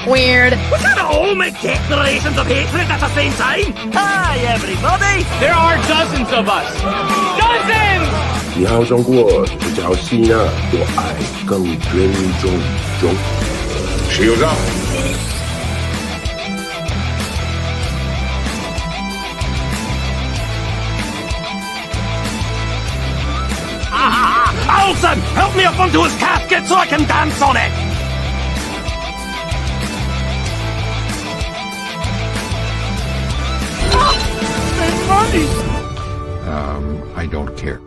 Weird. We can't all make declarations of hatred at the same time. Hi, everybody. There are dozens of us. Dozens! 你好中过只叫希娜，我爱更尊重中。石油账。Alton, help me up onto his casket so I can dance on it. I don't care.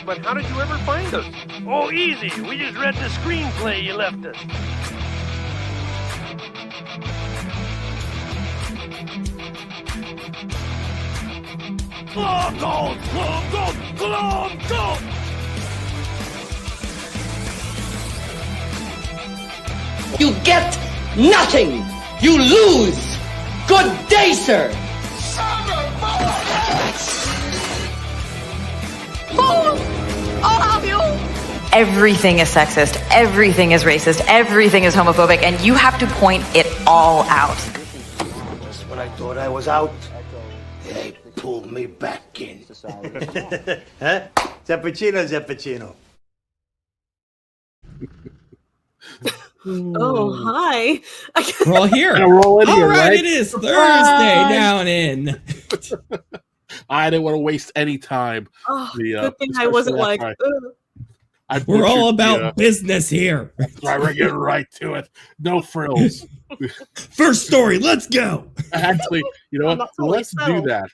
But how did you ever find us? Oh, easy. We just read the screenplay you left us. Glom, glom, glom, glom, glom. You get nothing. You lose. Good day, sir. I'll help you. Everything is sexist. Everything is racist. Everything is homophobic. And you have to point it all out. Just when I thought I was out, they pulled me back in. Huh? Zappuccino. Oh, hi. We're all here. Roll in all here, right, right? it is Thursday down in. I didn't want to waste any time. Oh, good thing I wasn't like, we're all about business here. That's why we're getting right to it. No frills. First story, let's go. Actually, you know what? Totally Let's do that.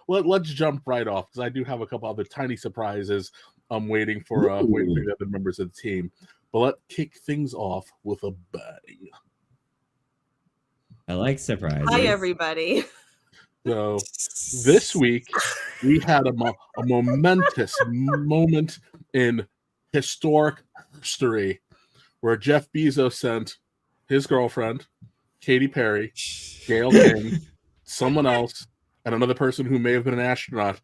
Let's jump right off because I do have a couple other tiny surprises. I'm waiting for the other members of the team. But let's kick things off with a bang. I like surprises. hi, everybody. So this week we had a momentous moment in historic history where Jeff Bezos sent his girlfriend, Katy Perry, Gail King, someone else, and another person who may have been an astronaut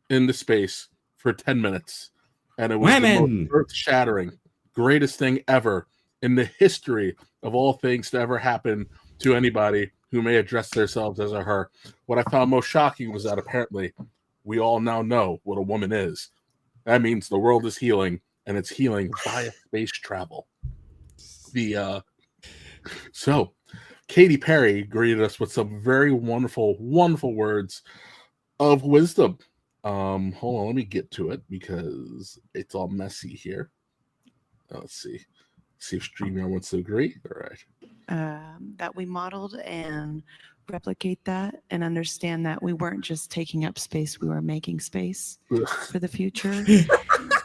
into space for 10 minutes. And it was the most earth-shattering, greatest thing ever in the history of all things to ever happen to anybody who may address themselves as a her. What I found most shocking was that apparently we all now know what a woman is. That means the world is healing, and it's healing via space travel. So Katy Perry greeted us with some very wonderful, wonderful words of wisdom. Hold on, let me get to it because it's all messy here. Let's see if StreamYard wants to agree. All right. That we modeled and replicate that and understand that we weren't just taking up space, we were making space for the future.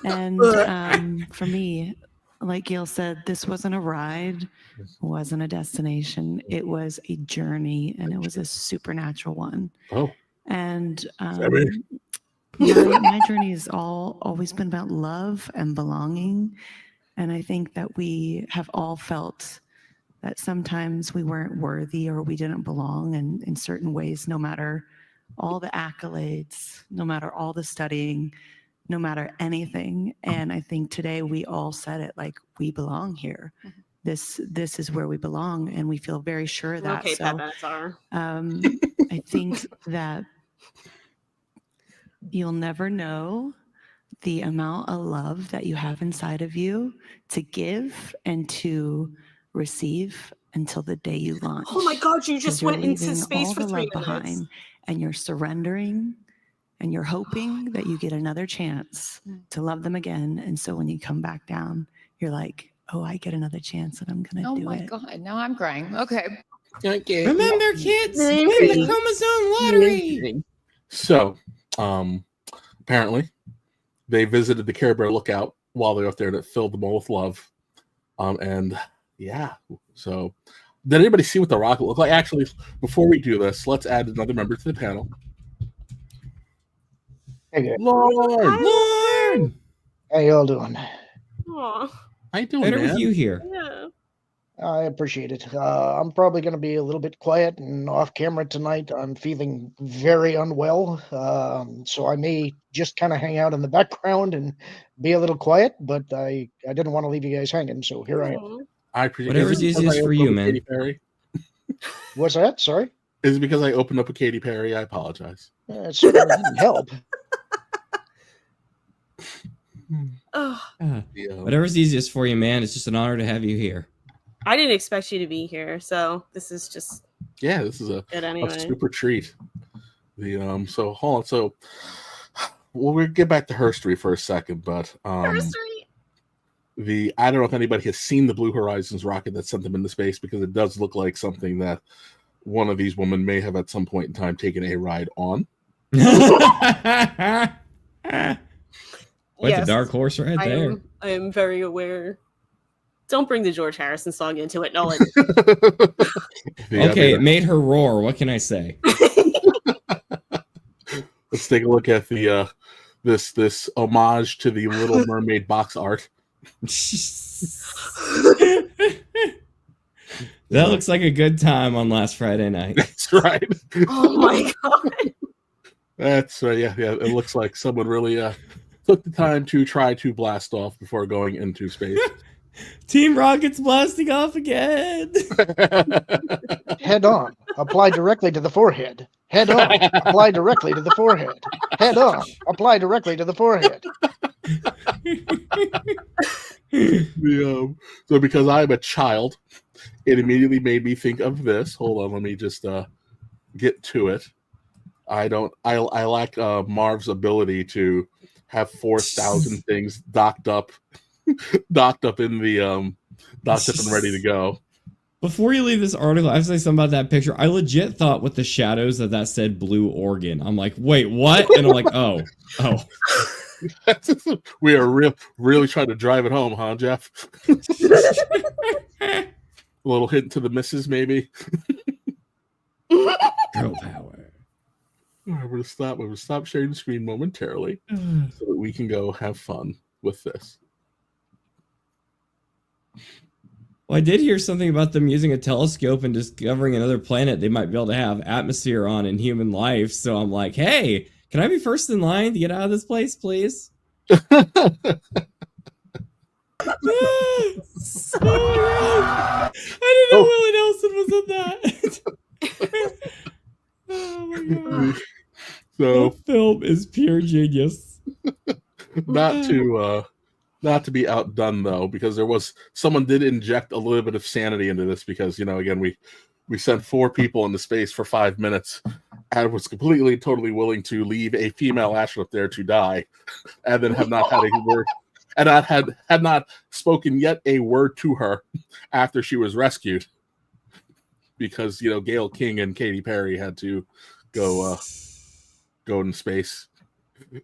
And for me, like Gail said, this wasn't a ride, it wasn't a destination, it was a journey, and it was a supernatural one. Oh. And my journey has always been about love and belonging. And I think that we have all felt that sometimes we weren't worthy or we didn't belong in certain ways, no matter all the accolades, no matter all the studying, no matter anything. And I think today we all said it, like, we belong here. Mm-hmm. This is where we belong, and we feel very sure of that. Okay, so I think that you'll never know the amount of love that you have inside of you to give and to receive until the day you launch. Oh my God, you just went into space all for the 3 love minutes. behind, and you're surrendering, and you're hoping that you get another chance to love them again. And so when you come back down, you're like, oh, I get another chance, and I'm gonna do it. Oh my God, now I'm crying. Okay. Okay. Remember, kids, win the chromosome lottery. So, apparently, they visited the Care Bear lookout while they were up there, and it filled them all with love. And yeah, so did anybody see what the rocket looked like? Actually, before we do this, let's add another member to the panel. Hey, guys. Lord, How y'all doing? Aw. How you doing, better man? with you here. Yeah. I appreciate it. I'm probably going to be a little bit quiet and off camera tonight. I'm feeling very unwell, so I may just kind of hang out in the background and be a little quiet. But I didn't want to leave you guys hanging, so here I am. Aw. I appreciate Whatever's it. Is it because easiest I for opened you, up with man. Katy Perry? What's that? Sorry. Is it because I opened up with Katy Perry? I apologize. It certainly didn't help. Oh, Whatever's easiest for you, man. It's just an honor to have you here. I didn't expect you to be here, so this is just Yeah, this is a good anyway. super treat. So hold on. So we'll get back to herstory for a second, but Herstory. I don't know if anybody has seen the Blue Horizons rocket that sent them into space, because it does look like something that one of these women may have at some point in time taken a ride on. Quite the dark horse right there. I am very aware. Don't bring the George Harrison song into it, Nolan. Okay, it made her roar. What can I say? Let's take a look at the this homage to the Little Mermaid box art. That looks like a good time on last Friday night. That's right. Oh my god. That's yeah. It looks like someone really took the time to try to blast off before going into space. Team Rocket's blasting off again. Head on. Apply directly to the forehead. Head on. Apply directly to the forehead. Head on. Apply directly to the forehead. So because I'm a child, it immediately made me think of this. Hold on, let me just get to it. I lack Marv's ability to have 4,000 things docked up in the docked up and ready to go. Before you leave this article, I have to say something about that picture. I legit thought with the shadows that said Blue Oregon. I'm like, wait, what? And I'm like, oh. We are really trying to drive it home, huh, Jeff? A little hint to the missus, maybe. Girl power. We're gonna stop sharing the screen momentarily so that we can go have fun with this. Well, I did hear something about them using a telescope and discovering another planet they might be able to have atmosphere on in human life. So I'm like, hey, can I be first in line to get out of this place, please? I didn't know Willie Nelson was in that. Oh my god. So that film is pure genius. Not to be outdone though, because someone did inject a little bit of sanity into this, because again we sent 4 people into space for 5 minutes and was completely totally willing to leave a female astronaut there to die, and then have not had a word and had not spoken yet a word to her after she was rescued, because Gayle King and Katy Perry had to go in space.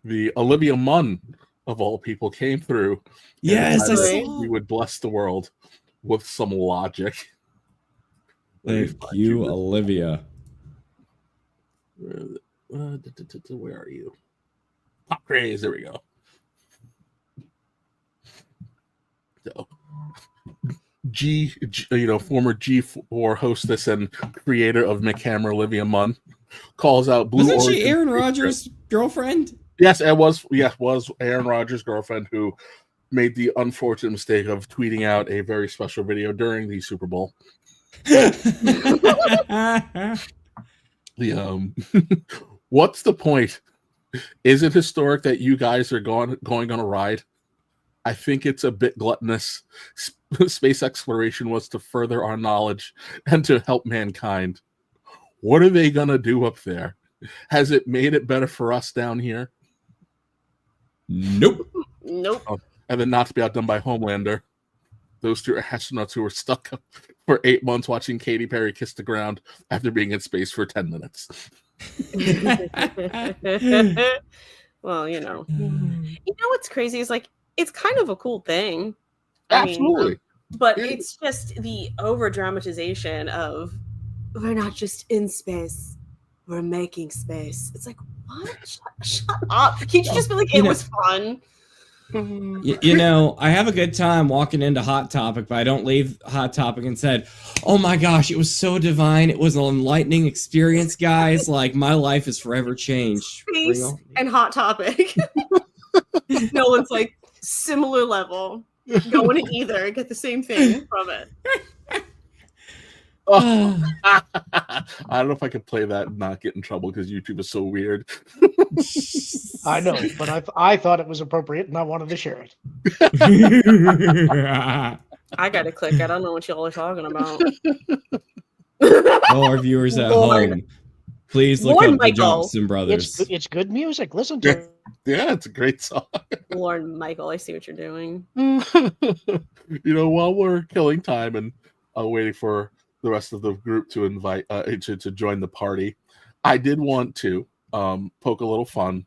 The Olivia Munn of all people came through. Yes, I saw. We would bless the world with some logic. Thank you, Olivia. Where are you? Pop craze. There we go. So, former G4 hostess and creator of McHammer, Olivia Munn, calls out Blue Wasn't Origin. she Aaron Rodgers' girlfriend? Yes, it was. Yes, was Aaron Rodgers' girlfriend, who made the unfortunate mistake of tweeting out a very special video during the Super Bowl. What's the point? Is it historic that you guys are going on a ride? I think it's a bit gluttonous. Space exploration was to further our knowledge and to help mankind. What are they gonna do up there? Has it made it better for us down here? Nope. Nope. And then not to be outdone by Homelander. those two astronauts who were stuck for 8 months watching Katy Perry kiss the ground after being in space for 10 minutes. Well, what's crazy is like it's kind of a cool thing. Absolutely. But it's just the over dramatization of we're not just in space, we're making space. It's like, what? Shut up. Can't you just be like, it was fun? I have a good time walking into Hot Topic, but I don't leave Hot Topic and said, oh my gosh, it was so divine. It was an enlightening experience, guys. Like, my life is forever changed. Space and Hot Topic. Nolan's like, similar level. Go in either, get the same thing from it. I don't know if I could play that and not get in trouble because YouTube is so weird. I know, but I thought it was appropriate and I wanted to share it. I gotta click. I don't know what y'all are talking about. All our viewers at home, please look up the Johnson Brothers. It's good music. Listen to it. Yeah, it's a great song. Lord Michael, I see what you're doing. While we're killing time and waiting for the rest of the group to invite to join the party, I did want to poke a little fun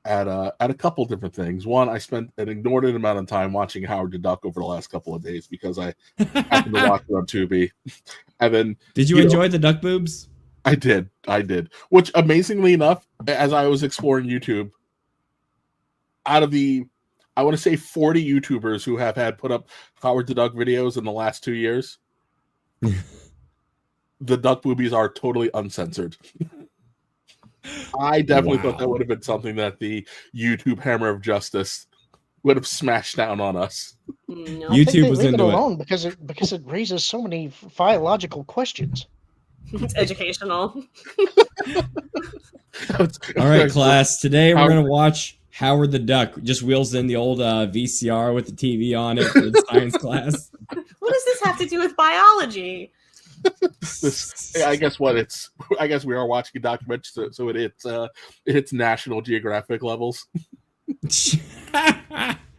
at a couple different things. One, I spent an inordinate amount of time watching Howard the Duck over the last couple of days because I happened to watch it on Tubi. And then, did you enjoy the duck boobs? I did. Which, amazingly enough, as I was exploring YouTube, out of the, I want to say 40 YouTubers who have had put up Howard the Duck videos in the last 2 years, the duck boobies are totally uncensored. I definitely thought that would have been something that the YouTube hammer of justice would have smashed down on us. No. YouTube was leave into it alone because it raises so many philological questions. It's educational. All right, class. Today we're going to watch Howard the Duck. Just wheels in the old VCR with the TV on it for the science class. What does this have to do with biology? I guess we are watching a documentary, so it hits National Geographic levels.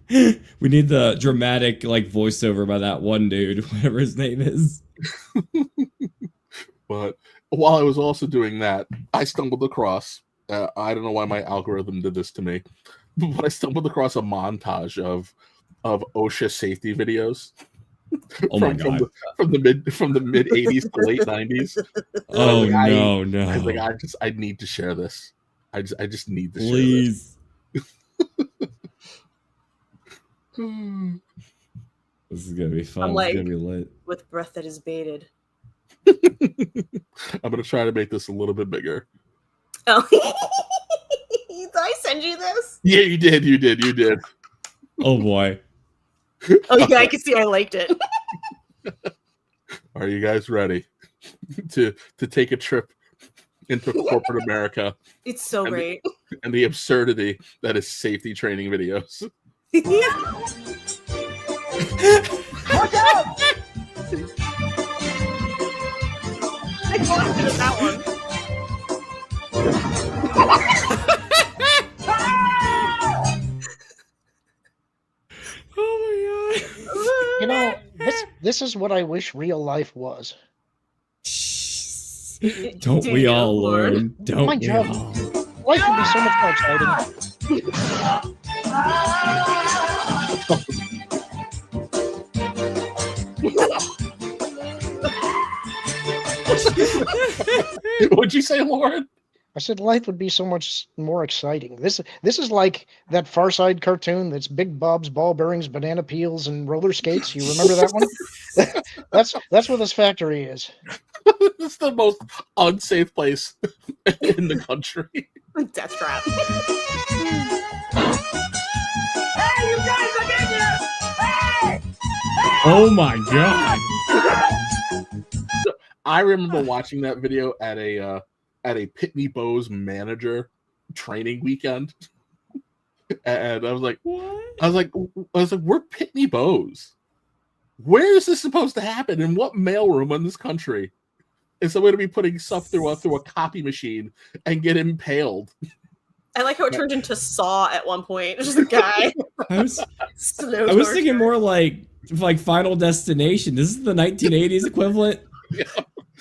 We need the dramatic voiceover by that one dude, whatever his name is. But while I was also doing that, I stumbled across, I don't know why my algorithm did this to me, but I stumbled across a montage of OSHA safety videos. Oh my god! From the mid 80s to late 90s. Oh no! I was like, I need to share this. I just need to Please. share this. This is gonna be fun. I'm like, it's gonna be lit. With breath that is baited. I'm gonna try to make this a little bit bigger. Oh, did I send you this? Yeah, you did. Oh boy. Oh yeah, I can see I liked it. Are you guys ready to take a trip into corporate America? It's so great. And the absurdity that is safety training videos. Watch out! I thought it was that one. Oh my god! This is what I wish real life was. Don't we all learn? Don't my we God. all? Life would be so much more exciting. What'd you say, Lauren? I said life would be so much more exciting. This is like that Far Side cartoon that's Big Bob's ball bearings, banana peels, and roller skates. You remember that one? That's what this factory is. It's the most unsafe place in the country. Death trap. Hey, you guys are in here! Hey! Oh my god! I remember watching that video at a Pitney Bowes manager training weekend, and I was like, "What?" I was like, "We're Pitney Bowes. Where is this supposed to happen? In what mailroom in this country is somebody to be putting stuff through a copy machine and get impaled?" I like how it turned into Saw at one point. It's just a guy. I was thinking more like like Final Destination. This is the 1980s equivalent.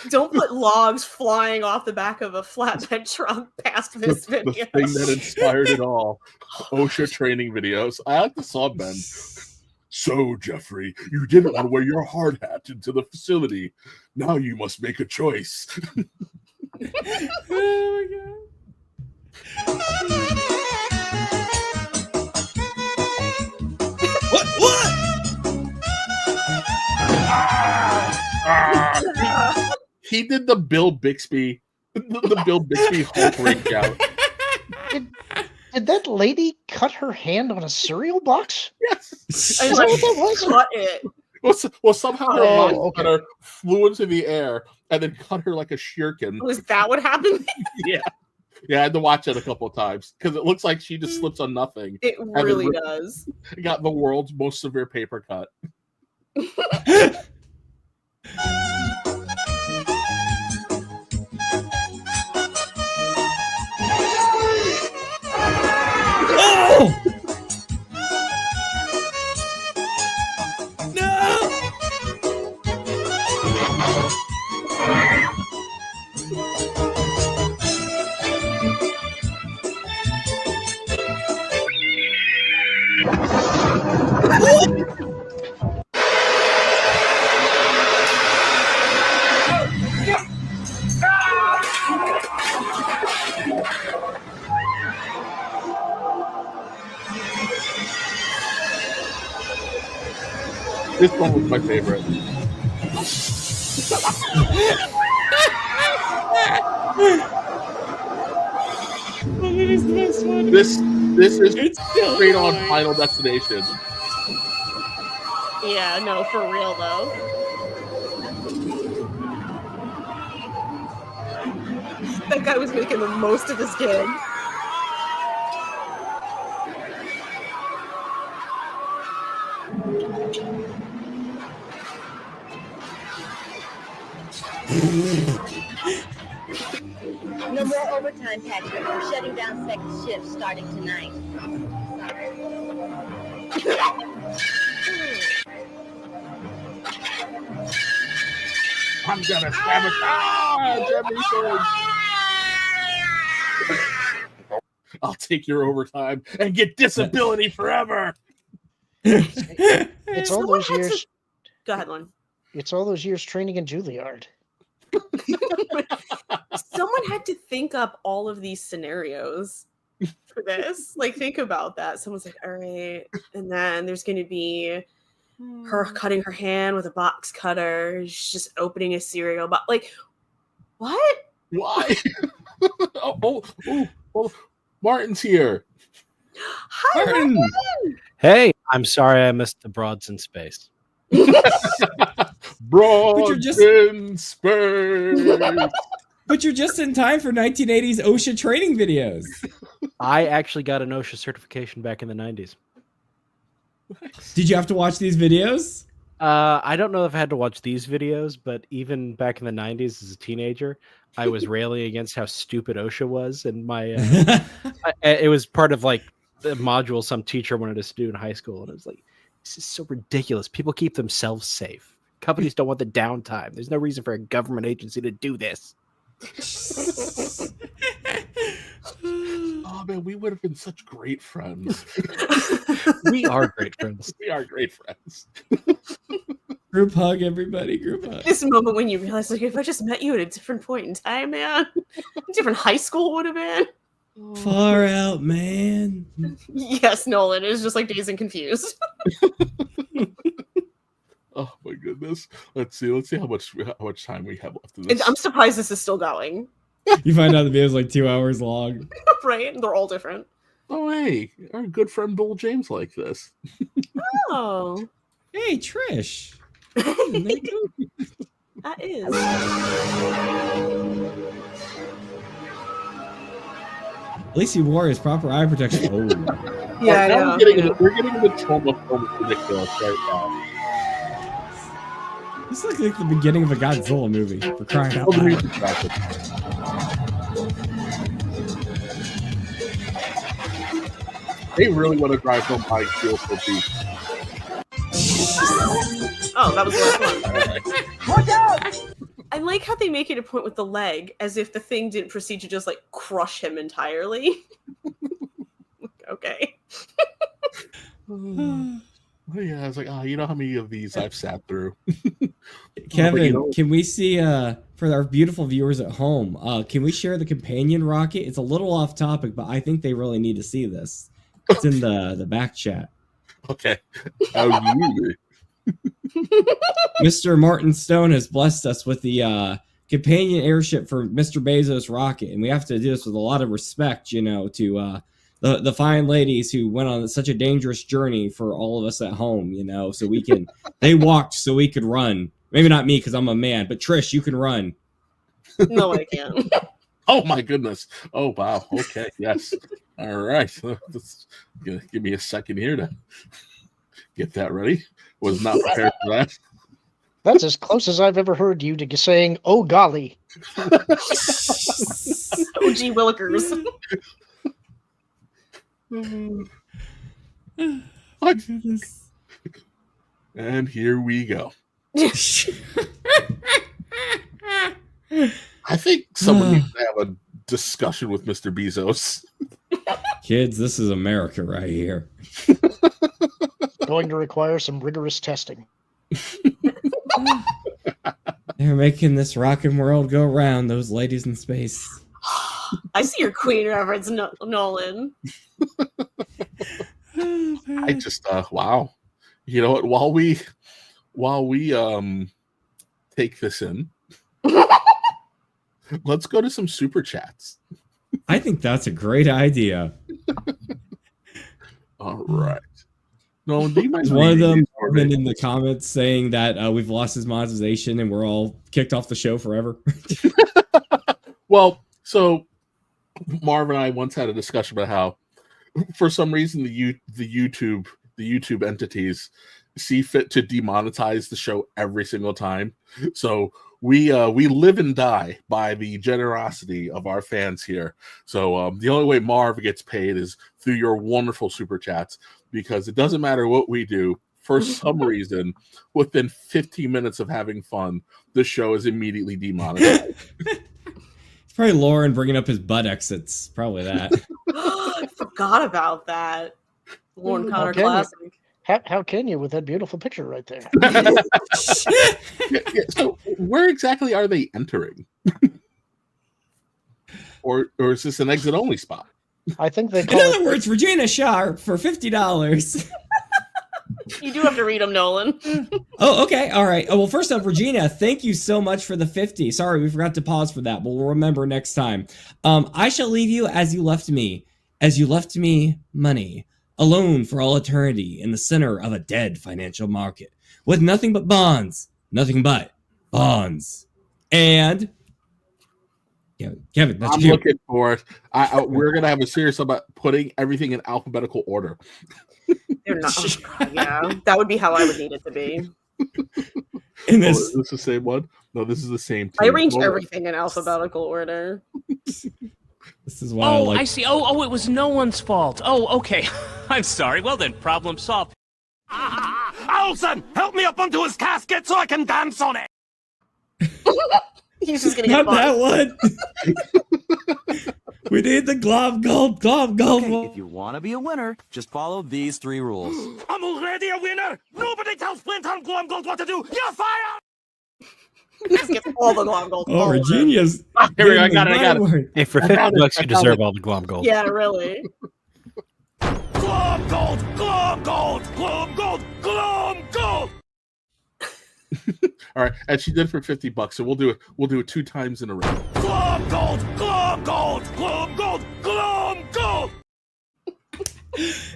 Don't put logs flying off the back of a flatbed truck past this video. The thing that inspired it all. OSHA training videos. I like the saw bend. So, Jeffrey, you didn't want to wear your hard hat into the facility. Now you must make a choice. Oh my god. What? He did the Bill Bixby, the Bill Bixby Hulk ring out. Did that lady cut her hand on a cereal box? Yes. Is that what that was? Cut it. Well, somehow her mind cutter flew into the air and then cut her like a shuriken. Was that what happened? Yeah. Yeah, I had to watch it a couple of times because it looks like she just slips on nothing. It really does. Got the world's most severe paper cut. Oh! No! This one was my favorite. This is straight on Final Destination. Yeah, no, for real though. That guy was making the most of his gig. No more overtime, Patrick. We're shutting down second shift starting tonight. I'm gonna sabotage everything. I'll take your overtime and get disability forever. It's all those years. Go ahead, Lon. It's all those years training in Juilliard. Someone had to think up all of these scenarios for this. Like, think about that. Someone's like, all right. And then there's going to be her cutting her hand with a box cutter. She's just opening a cereal box. Like, what? Why? oh, Martin's here. Hi, Martin. Hey, I'm sorry I missed the Broads in Space. Broads in space. But you're just in time for 1980s OSHA training videos. I actually got an OSHA certification back in the 90s. Did you have to watch these videos? I don't know if I had to watch these videos, but even back in the 90s as a teenager, I was railing against how stupid OSHA was. And it was part of like the module some teacher wanted us to do in high school. And it was like, this is so ridiculous. People keep themselves safe. Companies don't want the downtime. There's no reason for a government agency to do this. Oh man, we would have been such great friends. We are great friends. We are great friends. Group hug, everybody. Group hug. This moment when you realize, like, if I just met you at a different point in time, man, a different high school would have been. Far out, man. Yes, Nolan. It was just like Dazed and Confused. Oh my goodness. Let's see how much time we have left of this. I'm surprised this is still going. You find out the video's like 2 hours long. Right? They're all different. Oh hey, our good friend Bill James like this. Oh. Hey, Trish. That is. At least he wore his proper eye protection. Oh. Yeah, now we're getting the trauma film ridiculous right now. This looks like the beginning of a Godzilla movie, for crying out loud. They really want to drive home high steel for beef. Oh, that was the last one. Watch out! I like how they make it a point with the leg, as if the thing didn't proceed to just like crush him entirely. Okay. Yeah, I was like, oh, you know how many of these I've sat through. Kevin, can we see for our beautiful viewers at home? Can we share the companion rocket? It's a little off topic, but I think they really need to see this. It's in the back chat. Okay, absolutely. Mr. Martin Stone has blessed us with the companion airship for Mr. Bezos' rocket, and we have to do this with a lot of respect, you know, to the fine ladies who went on such a dangerous journey for all of us at home, you know, so we can. They walked so we could run. Maybe not me because I'm a man, but Trish, you can run. No, I can't. Oh my goodness! Oh wow! Okay, yes. All right. Give me a second here to get that ready. Was not prepared for that. That's as close as I've ever heard you to saying, "Oh golly." OG Willikers. What? And here we go. I think someone needs to have a discussion with Mr. Bezos. Kids, this is America right here. Going to require some rigorous testing. They're making this rockin' world go round, those ladies in space. I see your queen reference, Nolan. I just wow. You know what? While we take this in, let's go to some super chats. I think that's a great idea. All right. No, do you mind? One of them been in the comments saying that we've lost his monetization and we're all kicked off the show forever. Well, so Marvin and I once had a discussion about how, for some reason, the YouTube entities see fit to demonetize the show every single time. So we live and die by the generosity of our fans here. So the only way Marv gets paid is through your wonderful super chats, because it doesn't matter what we do. For some reason, within 15 minutes of having fun, the show is immediately demonetized. It's probably Lauren bringing up his butt exits. Probably that. I forgot about that. Lauren Connor How can classic. How can you with that beautiful picture right there? So where exactly are they entering? or is this an exit only spot? I think they In call other words, Regina Sharp for $50. You do have to read them, Nolan. Oh, okay. All right. Oh, well, first off, Regina, thank you so much for the 50. Sorry, we forgot to pause for that, but we'll remember next time. I shall leave you as you left me money, alone for all eternity in the center of a dead financial market with nothing but bonds. And Kevin, that's I'm you. looking for it. We're gonna have a series about putting everything in alphabetical order. They're not. Oh, God, yeah, that would be how I would need it to be. In Is this, this the same one? No, this is the same. I team. arranged Hold on. everything in alphabetical order. this is why I like. I see. Oh, it was no one's fault. Oh, okay. I'm sorry. Well then, problem solved. Olsen, help me up onto his casket so I can dance on it. He's just gonna Not get that one. We need the glove gold. Okay, if you want to be a winner, just follow these 3 rules. I'm already a winner. Nobody tells Flint on Glum Gold what to do. You're fired. Just get all the Glom Gold. Oh, Regina's. Here we go. I got it. Hey, for $50, you deserve all the Glom Gold. Yeah, really. Glum Gold, Glum Gold, Glum Gold, Glum Gold. All right, and she did for $50, so we'll do it 2 times in a row. Glum Gold, Glum Gold, Glum Gold, Glum Gold.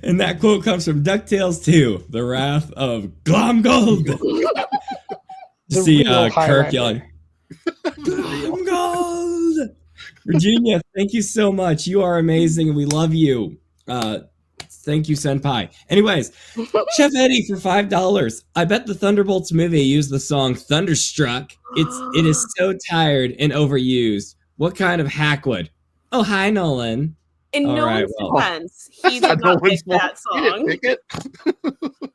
And that quote comes from DuckTales 2, The Wrath of Glom Gold. See Kirk yelling, Glom Gold. Virginia, thank you so much. You are amazing and we love you. Thank you, Senpai. Anyways, Chef Eddie for $5. I bet the Thunderbolts movie used the song Thunderstruck. It is so tired and overused. What kind of hack would? Oh, hi, Nolan. In All no right, one's well. defense, he did No not pick one's fault. that He didn't song. pick it.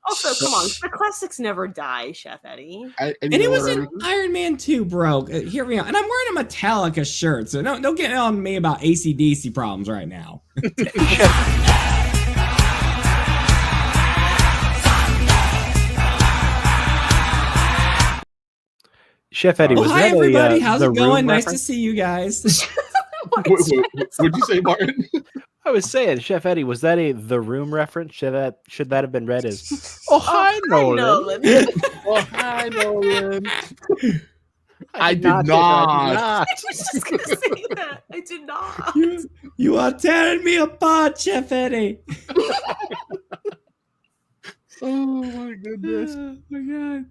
Also, come on, the classics never die, Chef Eddie. And And it was in Iron Man 2, bro. Hear me out. And I'm wearing a Metallica shirt, so don't get on me about AC/DC problems right now. Chef Eddie, was hi, that everybody. a How's the it going? Room Nice to reference? see you guys. What'd you say, Martin? I was saying, Chef Eddie, was that a The Room reference? Should that have been read as, "Oh hi, Nolan"? Oh hi, Nolan. I did not. I was just gonna say that. I did not. You are tearing me apart, Chef Eddie. Oh my goodness. Oh my god.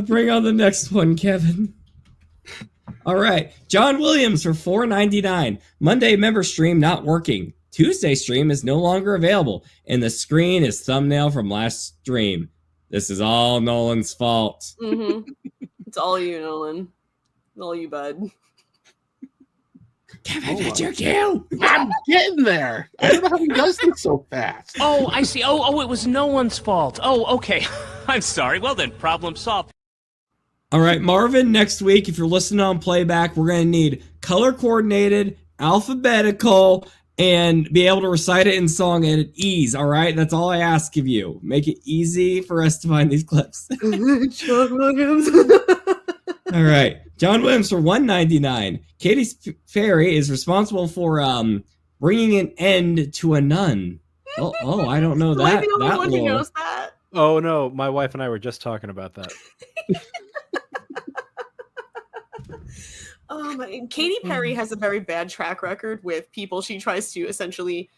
Bring on the next one, Kevin. All right. John Williams for $4.99. Monday member stream not working. Tuesday stream is no longer available. And the screen is thumbnail from last stream. This is all Nolan's fault. Mm-hmm. It's all you, Nolan. All you, bud. Kevin, it's your cue. I'm getting there. I don't know how he does this so fast. Oh, I see. Oh, it was no one's fault. Oh, okay. I'm sorry. Well then, problem solved. All right, Marvin, next week, if you're listening on playback, we're going to need color coordinated, alphabetical, and be able to recite it in song at ease. All right, that's all I ask of you. Make it easy for us to find these clips. John Williams. All right, John Williams for $1.99. Katy Perry is responsible for bringing an end to a nun. Oh, I don't know Am I that. the only that one who lore. knows that? Oh no, my wife and I were just talking about that. Oh my! Katy Perry has a very bad track record with people she tries to essentially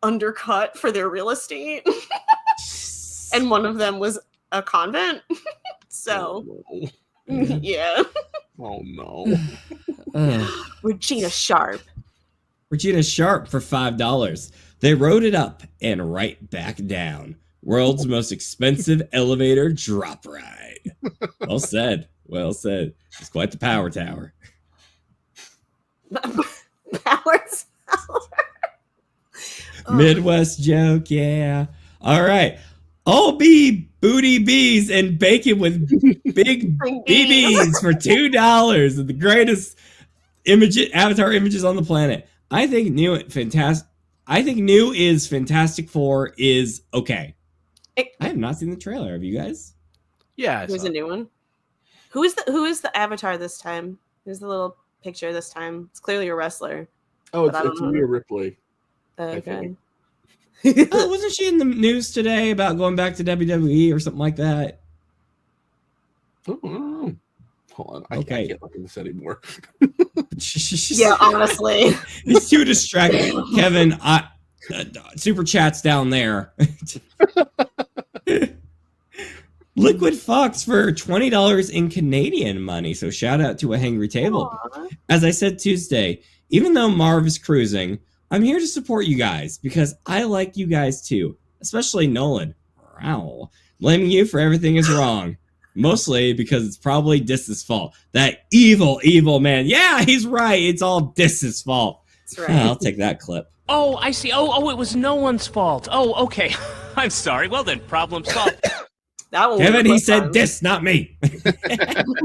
undercut for their real estate, and one of them was a convent. So, yeah. Oh no. Regina Sharp. Regina Sharp for $5. They rode it up and right back down. World's most expensive elevator drop ride. Well said. Well said. It's quite the power tower. Power Tower. Midwest joke, yeah. All right. All be booty bees and bacon with big BBs for $2. The greatest avatar images on the planet. I think new is Fantastic Four is okay. I have not seen the trailer. Have you guys? Yeah, There's a new one. Who is the avatar this time? Who's the little picture this time? It's clearly a wrestler. Oh, but I don't it's know. Rhea Ripley. Okay. Wasn't she in the news today about going back to WWE or something like that? Oh, hold on. Okay. I can't look at this anymore. Yeah, honestly. He's too distracted. Kevin, super chats down there. Liquid Fox for $20 in Canadian money. So shout out to A Hangry Table. Aww. As I said Tuesday, even though Marv is cruising, I'm here to support you guys because I like you guys too, especially Nolan. Wow. Blaming you for everything is wrong. Mostly because it's probably Dis's fault. That evil, evil man. Yeah, he's right. It's all Dis's fault. That's right. I'll take that clip. Oh, I see. Oh, it was no one's fault. Oh, okay. I'm sorry. Well then, problem solved. That one. Kevin, he said Dis, not me.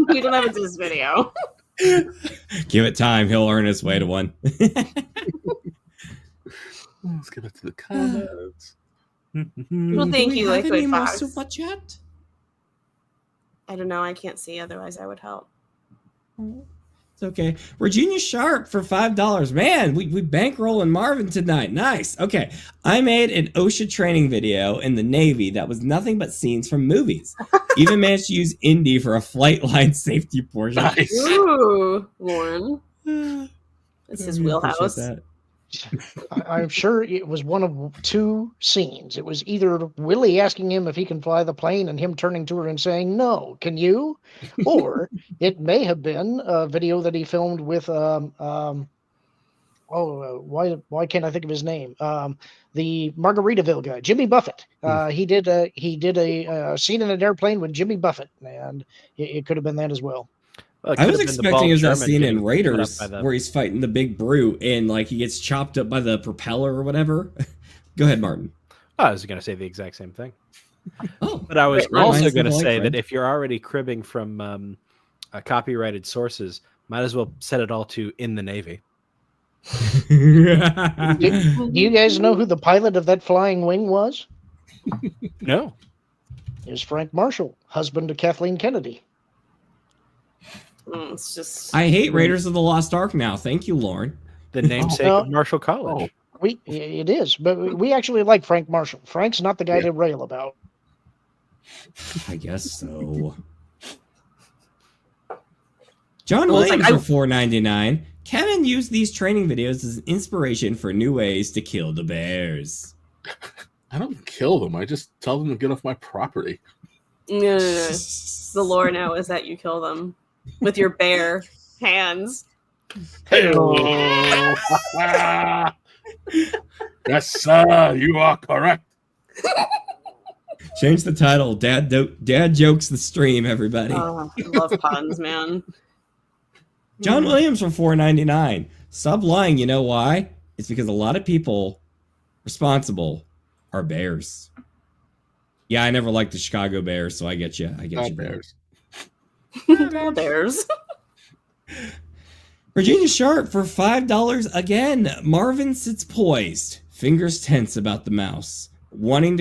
We don't have a Dis video. Give it time. He'll earn his way to one. Let's get into the comments. Well, thank you, have any Liquid more Fox. super chat? I don't know. I can't see. Otherwise, I would help. It's okay. Regina Sharp for $5. Man, we bankrolling Marvin tonight. Nice. Okay. I made an OSHA training video in the Navy that was nothing but scenes from movies. Even managed to use Indy for a flight line safety portion. Nice. Ooh, Lauren. It's his I really appreciate wheelhouse. that. I'm sure it was one of two scenes. It was either Willie asking him if he can fly the plane and him turning to her and saying, "No, can you?" Or it may have been a video that he filmed with why can't I think of his name? The Margaritaville guy, Jimmy Buffett. He did a scene in an airplane with Jimmy Buffett, and it could have been that as well. Well, it I could was have been the expecting bald it was that German scene getting in cut up Raiders by the- where he's fighting the big brute and like he gets chopped up by the propeller or whatever. Go ahead, Martin. I was going to say the exact same thing. Oh, But I was great also minds going to think alike, say friend. that if you're already cribbing from copyrighted sources, might as well set it all to in the Navy. Do you guys know who the pilot of that flying wing was? No. It was Frank Marshall, husband of Kathleen Kennedy. It's just I hate Raiders of the Lost Ark now. Thank you, Lauren. The namesake No. of Marshall College. It is, but we actually like Frank Marshall. Frank's not the guy to rail about. I guess so. John Well, it's Williams like, for $4.99. Kevin used these training videos as an inspiration for new ways to kill the bears. I don't kill them. I just tell them to get off my property. No. The lore now is that you kill them with your bare hands. Hello. Yes, sir. You are correct. Change the title. Dad jokes the stream, everybody. Oh, I love puns, man. John Williams for $4.99. Stop lying. You know why? It's because a lot of people responsible are bears. Yeah, I never liked the Chicago Bears, so I get you. I get you. Bears. Bears. Virginia Sharp for $5 again. Marvin sits poised, fingers tense about the mouse, waiting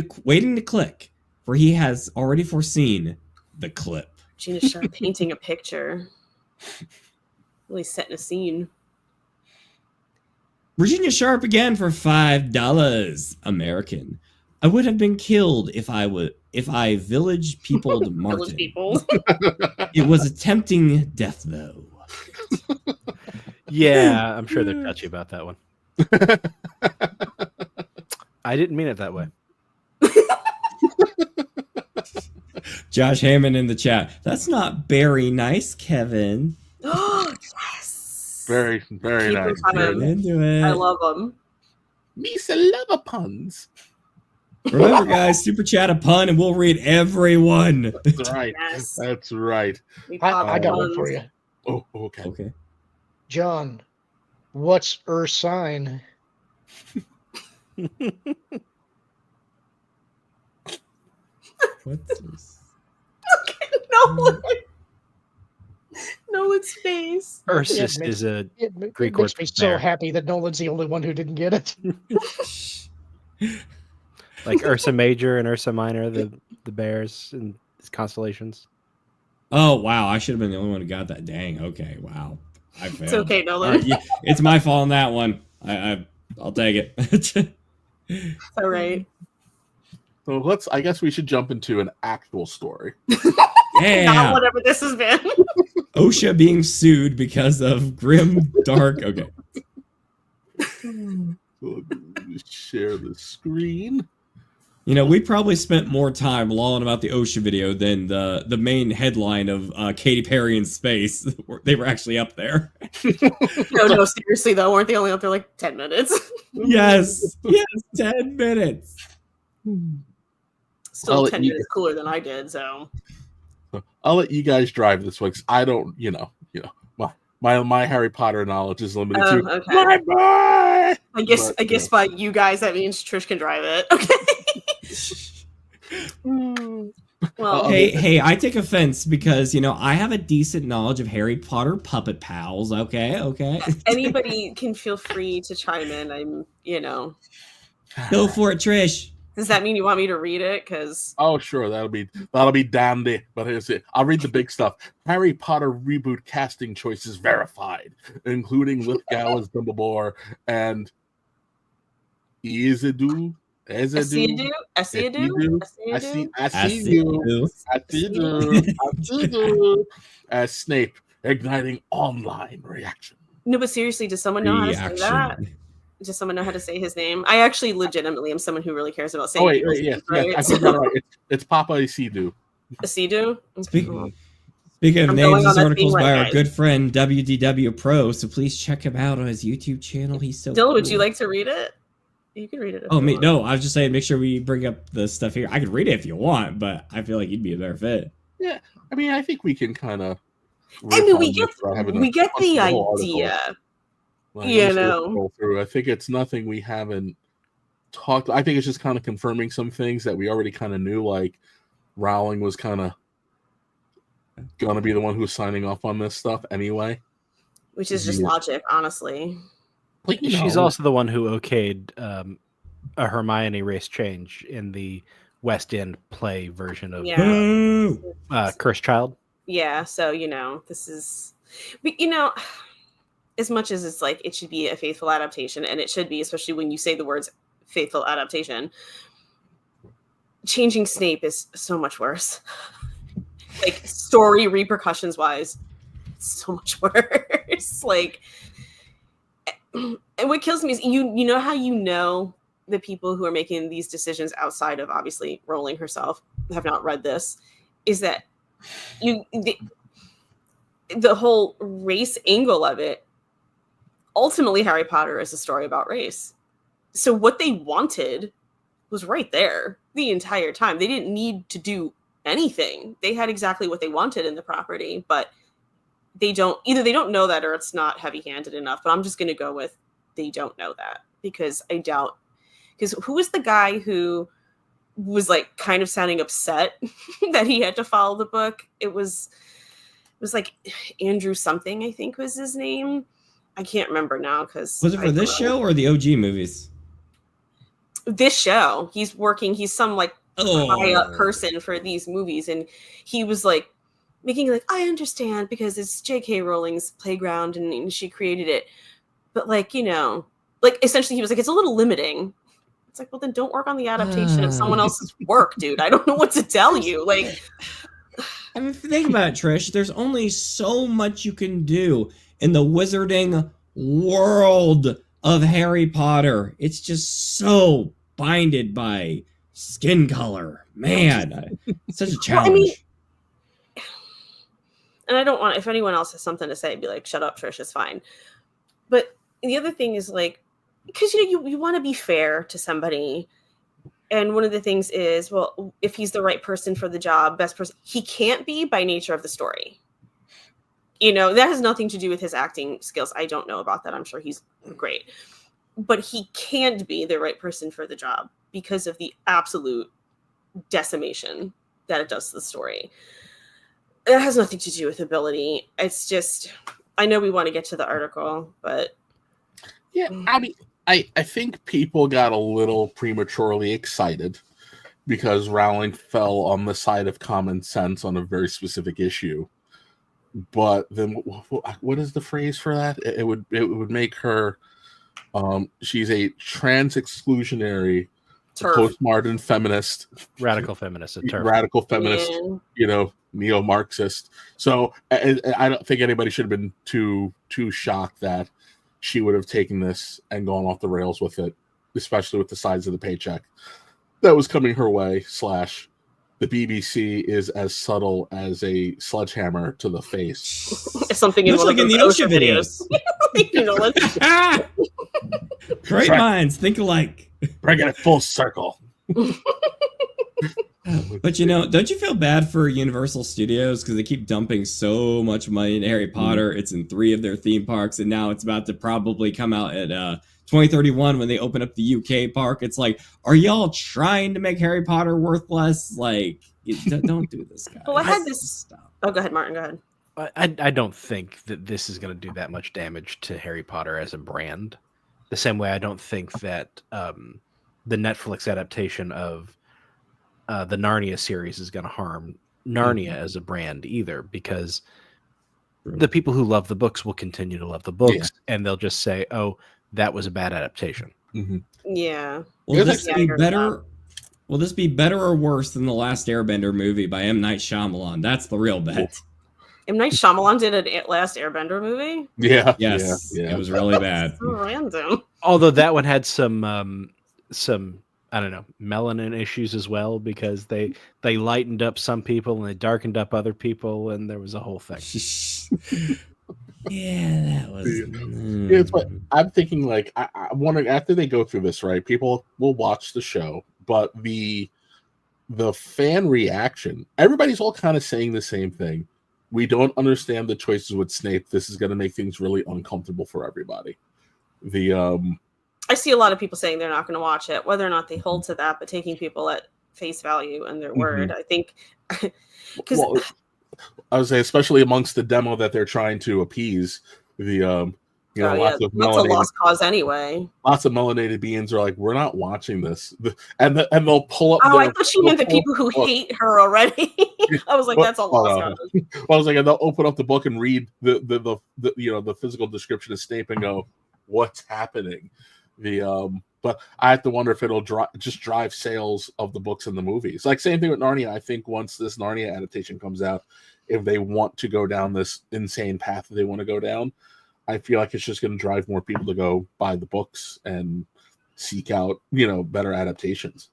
to click, for he has already foreseen the clip. Gina Sharp painting a picture. Really setting a scene. Virginia Sharp again for $5. American. I would have been killed if I village peopled Martin. Village people. It was a tempting death, though. Yeah, I'm sure they're touchy about that one. I didn't mean it that way. Josh Hammond in the chat. That's not very nice, Kevin. Yes. Very, very Keep nice. them coming. Very nice. Into it. I love them. Me so love a puns. Remember, guys, super chat a pun and we'll read everyone. That's right. Yes. That's right. I got one for you. Oh, okay. Okay. John, what's Earth's sign? What's this? Nolan's face. Ursus It is a It Greek makes word me for so bear. happy that Nolan's the only one who didn't get it. Like Ursa Major and Ursa Minor, the bears and constellations. Oh, wow. I should have been the only one who got that. Dang. Okay. Wow. I failed. It's okay, Nolan. All right, yeah, it's my fault on that one. I'll take it. It's all right. So I guess we should jump into an actual story. Yeah. Not whatever this has been. OSHA being sued because of grim, dark. Okay. Share the screen. You know, we probably spent more time lolling about the OSHA video than the main headline of Katy Perry in space. They were actually up there. No, seriously though, weren't they only up there like 10 minutes? Yes. Yes, 10 minutes. Still 10 minutes cooler than I did, so. I'll let you guys drive this one because I don't, my Harry Potter knowledge is limited to Okay. my boy. I guess by you guys that means Trish can drive it. Okay. Well, Hey, I take offense because, I have a decent knowledge of Harry Potter puppet pals. Okay. anybody can feel free to chime in. Go for it, Trish. Does that mean you want me to read it? Because Oh, sure, that'll be dandy. But here's it. I'll read the big stuff. Harry Potter reboot casting choices verified, including Lithgow as Dumbledore and Isidore. I see you. As Snape, igniting online reaction. No, but seriously, does someone know how to say that? Does someone know how to say his name? I actually legitimately am someone who really cares about saying people's names, right? I think you're right. It's Papa Isidore. Isidore? Speaking of I'm names, going this on that article's thing by right, our guys. good friend WDW Pro, so please check him out on his YouTube channel. He's so Dylan, would cool. you like to read it? You can read it. Oh, me? No, I was just saying, make sure we bring up the stuff here. I could read it if you want, but I feel like you'd be a better fit. Yeah, I mean, I think we can kind of. I mean, we riff get on this without having to we get punch the the whole article. idea, Like, you I'm just gonna know. scroll through. I think it's nothing we haven't talked. I think it's just kind of confirming some things that we already kind of knew. Like Rowling was kind of gonna be the one who's signing off on this stuff anyway, Which is just Yeah. logic, honestly. Like, She's also the one who okayed a Hermione race change in the West End play version of Cursed Child. Yeah, so this is, but as much as it's like it should be a faithful adaptation, and it should be, especially when you say the words faithful adaptation, changing Snape is so much worse. Like story repercussions wise, so much worse. Like, and what kills me is you know how the people who are making these decisions outside of obviously Rowling herself have not read this, is that the whole race angle of it. Ultimately, Harry Potter is a story about race. So what they wanted was right there the entire time. They didn't need to do anything. They had exactly what they wanted in the property, but they don't know that, or it's not heavy-handed enough. But I'm just going to go with they don't know that, because I doubt. Because who was the guy who was like kind of sounding upset that he had to follow the book? It was like Andrew something, I think was his name. I can't remember now because Was it for this show or the OG movies? This show. He's some like high up person for these movies, and he was like making like, I understand because it's J.K. Rowling's playground and she created it, but like like essentially he was like, it's a little limiting. It's like, well then don't work on the adaptation of someone else's work, dude. I don't know what to tell you. Like, I mean, think about it, Trish. There's only so much you can do in the wizarding world of Harry Potter. It's just so binded by skin color. Man, it's such a challenge. Well, I mean, and I don't want, if anyone else has something to say, be like, shut up, Trish, it's fine. But the other thing is like, because you want to be fair to somebody. And one of the things is, well, if he's the right person for the job, best person, he can't be by nature of the story. That has nothing to do with his acting skills. I don't know about that. I'm sure he's great. But he can't be the right person for the job because of the absolute decimation that it does to the story. It has nothing to do with ability. It's just, I know we want to get to the article, but... Yeah, I mean, I think people got a little prematurely excited because Rowling fell on the side of common sense on a very specific issue. But then, what is the phrase for that? It would make her, she's a trans exclusionary, postmodern feminist, radical feminist, neo-Marxist. So I don't think anybody should have been too shocked that she would have taken this and gone off the rails with it, especially with the size of the paycheck that was coming her way. / the BBC is as subtle as a sledgehammer to the face. Something in one of the OSHA videos. Great minds think alike. Bringing it full circle. But don't you feel bad for Universal Studios because they keep dumping so much money into Harry Potter? It's in 3 of their theme parks, and now it's about to probably come out at 2031 when they open up the UK park. It's like, are y'all trying to make Harry Potter worth less? Like, don't do this, guys. Well, I had this. Oh, go ahead, Martin. Go ahead. I don't think that this is going to do that much damage to Harry Potter as a brand. The same way I don't think that the Netflix adaptation of the Narnia series is going to harm Narnia as a brand either, because the people who love the books will continue to love the books, and they'll just say, oh, that was a bad adaptation. Mm-hmm. Yeah. Will this be better? Will this be better or worse than the last Airbender movie by M. Night Shyamalan? That's the real bet. M. Night Shyamalan did a last Airbender movie? Yeah. Yes. Yeah. It was really bad. So random. Although that one had some I don't know, melanin issues as well, because they lightened up some people and they darkened up other people, and there was a whole thing. Yeah, that was. It's what I'm thinking. Like, I'm wondering, after they go through this, right? People will watch the show, but the fan reaction, everybody's all kind of saying the same thing. we don't understand the choices with Snape. This is going to make things really uncomfortable for everybody. I see a lot of people saying they're not going to watch it, whether or not they hold to that, but taking people at face value and their word. I think because I would say, especially amongst the demo that they're trying to appease, lots of that's a lost cause anyway. Lots of melanated beings are like, we're not watching this, and they'll pull up. Oh, I thought you meant the people who hate her already. I was like, that's a lost cause. Well, I was like, and they'll open up the book and read the physical description of Snape and go, what's happening? But I have to wonder if it'll just drive sales of the books and the movies. Like same thing with Narnia. I think once this Narnia adaptation comes out, if they want to go down this insane path that they want to go down, I feel like it's just going to drive more people to go buy the books and seek out, better adaptations.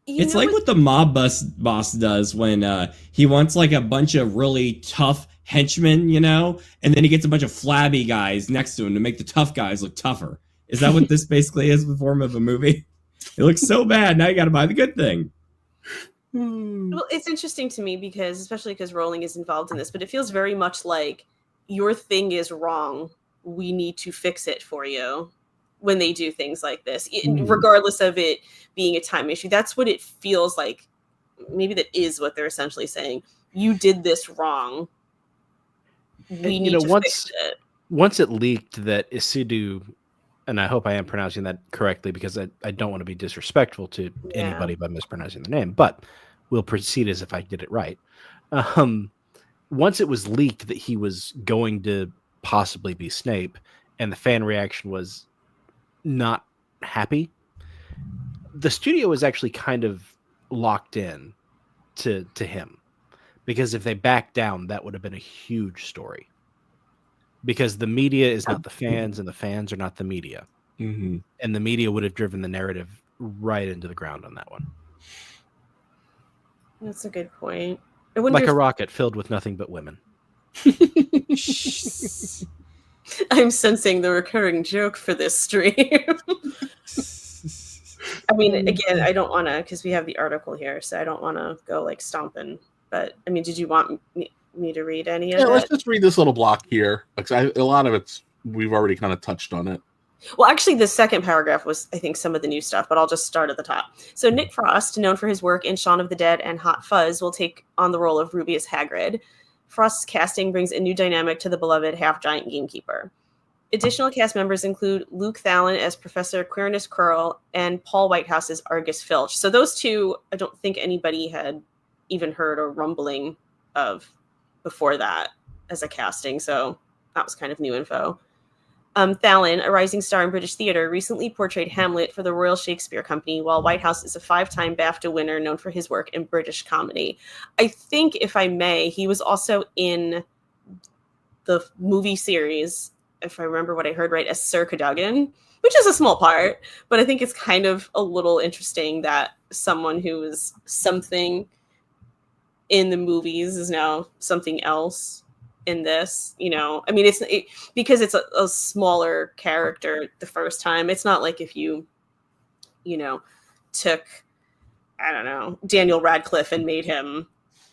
It's like what the mob boss does when he wants like a bunch of really tough henchmen, and then he gets a bunch of flabby guys next to him to make the tough guys look tougher. Is that what this basically is in the form of a movie? It looks so bad. Now you got to buy the good thing. Well, it's interesting to me especially because Rowling is involved in this, but it feels very much like your thing is wrong. We need to fix it for you when they do things like this, regardless of it being a time issue. That's what it feels like. Maybe that is what they're essentially saying. You did this wrong. We need to fix it. Once it leaked that Isidue, and I hope I am pronouncing that correctly because I don't want to be disrespectful to anybody by mispronouncing their name, but we'll proceed as if I did it right. Once it was leaked that he was going to possibly be Snape and the fan reaction was not happy, the studio was actually kind of locked in to him, because if they backed down, that would have been a huge story. Because the media is not the fans, and the fans are not the media. Mm-hmm. And the media would have driven the narrative right into the ground on that one. That's a good point. Like a rocket filled with nothing but women. I'm sensing the recurring joke for this stream. I mean, again, I don't want to, because we have the article here, so I don't want to go like stomping. But I mean, did you want me to read any of it? Let's just read this little block here, because a lot of it's we've already kind of touched on it. Well, actually, the second paragraph was, I think, some of the new stuff, but I'll just start at the top. So Nick Frost, known for his work in Shaun of the Dead and Hot Fuzz, will take on the role of Rubius Hagrid. Frost's casting brings a new dynamic to the beloved half-giant gamekeeper. Additional cast members include Luke Thalen as Professor Quirinus Curl and Paul Whitehouse as Argus Filch. So those two, I don't think anybody had even heard or rumbling of before that as a casting, so that was kind of new info. Thalen, a rising star in British theater, recently portrayed Hamlet for the Royal Shakespeare Company, while Whitehouse is a 5-time BAFTA winner known for his work in British comedy. I think, if I may, he was also in the movie series, if I remember what I heard right, as Sir Cadogan, which is a small part, but I think it's kind of a little interesting that someone who is something in the movies is now something else in this, I mean, because it's a smaller character the first time. It's not like if you took, I don't know, Daniel Radcliffe and made him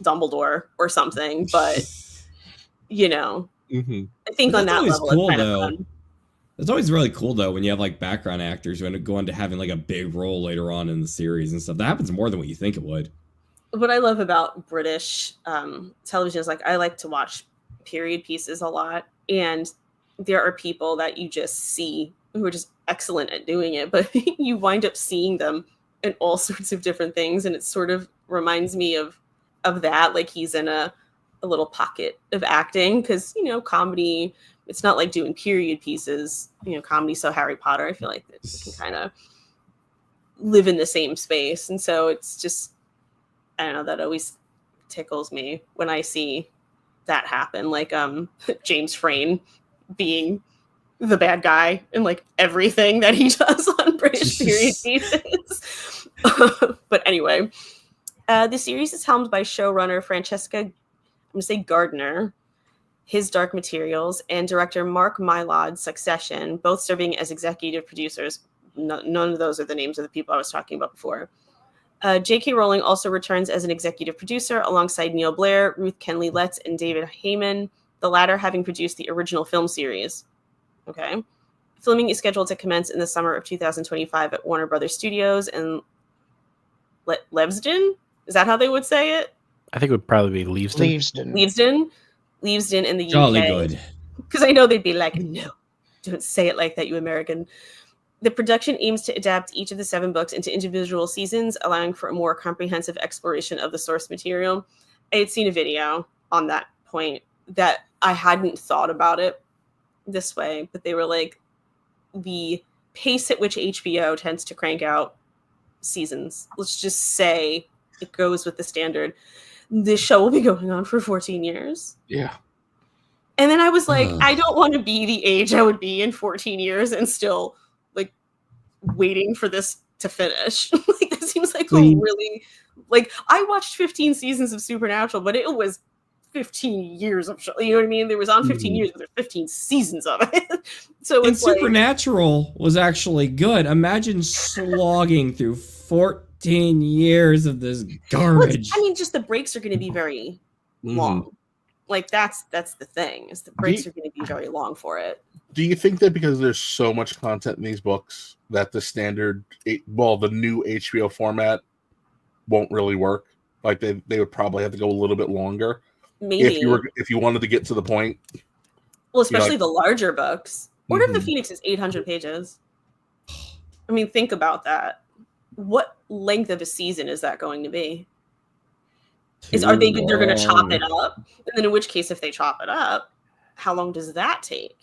Dumbledore or something, but Mm-hmm. I think on that level, cool, it's kind though. of fun. It's always really cool though when you have like background actors who end up going to having like a big role later on in the series and stuff. That happens more than what you think it would. What I love about British television is I like to watch period pieces a lot, and there are people that you just see who are just excellent at doing it, but you wind up seeing them in all sorts of different things, and it sort of reminds me of that. Like he's in a little pocket of acting, because comedy, it's not like doing period pieces, comedy. So Harry Potter, I feel like it can kind of live in the same space, and so it's just, I don't know, that always tickles me when I see that happen. Like James Frayne being the bad guy in like everything that he does on British period pieces. But anyway, the series is helmed by showrunner Francesca, I'm going to say Gardner, His Dark Materials, and director Mark Mylod, Succession, both serving as executive producers. None of those are the names of the people I was talking about before. J.K. Rowling also returns as an executive producer alongside Neil Blair, Ruth Kenley Letts, and David Heyman, the latter having produced the original film series. Okay. Filming is scheduled to commence in the summer of 2025 at Warner Brothers Studios in Leavesden. Is that how they would say it? I think it would probably be Leavesden. Leavesden in the UK. Jolly good. Because I know they'd be like, no, don't say it like that, you American. The production aims to adapt each of the 7 books into individual seasons, allowing for a more comprehensive exploration of the source material. I had seen a video on that point that I hadn't thought about it this way, but they were like, the pace at which HBO tends to crank out seasons, let's just say it goes with the standard. This show will be going on for 14 years. Yeah. And then I was like, I don't want to be the age I would be in 14 years and still like waiting for this to finish. Like that seems like a really like I watched 15 seasons of Supernatural, but it was 15 years of show. You know what I mean? There was on 15 years, but there's 15 seasons of it. So And it's like, Supernatural was actually good. Imagine slogging through 14 years of this garbage. I mean, just the breaks are going to be very long. Like that's the thing is the breaks are going to be very long for it. Do you think that because there's so much content in these books that the standard, the new HBO format won't really work? Like they would probably have to go a little bit longer. Maybe if you wanted to get to the point. Well, especially the larger books. Order of the Phoenix is 800 pages. I mean, think about that. What length of a season is that going to be? They're going to chop it up? And then in which case, if they chop it up, how long does that take?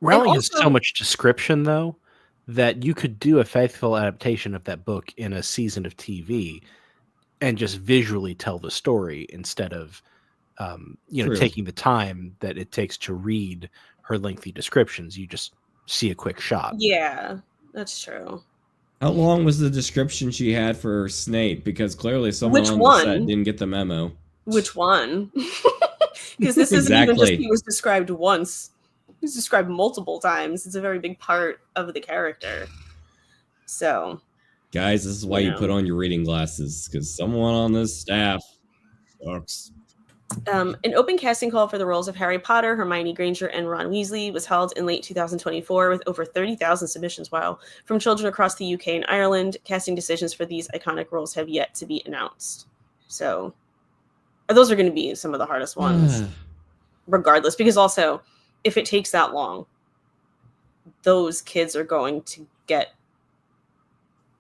Rowling has so much description, though, that you could do a faithful adaptation of that book in a season of TV and just visually tell the story instead of taking the time that it takes to read her lengthy descriptions. You just see a quick shot. Yeah, that's true. How long was the description she had for Snape? Because clearly someone on the set didn't get the memo. Which one? Because this isn't even just he was described once. He was described multiple times. It's a very big part of the character. So, guys, this is why you put on your reading glasses, because someone on this staff sucks. An open casting call for the roles of Harry Potter, Hermione Granger, and Ron Weasley was held in late 2024 with over 30,000 submissions, from children across the UK and Ireland. Casting decisions for these iconic roles have yet to be announced. So those are going to be some of the hardest ones, regardless, because also if it takes that long, those kids are going to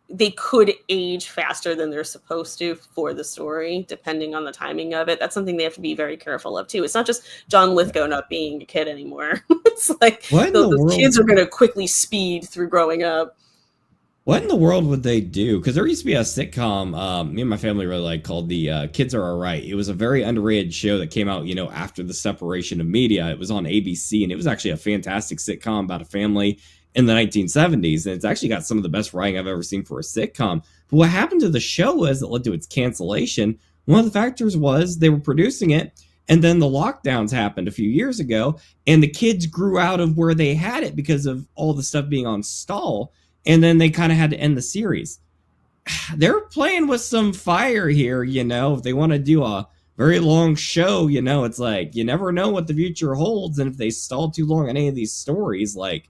they could age faster than they're supposed to for the story, depending on the timing of it. That's something they have to be very careful of, too. It's not just John Lithgow not being a kid anymore. It's like those kids are going to quickly speed through growing up. What in the world would they do? Because there used to be a sitcom me and my family really liked called The Kids Are Alright. It was a very underrated show that came out, after the separation of media. It was on ABC, and it was actually a fantastic sitcom about a family in the 1970s, and it's actually got some of the best writing I've ever seen for a sitcom. But what happened to the show was that led to its cancellation. One of the factors was they were producing it, and then the lockdowns happened a few years ago, and the kids grew out of where they had it because of all the stuff being on stall, and then they kind of had to end the series. They're playing with some fire here, if they want to do a very long show, it's like, you never know what the future holds, and if they stall too long on any of these stories, like,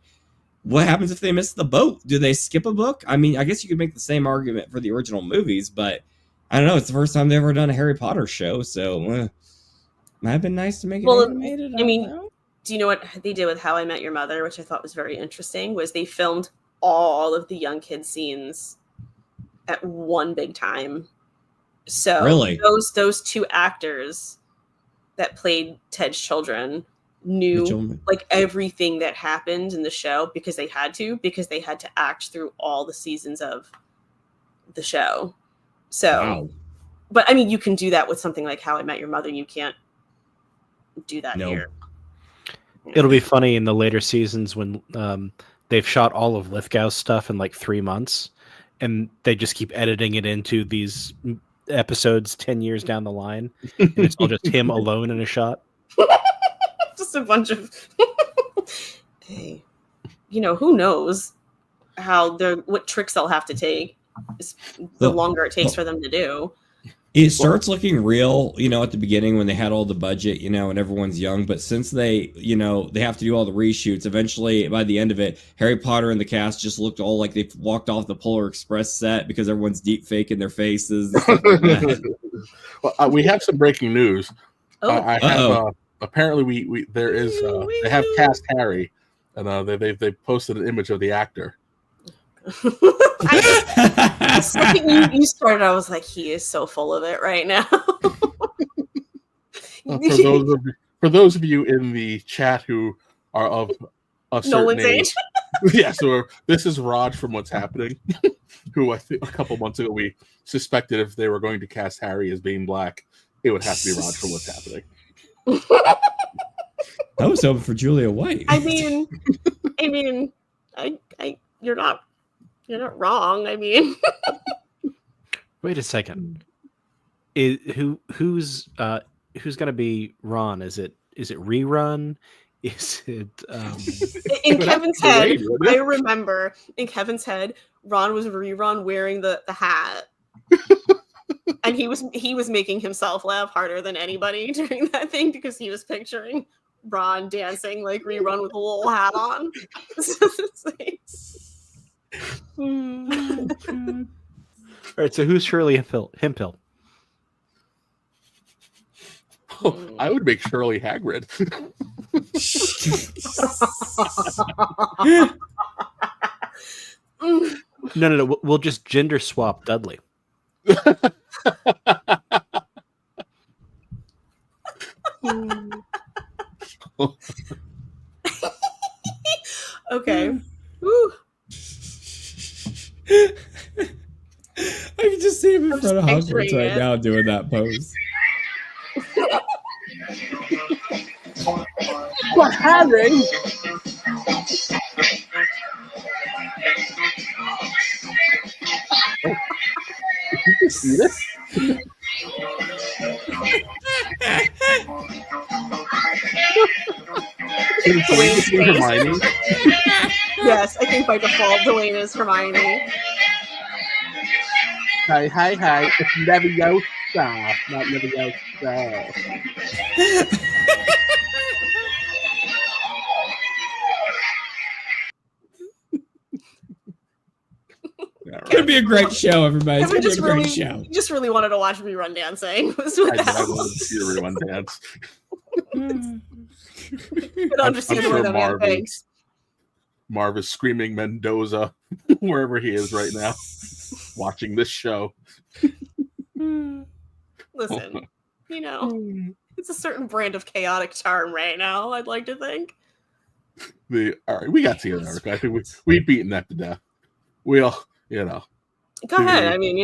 what happens if they miss the boat? Do they skip a book? I mean, I guess you could make the same argument for the original movies, but I don't know. It's the first time they've ever done a Harry Potter show, so might have been nice to make it animated. I mean, do you know what they did with How I Met Your Mother, which I thought was very interesting, was they filmed all of the young kid scenes at one big time. So really? those two actors that played Ted's children knew like everything that happened in the show because they had to act through all the seasons of the show. So, But I mean, you can do that with something like How I Met Your Mother. You can't do that here. It'll be funny in the later seasons when they've shot all of Lithgow's stuff in like 3 months, and they just keep editing it into these episodes 10 years down the line, and it's all just him alone in a shot. Just a bunch of hey, who knows what tricks they'll have to take. the longer it takes for them to do. It starts looking real, at the beginning when they had all the budget, and everyone's young. But since they have to do all the reshoots, eventually by the end of it, Harry Potter and the cast just looked all like they walked off the Polar Express set because everyone's deep faking their faces. And stuff like that. Well, we have some breaking news. I have apparently they have cast Harry, and they posted an image of the actor. You started. I was like, he is so full of it right now. For those of you in the chat who are of a certain age, yeah. So this is Raj from What's Happening, who I think a couple months ago we suspected if they were going to cast Harry as being black, it would have to be Raj from What's Happening. I was hoping for Julia White. I mean, you're not wrong. I mean, wait a second. Who's gonna be Ron? Is it Rerun? Is it in Kevin's head? I remember in Kevin's head, Ron was Rerun wearing the hat. And he was making himself laugh harder than anybody during that thing because he was picturing Ron dancing like Rerun with a little hat on. All right, so who's Shirley Hemphill? Oh, I would make Shirley Hagrid. No. We'll just gender swap Dudley. Okay. Woo. I can just see him in front of Hogwarts right now doing that pose. What, Harry? Did you see this? Hermione? Yes, I think by default Dwayne is Hermione. Hi. It's Leviosa, not Leviosa. It's gonna be a great show, everybody. It's gonna be a great show. Just really wanted to watch Rerun dancing. I wanted to see Rerun dance. Could understand where the man thinks. Marv is screaming Mendoza wherever he is right now, watching this show. Listen, it's a certain brand of chaotic charm right now, I'd like to think. All right, we got to America. I think we've beaten that to death. We'll, Go ahead. I mean,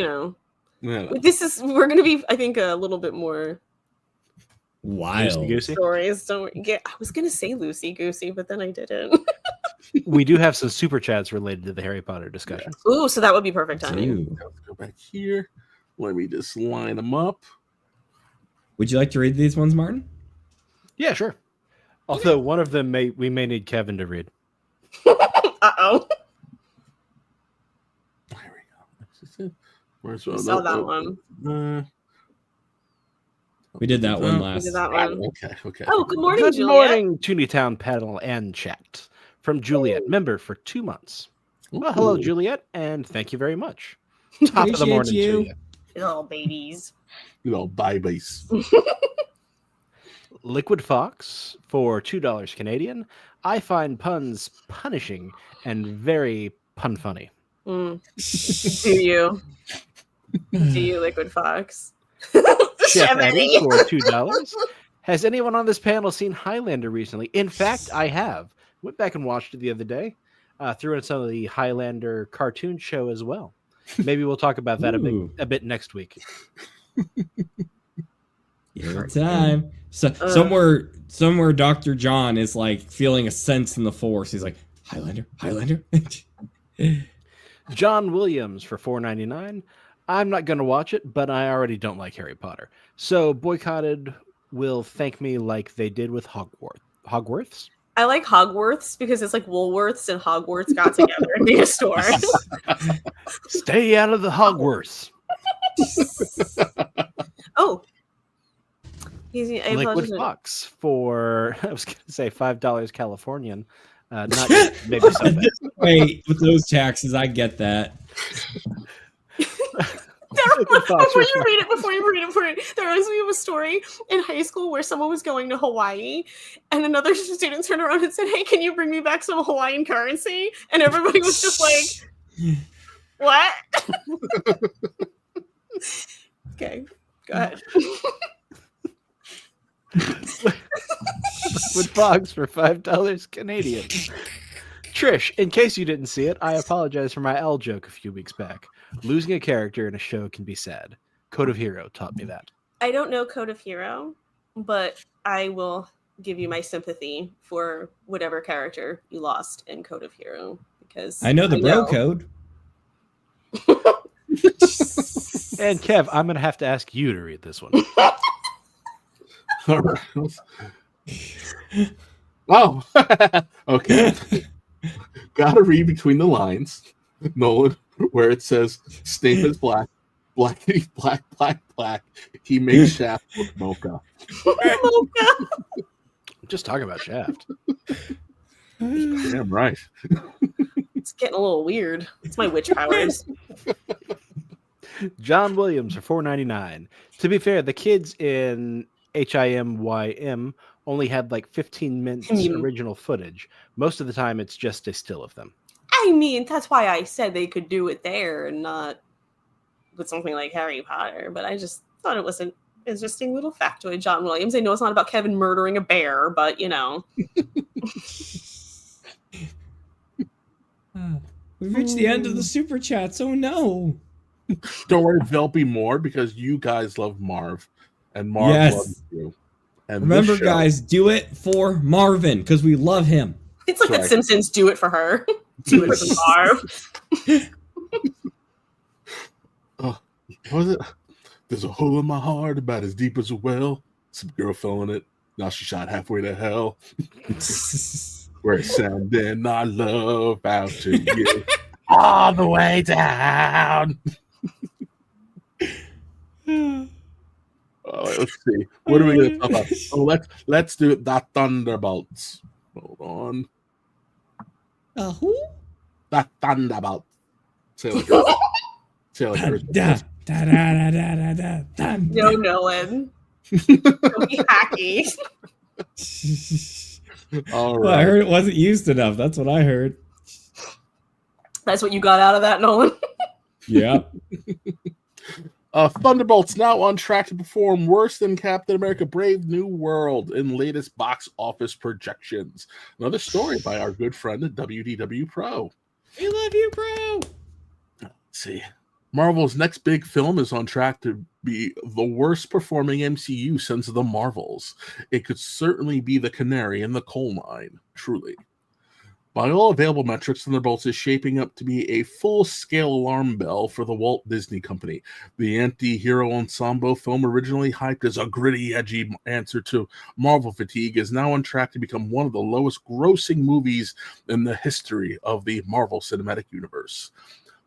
we're going to be, I think, a little bit more wild stories. Don't get. I was going to say loosey goosey, but then I didn't. We do have some super chats related to the Harry Potter discussion. Ooh, so that would be perfect timing. Let's go back here. Let me just line them up. Would you like to read these ones, Martin? Yeah, sure. Although one of them we may need Kevin to read. Uh-oh. There we go. We saw that one. We did that one last. We did that one. Okay. Oh, good morning, Good Juliet. morning, Tooneytown panel and chat. From Juliet, member for 2 months. Well, hello, Juliet, and thank you very much. Top of the morning to you. Little babies. Little babies. Liquid Fox for $2 Canadian. I find puns punishing and very pun funny. Do you? Do you, Liquid Fox? Chef Eddie for $2. Has anyone on this panel seen Highlander recently? In fact, I have. Went back and watched it the other day. Threw in some of the Highlander cartoon show as well. Maybe we'll talk about that a bit next week. Every time. So somewhere Dr. John is like feeling a sense in the force. He's like, Highlander. John Williams for $4.99. I'm not going to watch it, but I already don't like Harry Potter. So Boycotted will thank me like they did with Hogwarts. I like Hogwarts because it's like Woolworths and Hogwarts got together and made a store. Stay out of the Hogwarts. Oh. I Liquid apologize. Fox for, I was going to say $5 Californian. Not yet, maybe someday. Wait, with those taxes, I get that. Before you read it, there reminds me of a story in high school where someone was going to Hawaii and another student turned around and said, "Hey, can you bring me back some Hawaiian currency?" And everybody was just like, "What?" Okay, go ahead. Liquid Fox for $5 Canadian. Trish, in case you didn't see it, I apologize for my L joke a few weeks back. Losing a character in a show can be sad. Code of Hero taught me that. I don't know Code of Hero, but I will give you my sympathy for whatever character you lost in Code of Hero because I know the bro code. And Kev, I'm going to have to ask you to read this one. All right. Oh, okay. Gotta read between the lines, Nolan, where it says Snape is black, blackity black, black, black. He makes Shaft with mocha. Just talking about Shaft. Damn right. It's getting a little weird. It's my witch powers. John Williams for $4.99. To be fair, the kids in HIMYM only had like 15 minutes original footage. Most of the time, it's just a still of them. I mean, that's why I said they could do it there and not with something like Harry Potter. But I just thought it was an interesting little factoid. John Williams. I know it's not about Kevin murdering a bear, but you know. We've reached the end of the super chats. Oh no! Don't worry, there'll be more because you guys love Marv, and Marv loves you. And remember, guys, do it for Marvin because we love him. It's like the Simpsons do it for her. Do it for Marv. What was it? There's a hole in my heart about as deep as a well. Some girl fell in it. Now she shot halfway to hell. We're sending our love out to you all the way down. Let's see. What are we going to talk about? Oh, let's do it. The Thunderbolts. Hold on. Who? The Thunderbolts. Say like yours. Say like yours. No, Nolan. Don't be hacky. All right. Well, I heard it wasn't used enough. That's what I heard. That's what you got out of that, Nolan. Yeah. Thunderbolts now on track to perform worse than Captain America Brave New World in latest box office projections. Another story by our good friend at WDW Pro. We love you, Pro. Let's see. Marvel's next big film is on track to be the worst performing MCU since The Marvels. It could certainly be the canary in the coal mine, truly. By all available metrics, Thunderbolts is shaping up to be a full-scale alarm bell for the Walt Disney Company. The anti-hero ensemble film, originally hyped as a gritty, edgy answer to Marvel fatigue, is now on track to become one of the lowest-grossing movies in the history of the Marvel Cinematic Universe.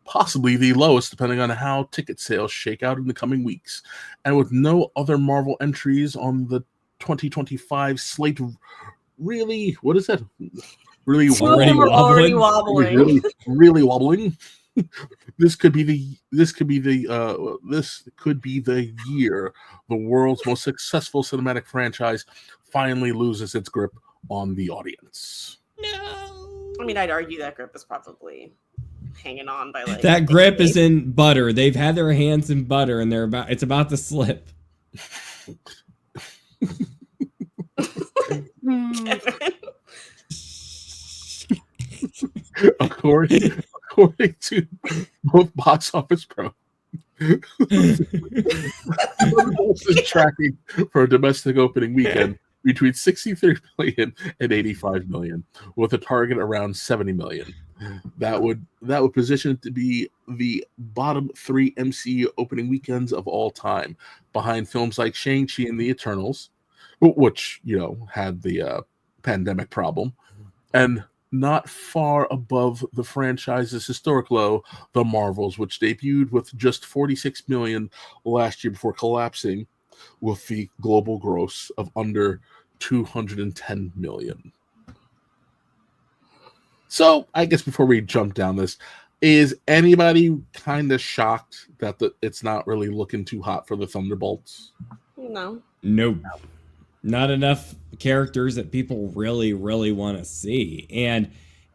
Possibly the lowest, depending on how ticket sales shake out in the coming weeks. And with no other Marvel entries on the 2025 slate, really, what is that? Really already wobbling. Really wobbling. This could be the year the world's most successful cinematic franchise finally loses its grip on the audience. No. I mean, I'd argue that grip is probably hanging on by like that grip is in butter. They've had their hands in butter, and it's about to slip. According to both Box Office Pro, Thunderbolts is tracking for a domestic opening weekend between 63 million and 85 million, with a target around 70 million. That would position it to be the bottom 3 MCU opening weekends of all time, behind films like Shang-Chi and the Eternals, which had the pandemic problem, and not far above the franchise's historic low, The Marvels, which debuted with just 46 million last year before collapsing with the global gross of under 210 million. So, I guess before we jump down this, is anybody kind of shocked that it's not really looking too hot for the Thunderbolts? No. Nope. Not enough characters that people really, really want to see. And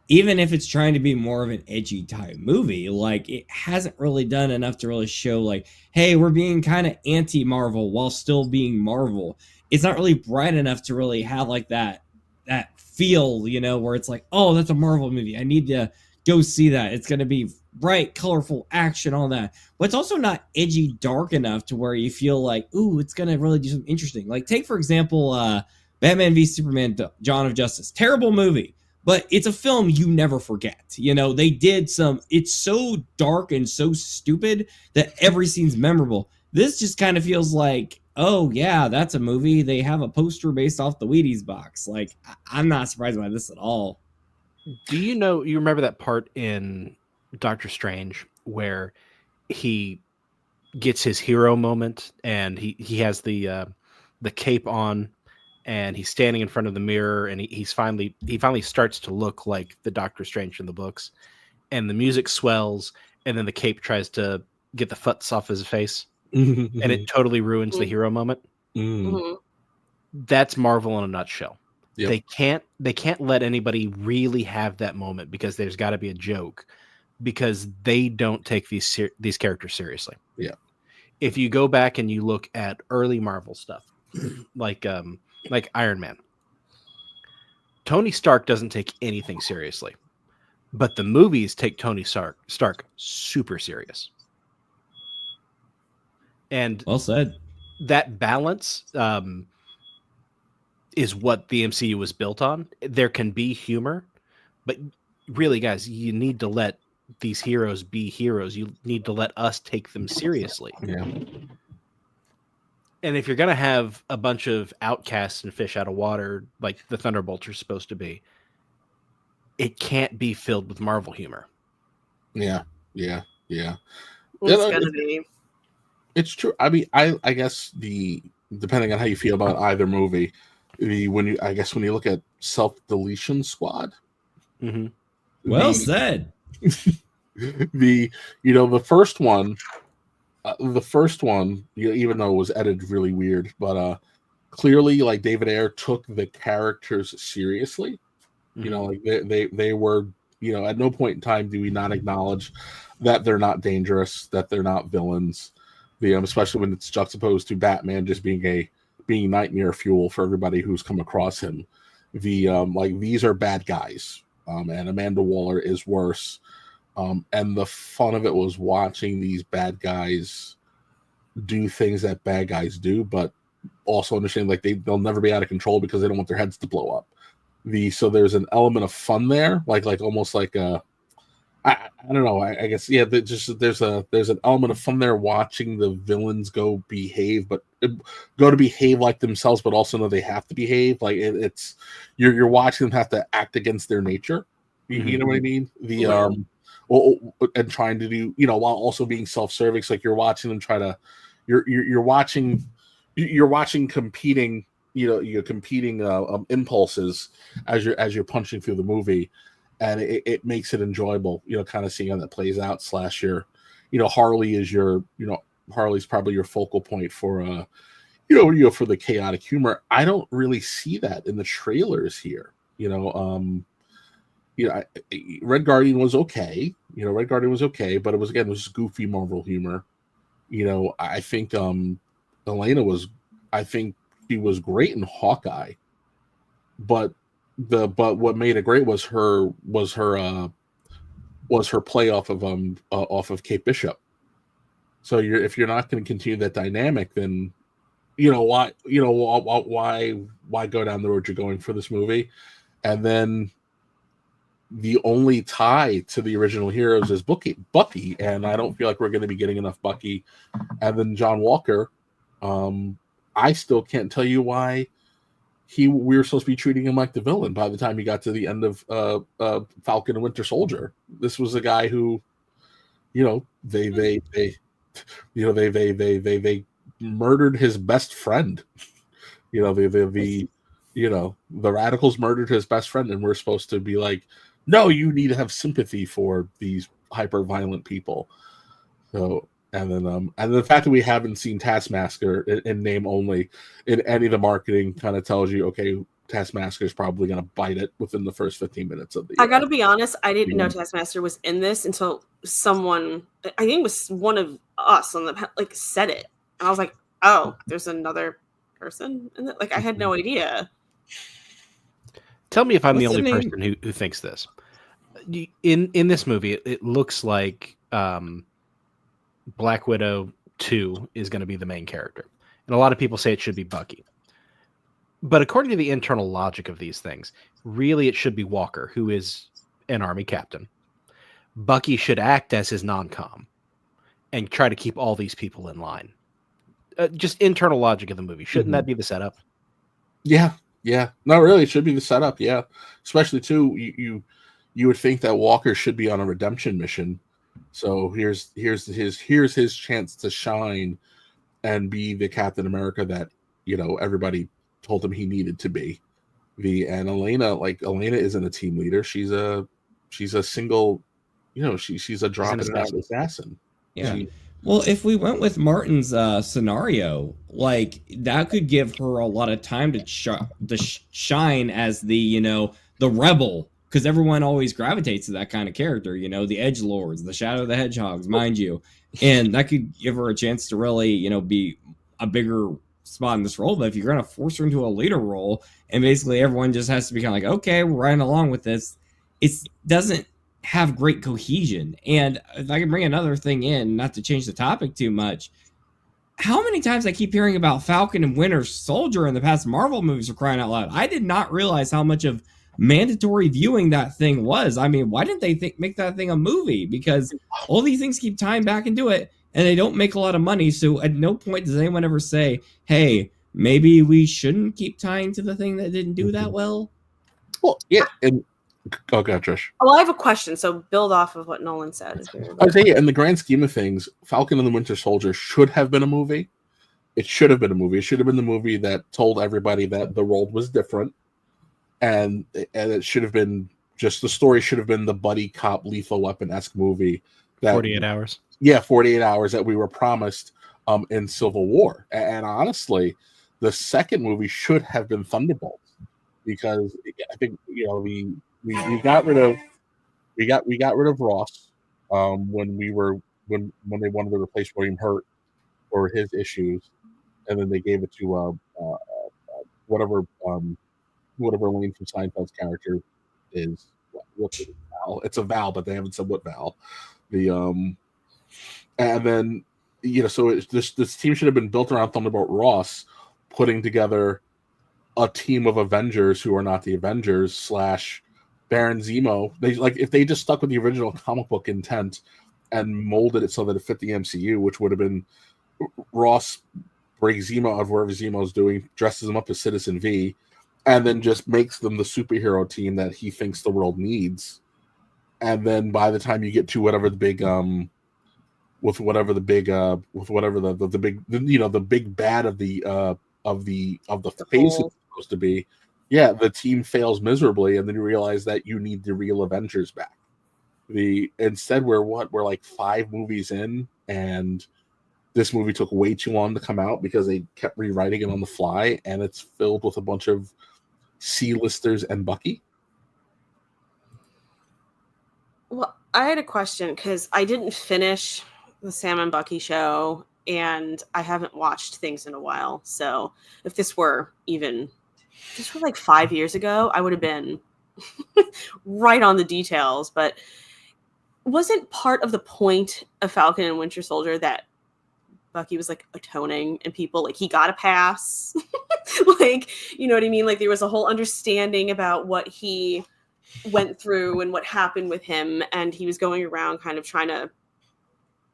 even if it's trying to be more of an edgy type movie, like it hasn't really done enough to really show like, hey, we're being kind of anti-Marvel while still being Marvel. It's not really bright enough to really have like that feel, you know, where it's like, oh, that's a Marvel movie. I need to go see that. It's going to be bright, colorful action, all that. But it's also not edgy, dark enough to where you feel like, ooh, it's going to really do something interesting. Like take, for example, Batman v Superman, Dawn of Justice. Terrible movie, but it's a film you never forget. You know, they did it's so dark and so stupid that every scene's memorable. This just kind of feels like, oh, yeah, that's a movie. They have a poster based off the Wheaties box. Like, I'm not surprised by this at all. Do you remember that part in Doctor Strange where he gets his hero moment and he has the cape on and he's standing in front of the mirror and he finally starts to look like the Doctor Strange in the books, and the music swells and then the cape tries to get the futz off his face and it totally ruins the hero moment. That's Marvel in a nutshell. Yep. They can't let anybody really have that moment because there's got to be a joke, because they don't take these characters seriously. Yeah. If you go back and you look at early Marvel stuff, like Iron Man, Tony Stark doesn't take anything seriously, but the movies take Tony Stark super serious. And well said. That balance is what the MCU was built on. There can be humor, but really, guys, you need to let these heroes be heroes. You need to let us take them seriously. Yeah. And if you're going to have a bunch of outcasts and fish out of water, like the Thunderbolts are supposed to be, it can't be filled with Marvel humor. Yeah. It's gonna be. It's true. I mean, I guess depending on how you feel about either movie, when you look at Self-Deletion Squad, well said. The first one, even though it was edited really weird, but clearly, like, David Ayer took the characters seriously. You know, like they were, you know, at no point in time do we not acknowledge that they're not dangerous, that they're not villains. Especially when it's juxtaposed to Batman just being nightmare fuel for everybody who's come across him. These are bad guys, and Amanda Waller is worse. And the fun of it was watching these bad guys do things that bad guys do, but also understanding like they'll never be out of control because they don't want their heads to blow up. So there's an element of fun there, like almost like a, I don't know. I guess there's an element of fun there watching the villains go to behave like themselves, but also know they have to behave. Like it's you're watching them have to act against their nature. You know what I mean? And trying to do, while also being self-serving. So like you're watching them try to, you're watching competing, you're competing impulses as you're punching through the movie. And it makes it enjoyable, kind of seeing how that plays out. Harley is Harley's probably your focal point for, for the chaotic humor. I don't really see that in the trailers here. Red Guardian was okay. But it was goofy Marvel humor. I think Elena she was great in Hawkeye, but what made it great was her play off of Kate Bishop. So if you're not going to continue that dynamic, then why go down the road you're going for this movie? And then the only tie to the original heroes is Bucky, and I don't feel like we're going to be getting enough Bucky. And then John Walker, I still can't tell you why we were supposed to be treating him like the villain by the time he got to the end of Falcon and Winter Soldier. This was a guy who, they murdered his best friend. The radicals murdered his best friend, and we're supposed to be like, no, you need to have sympathy for these hyper violent people. So, and then the fact that we haven't seen Taskmaster in name only in any of the marketing kind of tells you, okay, Taskmaster is probably going to bite it within the first 15 minutes of the. I got to be honest, I didn't know Taskmaster was in this until someone, I think it was one of us on the said it, and I was like, oh, there's another person in it. Like, I had no idea. Tell me if I'm the only person who thinks this. In this movie, it looks like Black Widow 2 is going to be the main character. And a lot of people say it should be Bucky. But according to the internal logic of these things, really it should be Walker, who is an army captain. Bucky should act as his non-com and try to keep all these people in line. Just internal logic of the movie. Shouldn't that be the setup? Yeah. No, really, it should be the setup. Yeah. Especially, too, you would think that Walker should be on a redemption mission. So here's his chance to shine and be the Captain America that everybody told him he needed to be. And Elena isn't a team leader. She's a single, she's a drop and out assassin. Yeah. Well, if we went with Martin's scenario, like that could give her a lot of time to shine as the the rebel. Because everyone always gravitates to that kind of character, the edgelords, the Shadow of the Hedgehogs, mind you. And that could give her a chance to really, be a bigger spot in this role. But if you're going to force her into a leader role, and basically everyone just has to be kind of like, okay, we're riding along with this, it doesn't have great cohesion. And if I can bring another thing in, not to change the topic too much, how many times I keep hearing about Falcon and Winter Soldier in the past Marvel movies, are crying out loud. I did not realize how much of mandatory viewing that thing was. I mean, why didn't they make that thing a movie? Because all these things keep tying back into it, and they don't make a lot of money. So at no point does anyone ever say, hey, maybe we shouldn't keep tying to the thing that didn't do that well. Well, yeah. And go ahead, Trish. Well, I have a question, so build off of what Nolan said. I'd say, in the grand scheme of things, Falcon and the Winter Soldier should have been a movie. It should have been a movie. It should have been the movie that told everybody that the world was different. And it should have been the story should have been the buddy cop Lethal Weapon-esque movie. 48 hours. Yeah, 48 hours that we were promised in Civil War. And honestly, the second movie should have been Thunderbolts, because I think we got rid of Ross when they wanted to replace William Hurt for his issues, and then they gave it to whatever Lane from Seinfeld's character is. What's it? Val. It's a Val, but they haven't said what Val. And then so this team should have been built around Thunderbolt Ross, putting together a team of Avengers who are not the Avengers / Baron Zemo. If they just stuck with the original comic book intent and molded it so that it fit the MCU, which would have been Ross breaks Zemo out of wherever Zemo's doing, dresses him up as Citizen V, and then just makes them the superhero team that he thinks the world needs. And then by the time you get to whatever the big the big bad of the phase is supposed to be, the team fails miserably, and then you realize that you need the real Avengers back. Instead we're like 5 movies in, and this movie took way too long to come out because they kept rewriting it on the fly, and it's filled with a bunch of C-listers and Bucky. Well, I had a question because I didn't finish the Sam and Bucky show, and I haven't watched things in a while. So if this were like 5 years ago, I would have been right on the details. But wasn't part of the point of Falcon and Winter Soldier that Bucky was like atoning, and people like he got a pass? Like, you know what I mean? Like there was a whole understanding about what he went through and what happened with him, and he was going around kind of trying to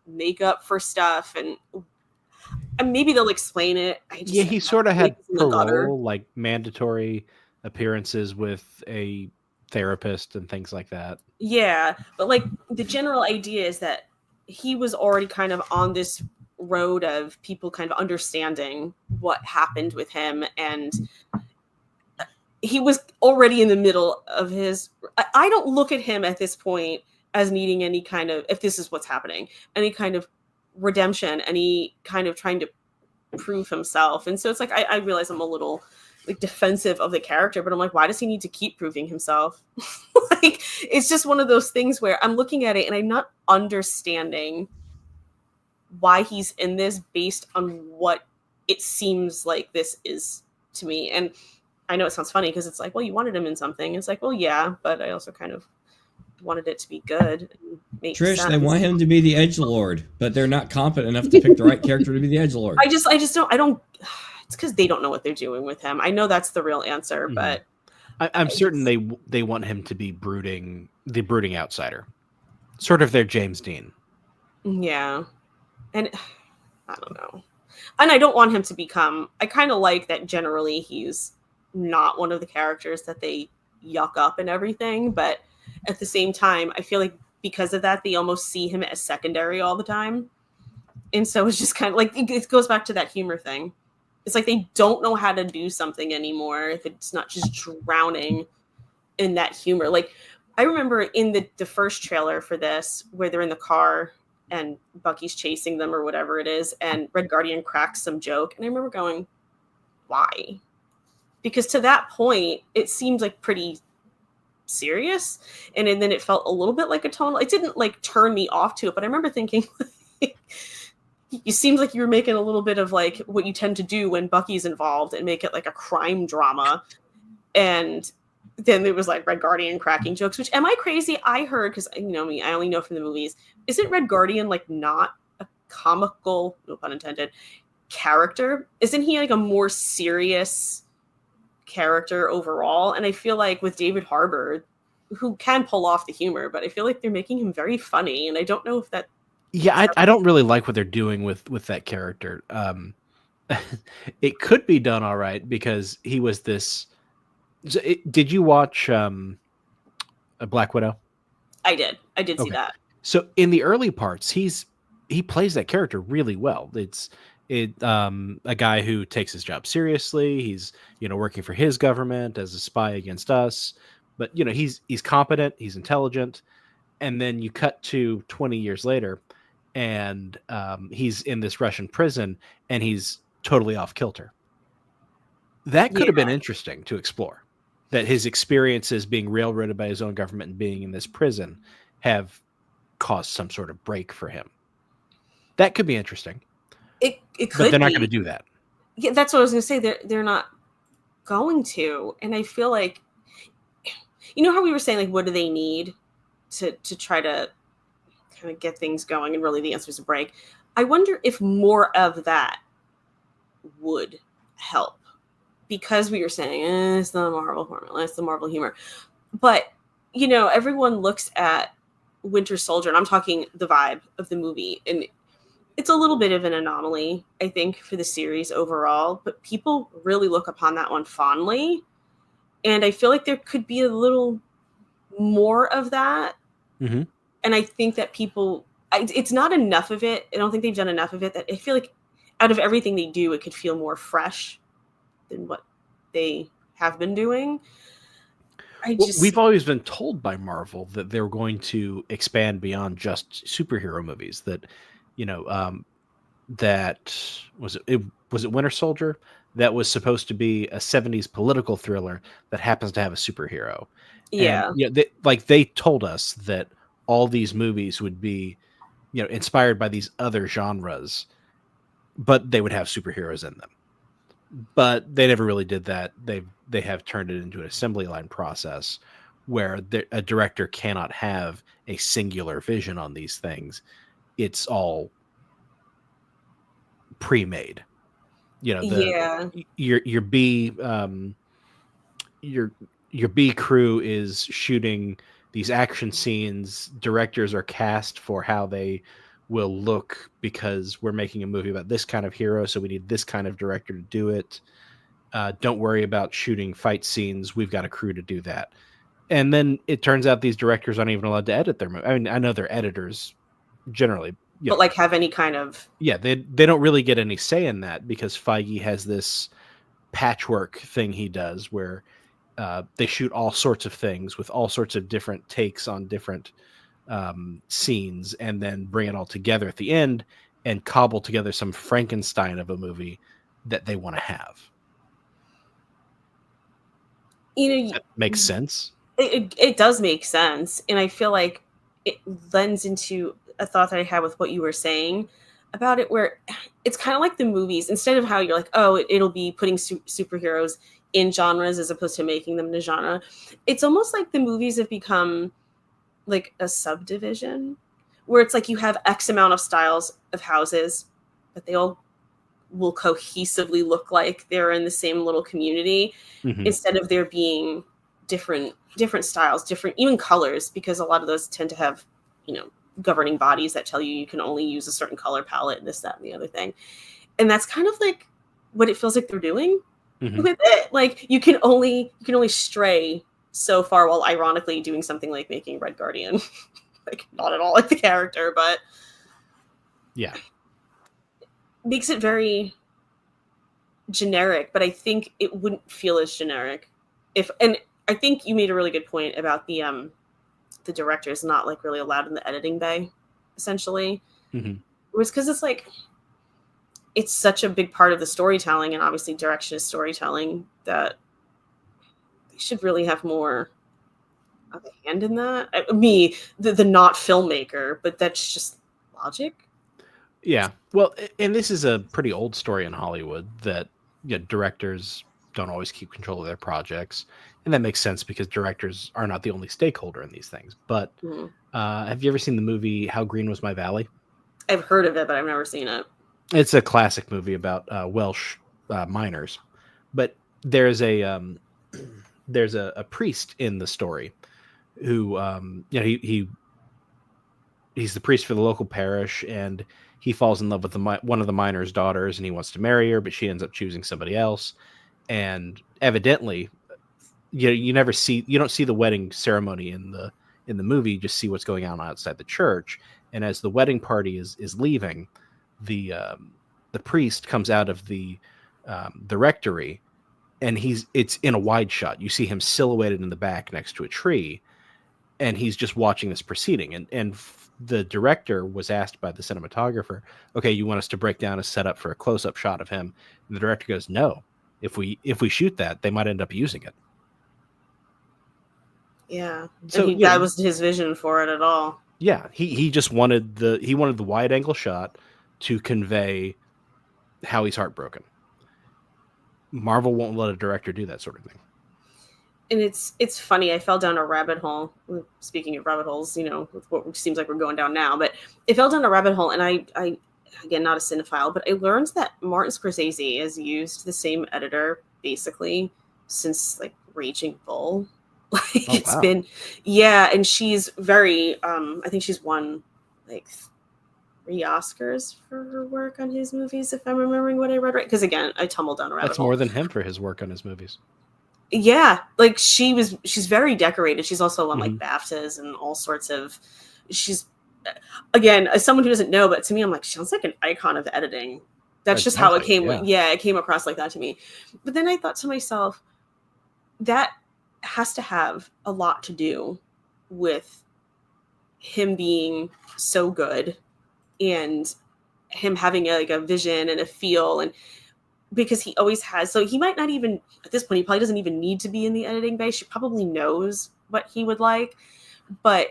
make up for stuff. And And maybe they'll explain it. Yeah, he sort of had in the gutter. parole, like mandatory appearances with a therapist and things like that. Yeah, but like the general idea is that he was already kind of on this road of people kind of understanding what happened with him, and he was already in the middle of his. I don't look at him at this point as needing any kind of, if this is what's happening, any kind of redemption, any kind of trying to prove himself. And so it's like I realize I'm a little like defensive of the character, but I'm like, why does he need to keep proving himself? Like, it's just one of those things where I'm looking at it and I'm not understanding why he's in this based on what it seems like this is to me. And I know it sounds funny because it's like, well, you wanted him in something. It's like, well, yeah, but I also kind of wanted it to be good. And make Trish, sense. they want him to be the edgelord, but they're not competent enough to pick the right character to be the edgelord. I just don't. It's because they don't know what they're doing with him. I know that's the real answer, but I'm certain they want him to be the brooding outsider, sort of their James Dean. Yeah, and I don't know, and I don't want him to become. I kind of like that generally he's not one of the characters that they yuck up and everything, but at the same time, I feel like because of that, they almost see him as secondary all the time, and so it's just kind of like it goes back to that humor thing. It's like they don't know how to do something anymore if it's not just drowning in that humor. Like, I remember in the first trailer for this, where they're in the car and Bucky's chasing them or whatever it is, and Red Guardian cracks some joke. And I remember going, why? Because to that point, it seemed like pretty serious. And then it felt a little bit like a tonal. It didn't like turn me off to it, but I remember thinking, it seems like you were making a little bit of like what you tend to do when Bucky's involved and make it like a crime drama. And then there was like Red Guardian cracking jokes, which, am I crazy? I heard, because you know me, I only know from the movies. Isn't Red Guardian like not a comical, no pun intended, character? Isn't he like a more serious character overall? And I feel like with David Harbour, who can pull off the humor, but I feel like they're making him very funny. And I don't know if that. Yeah, I don't really like what they're doing with that character. It could be done all right because he was this. Did you watch a Black Widow? I did. I did see that. So in the early parts, he plays that character really well. It's a guy who takes his job seriously. He's working for his government as a spy against us, but he's competent. He's intelligent. And then you cut to 20 years later, and he's in this Russian prison, and he's totally off kilter. That could have been interesting to explore. That his experiences being railroaded by his own government and being in this prison have caused some sort of break for him. That could be interesting. It could, but they're not going to do that. Yeah, that's what I was going to say. They're not going to, and I feel like, how we were saying, like, what do they need to try to kind of get things going, and really the answer is a break. I wonder if more of that would help, because we were saying it's the Marvel formula, it's the Marvel humor, but everyone looks at Winter Soldier, and I'm talking the vibe of the movie, and it's a little bit of an anomaly, I think, for the series overall, but people really look upon that one fondly, and I feel like there could be a little more of that. Mm-hmm. And I think that it's not enough of it. I don't think they've done enough of it. That I feel like out of everything they do, it could feel more fresh than what they have been doing. We've always been told by Marvel that they're going to expand beyond just superhero movies. That, that was it Winter Soldier that was supposed to be a 70s political thriller that happens to have a superhero. Yeah. And, they told us that all these movies would be, inspired by these other genres, but they would have superheroes in them. But they never really did that. They have turned it into an assembly line process where a director cannot have a singular vision on these things. It's all pre-made. Your B crew is shooting these action scenes. Directors are cast for how they will look, because we're making a movie about this kind of hero, so we need this kind of director to do it. Don't worry about shooting fight scenes. We've got a crew to do that. And then it turns out these directors aren't even allowed to edit their movie. I mean, I know they're editors generally, but like have any kind of they don't really get any say in that, because Feige has this patchwork thing he does where they shoot all sorts of things with all sorts of different takes on different scenes, and then bring it all together at the end and cobble together some Frankenstein of a movie that they want to have. That makes sense. It does make sense, and I feel like it lends into a thought that I had with what you were saying about it, where it's kind of like the movies. Instead of how you're like, oh, it'll be putting superheroes in genres as opposed to making them in a genre, it's almost like the movies have become like a subdivision, where it's like you have X amount of styles of houses, but they all will cohesively look like they're in the same little community, instead of there being different styles, different even colors, because a lot of those tend to have, governing bodies that tell you can only use a certain color palette and this, that, and the other thing. And that's kind of like what it feels like they're doing with it. Like you can only stray so far, while ironically doing something like making Red Guardian like not at all like the character, but makes it very generic. But I think it wouldn't feel as generic and I think you made a really good point about the directors not like really allowed in the editing bay, essentially. It was because it's like it's such a big part of the storytelling, and obviously direction is storytelling, that they should really have more of a hand in that. The not filmmaker, but that's just logic. Yeah. Well, and this is a pretty old story in Hollywood that directors don't always keep control of their projects. And that makes sense because directors are not the only stakeholder in these things. But have you ever seen the movie How Green Was My Valley? I've heard of it, but I've never seen it. It's a classic movie about Welsh miners. But there's a priest in the story who he's the priest for the local parish, and he falls in love with one of the miner's daughters, and he wants to marry her, but she ends up choosing somebody else. And evidently, you don't see the wedding ceremony in the movie. You just see what's going on outside the church. And as the wedding party is leaving, the priest comes out of the rectory, and it's in a wide shot. You see him silhouetted in the back next to a tree, and he's just watching this proceeding. And the director was asked by the cinematographer, okay, you want us to break down a setup for a close-up shot of him? And the director goes, no. If we shoot that, they might end up using it. Yeah. So that was his vision for it at all. Yeah. He just wanted the wide angle shot to convey how he's heartbroken. Marvel won't let a director do that sort of thing. And it's funny. I fell down a rabbit hole. Speaking of rabbit holes, with what seems like we're going down now, but it fell down a rabbit hole, and I again, not a cinephile, but I learned that Martin Scorsese has used the same editor basically since like Raging Bull. It's been, and she's very, I think she's won like 3 Oscars for her work on his movies, if I'm remembering what I read right. Because again, I tumbled down a rabbit hole. That's more than him for his work on his movies. Yeah, like she's very decorated. She's also won like BAFTAs and all sorts of. She's again, as someone who doesn't know, but to me, I'm like, she sounds like an icon of editing. That's just how it came. Yeah, it came across like that to me. But then I thought to myself, that has to have a lot to do with him being so good and him having a vision and a feel, and because he always has. So he might not even at this point, he probably doesn't even need to be in the editing bay. She probably knows what he would like, but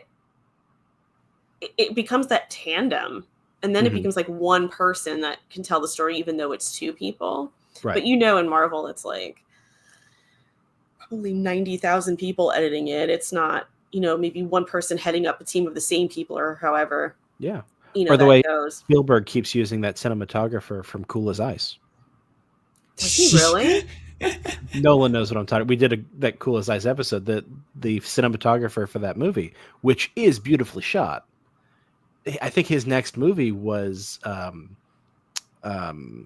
it becomes that tandem, and then it becomes like one person that can tell the story, even though it's 2 people. Right. But in Marvel, it's like probably 90,000 people editing it. It's not, maybe one person heading up a team of the same people or however. Yeah. Or the way goes. Spielberg keeps using that cinematographer from Cool as Ice. Was he really? Nolan knows what I'm talking about. We did that Cool as Ice episode, that the cinematographer for that movie, which is beautifully shot, I think his next movie was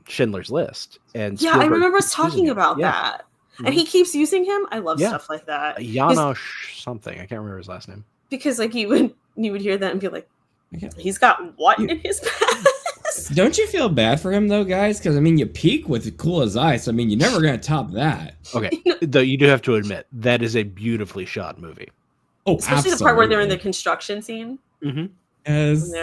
Schindler's List, and Yeah, I Spielberg remember us keeps using talking him. about Yeah. that. And he keeps using him. I love Yeah. stuff like that. Janosch something. I can't remember his last name. Because like you would hear that and be like, he's got what in his past? Don't you feel bad for him though, guys? Because I mean, you peak with Cool as Ice. I mean, you're never gonna top that. Okay, though you do have to admit that is a beautifully shot movie. Oh, Especially the part where they're in the construction scene. As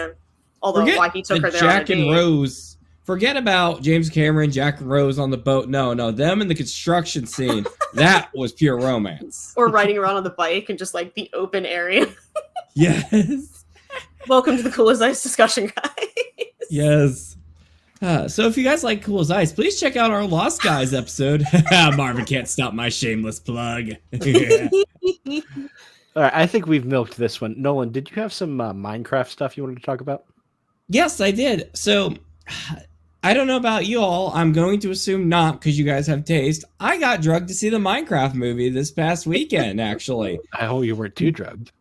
Although forget why he took her the there on a Jack and date. Rose. Forget about James Cameron, Jack and Rose on the boat. No, them in the construction scene. That was pure romance. Or riding around on the bike and just like the open area. Yes. Welcome to the Cool as Ice discussion, guys. Yes. So if you guys like Cool as Ice, please check out our Lost Guys episode. Marvin can't stop my shameless plug. All right, I think we've milked this one. Nolan, did you have some Minecraft stuff you wanted to talk about? Yes, I did. So I don't know about you all. I'm going to assume not because you guys have taste. I got drugged to see the Minecraft movie this past weekend, actually. I hope you weren't too drugged.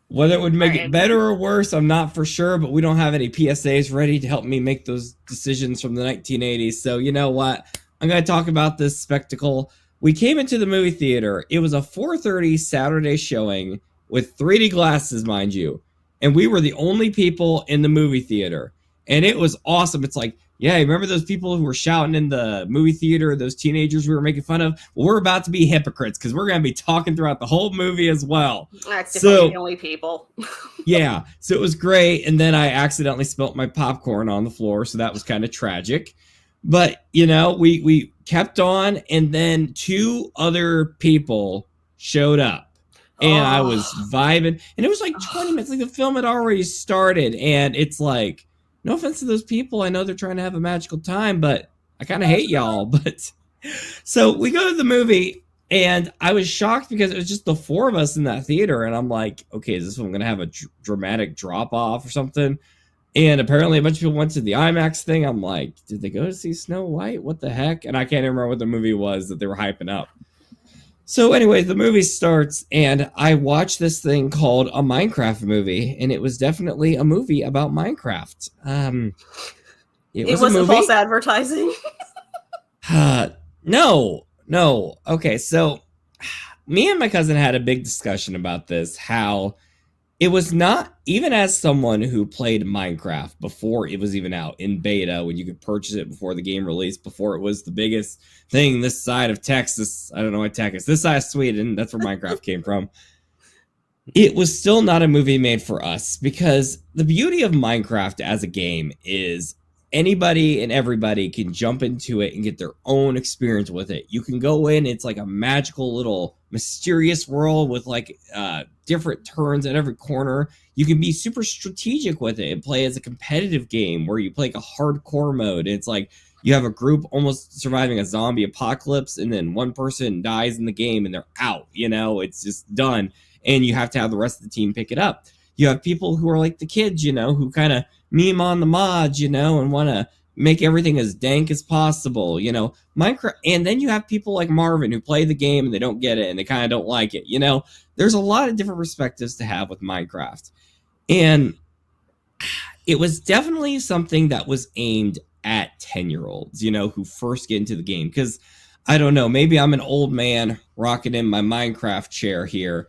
Whether it would make it better or worse, I'm not for sure, but we don't have any PSAs ready to help me make those decisions from the 1980s. So you know what? I'm going to talk about this spectacle. We came into the movie theater. It was a 4:30 Saturday showing with 3D glasses, mind you. And we were the only people in the movie theater. And it was awesome. It's like, yeah, remember those people who were shouting in the movie theater, those teenagers we were making fun of? Well, we're about to be hypocrites because we're going to be talking throughout the whole movie as well. That's definitely the only people. Yeah, so it was great. And then I accidentally spilt my popcorn on the floor, so that was kind of tragic. But, you know, we kept on, and then 2 other people showed up. And I was vibing. And it was like 20 minutes. Like the film had already started. And it's like, no offense to those people. I know they're trying to have a magical time, but I kind of hate y'all. But so we go to the movie, and I was shocked because it was just the 4 of us in that theater. And I'm like, okay, is this one going to have a dramatic drop off or something? And apparently a bunch of people went to the IMAX thing. I'm like, did they go to see Snow White? What the heck? And I can't even remember what the movie was that they were hyping up. So anyway, the movie starts, and I watched this thing called a Minecraft movie, and it was definitely a movie about Minecraft. It wasn't false advertising. No. Okay, so me and my cousin had a big discussion about this, how it was not, even as someone who played Minecraft before it was even out in beta, when you could purchase it before the game released, before it was the biggest thing this side of Texas. I don't know what Texas, this side of Sweden, that's where Minecraft came from. It was still not a movie made for us, because the beauty of Minecraft as a game is anybody and everybody can jump into it and get their own experience with it. You can go in, it's like a magical little mysterious world with like different turns at every corner. You can be super strategic with it and play as a competitive game where you play like a hardcore mode. It's like you have a group almost surviving a zombie apocalypse, and then one person dies in the game and they're out, you know, it's just done. And you have to have the rest of the team pick it up. You have people who are like the kids, you know, who kind of meme on the mods, you know, and want to make everything as dank as possible, you know, Minecraft. And then you have people like Marvin who play the game and they don't get it and they kind of don't like it. You know, there's a lot of different perspectives to have with Minecraft. And it was definitely something that was aimed at 10-year-olds, you know, who first get into the game. Because I don't know, maybe I'm an old man rocking in my Minecraft chair here.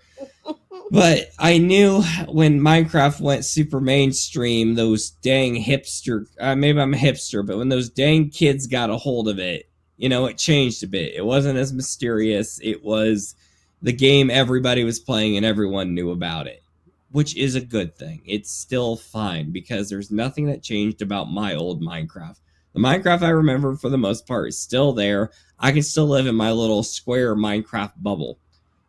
But I knew when Minecraft went super mainstream, those dang hipster, maybe I'm a hipster, but when those dang kids got a hold of it, you know, it changed a bit. It wasn't as mysterious. It was the game everybody was playing and everyone knew about it, which is a good thing. It's still fine because there's nothing that changed about my old Minecraft. The Minecraft I remember for the most part is still there. I can still live in my little square Minecraft bubble.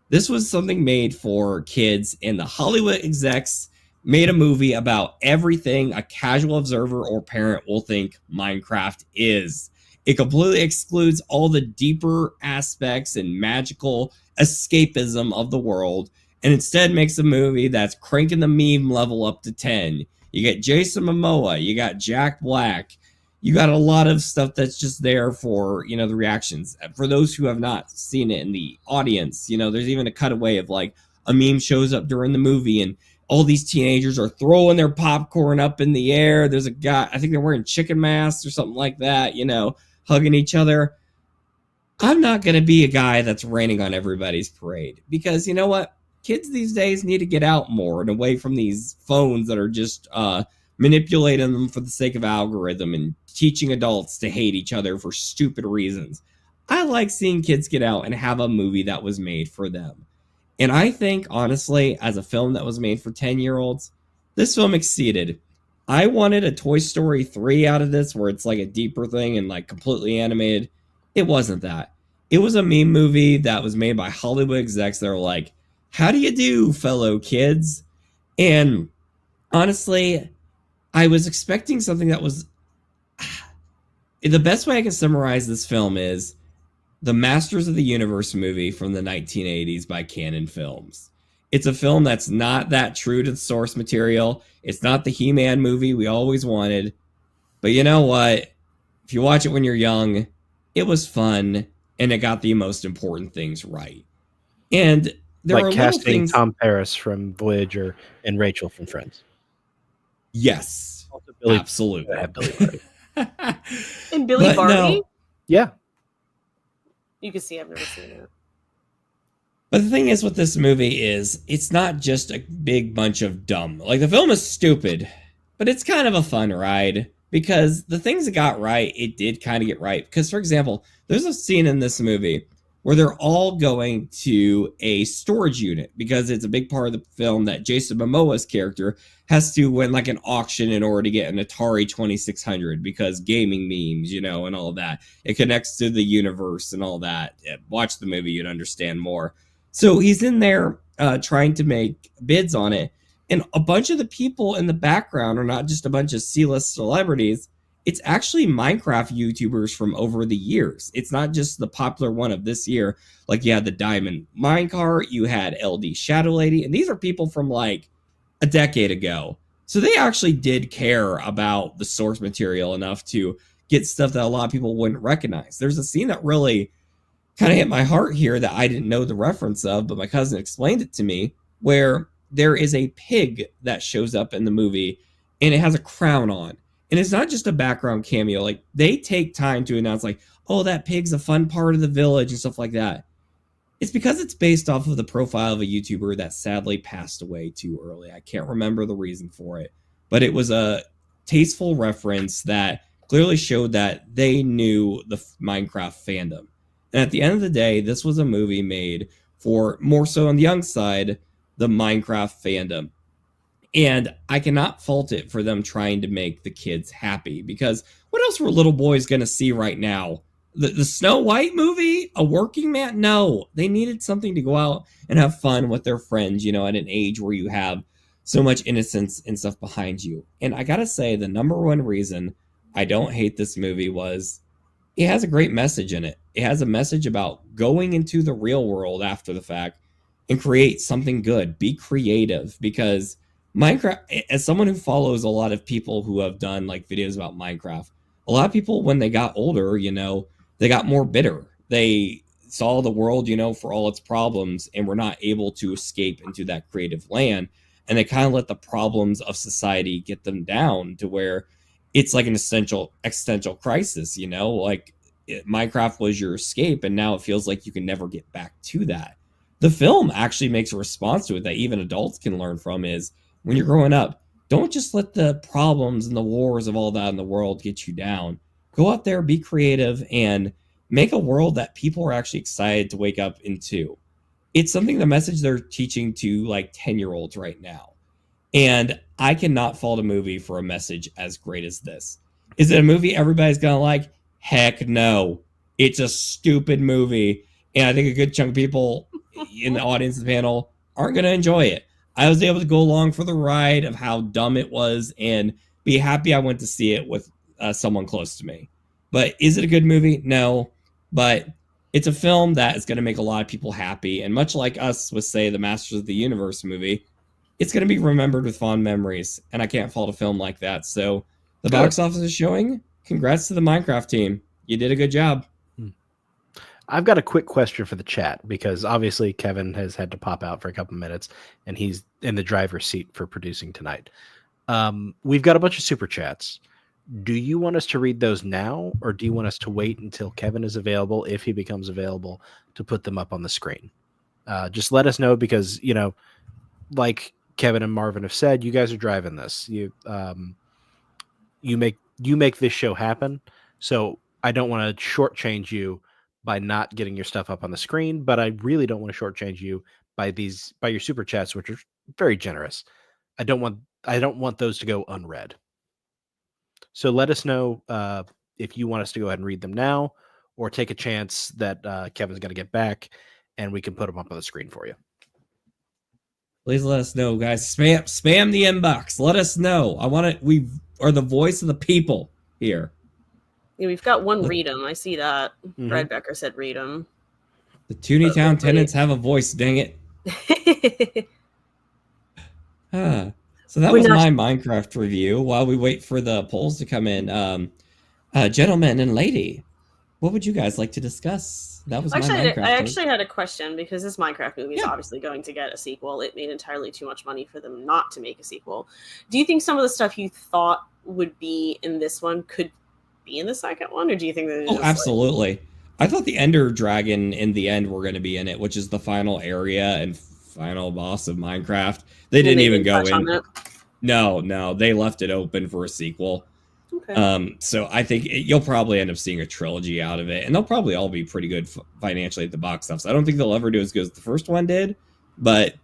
This was something made for kids, and the Hollywood execs made a movie about everything a casual observer or parent will think Minecraft is. It completely excludes all the deeper aspects and magical escapism of the world, and instead makes a movie that's cranking the meme level up to 10. You get Jason Momoa, you got Jack Black, you got a lot of stuff that's just there for, you know, the reactions. For those who have not seen it in the audience, you know, there's even a cutaway of like a meme shows up during the movie and all these teenagers are throwing their popcorn up in the air. There's a guy, I think they're wearing chicken masks or something like that, you know, hugging each other. I'm not going to be a guy that's raining on everybody's parade, because you know what? Kids these days need to get out more and away from these phones that are just manipulating them for the sake of algorithm and teaching adults to hate each other for stupid reasons. I like seeing kids get out and have a movie that was made for them. And I think, honestly, as a film that was made for 10-year-olds, this film exceeded. I wanted a Toy Story 3 out of this, where it's like a deeper thing and like completely animated. It wasn't that. It was a meme movie that was made by Hollywood execs that were like, how do you do, fellow kids? And honestly, I was expecting something that was... The best way I can summarize this film is the Masters of the Universe movie from the 1980s by Canon Films. It's a film that's not that true to the source material. It's not the He-Man movie we always wanted. But you know what? If you watch it when you're young, it was fun, and it got the most important things right. And there like are casting things... Tom Paris from Voyager and Rachel from Friends. Yes, Billy, absolutely. Billy Barty. And Billy Barty? No. Yeah. You can see I've never seen it. But the thing is with this movie is it's not just a big bunch of dumb. Like, the film is stupid, but it's kind of a fun ride, because the things it got right, it did kind of get right. Because, for example, there's a scene in this movie where they're all going to a storage unit, because it's a big part of the film that Jason Momoa's character has to win like an auction in order to get an Atari 2600, because gaming memes, you know, and all that. It connects to the universe and all that. Watch the movie, you'd understand more. So he's in there trying to make bids on it. And a bunch of the people in the background are not just a bunch of C-list celebrities. It's actually Minecraft YouTubers from over the years. It's not just the popular one of this year. Like, you had the Diamond Minecart, you had LD Shadow Lady, and these are people from like a decade ago. So they actually did care about the source material enough to get stuff that a lot of people wouldn't recognize. There's a scene that really kind of hit my heart here that I didn't know the reference of, but my cousin explained it to me, where there is a pig that shows up in the movie and it has a crown on. And it's not just a background cameo. Like, they take time to announce, like, oh, that pig's a fun part of the village and stuff like that. It's because it's based off of the profile of a YouTuber that sadly passed away too early. I can't remember the reason for it, but it was a tasteful reference that clearly showed that they knew the Minecraft fandom. And at the end of the day, this was a movie made for, more so on the young side, the Minecraft fandom. And I cannot fault it for them trying to make the kids happy, because what else were little boys going to see right now? The Snow White movie? A working man? No, they needed something to go out and have fun with their friends, you know, at an age where you have so much innocence and stuff behind you. And I got to say, the number one reason I don't hate this movie was it has a great message in it. It has a message about going into the real world after the fact and create something good. Be creative, because Minecraft, as someone who follows a lot of people who have done like videos about Minecraft, a lot of people, when they got older, you know, they got more bitter. They saw the world, you know, for all its problems, and were not able to escape into that creative land. And they kind of let the problems of society get them down to where it's like an existential crisis, you know, like Minecraft was your escape, and now it feels like you can never get back to that. The film actually makes a response to it that even adults can learn from, is when you're growing up, don't just let the problems and the wars of all that in the world get you down. Go out there, be creative, and make a world that people are actually excited to wake up into. It's something, the message they're teaching to like 10-year-olds right now. And I cannot fault a movie for a message as great as this. Is it a movie everybody's going to like? Heck no. It's a stupid movie. And I think a good chunk of people in the audience of the panel aren't going to enjoy it. I was able to go along for the ride of how dumb it was and be happy I went to see it with someone close to me. But is it a good movie? No. But it's a film that is going to make a lot of people happy. And much like us with, say, the Masters of the Universe movie, it's going to be remembered with fond memories. And I can't fault a film like that. So the box office is showing. Congrats to the Minecraft team. You did a good job. I've got a quick question for the chat because obviously Kevin has had to pop out for a couple minutes and he's in the driver's seat for producing tonight. We've got a bunch of super chats. Do you want us to read those now, or do you want us to wait until Kevin is available, if he becomes available, to put them up on the screen? Just let us know because, like Kevin and Marvin have said, you guys are driving this. You make this show happen. So I don't want to shortchange you by not getting your stuff up on the screen, but I really don't want to shortchange you by your super chats, which are very generous. I don't want those to go unread. So let us know if you want us to go ahead and read them now, or take a chance that Kevin's going to get back and we can put them up on the screen for you. Please let us know, guys. Spam the inbox. Let us know. I want it. We are the voice of the people here. Yeah, we've got one read 'em. I see that. Mhm. Brad Becker said read 'em. The Toonie Town tenants have a voice. Dang it. So that was my Minecraft review. While we wait for the polls to come in, gentlemen and lady, what would you guys like to discuss? That was Actually, my Minecraft. I actually had a question because this Minecraft movie is obviously going to get a sequel. It made entirely too much money for them not to make a sequel. Do you think some of the stuff you thought would be in this one could be in the second one, or do you think that? Absolutely. I thought the Ender Dragon in the end were going to be in it, which is the final area and final boss of Minecraft. They didn't even go in. No, they left it open for a sequel. Okay. So I think you'll probably end up seeing a trilogy out of it, and they'll probably all be pretty good financially at the box office. I don't think they'll ever do as good as the first one did, but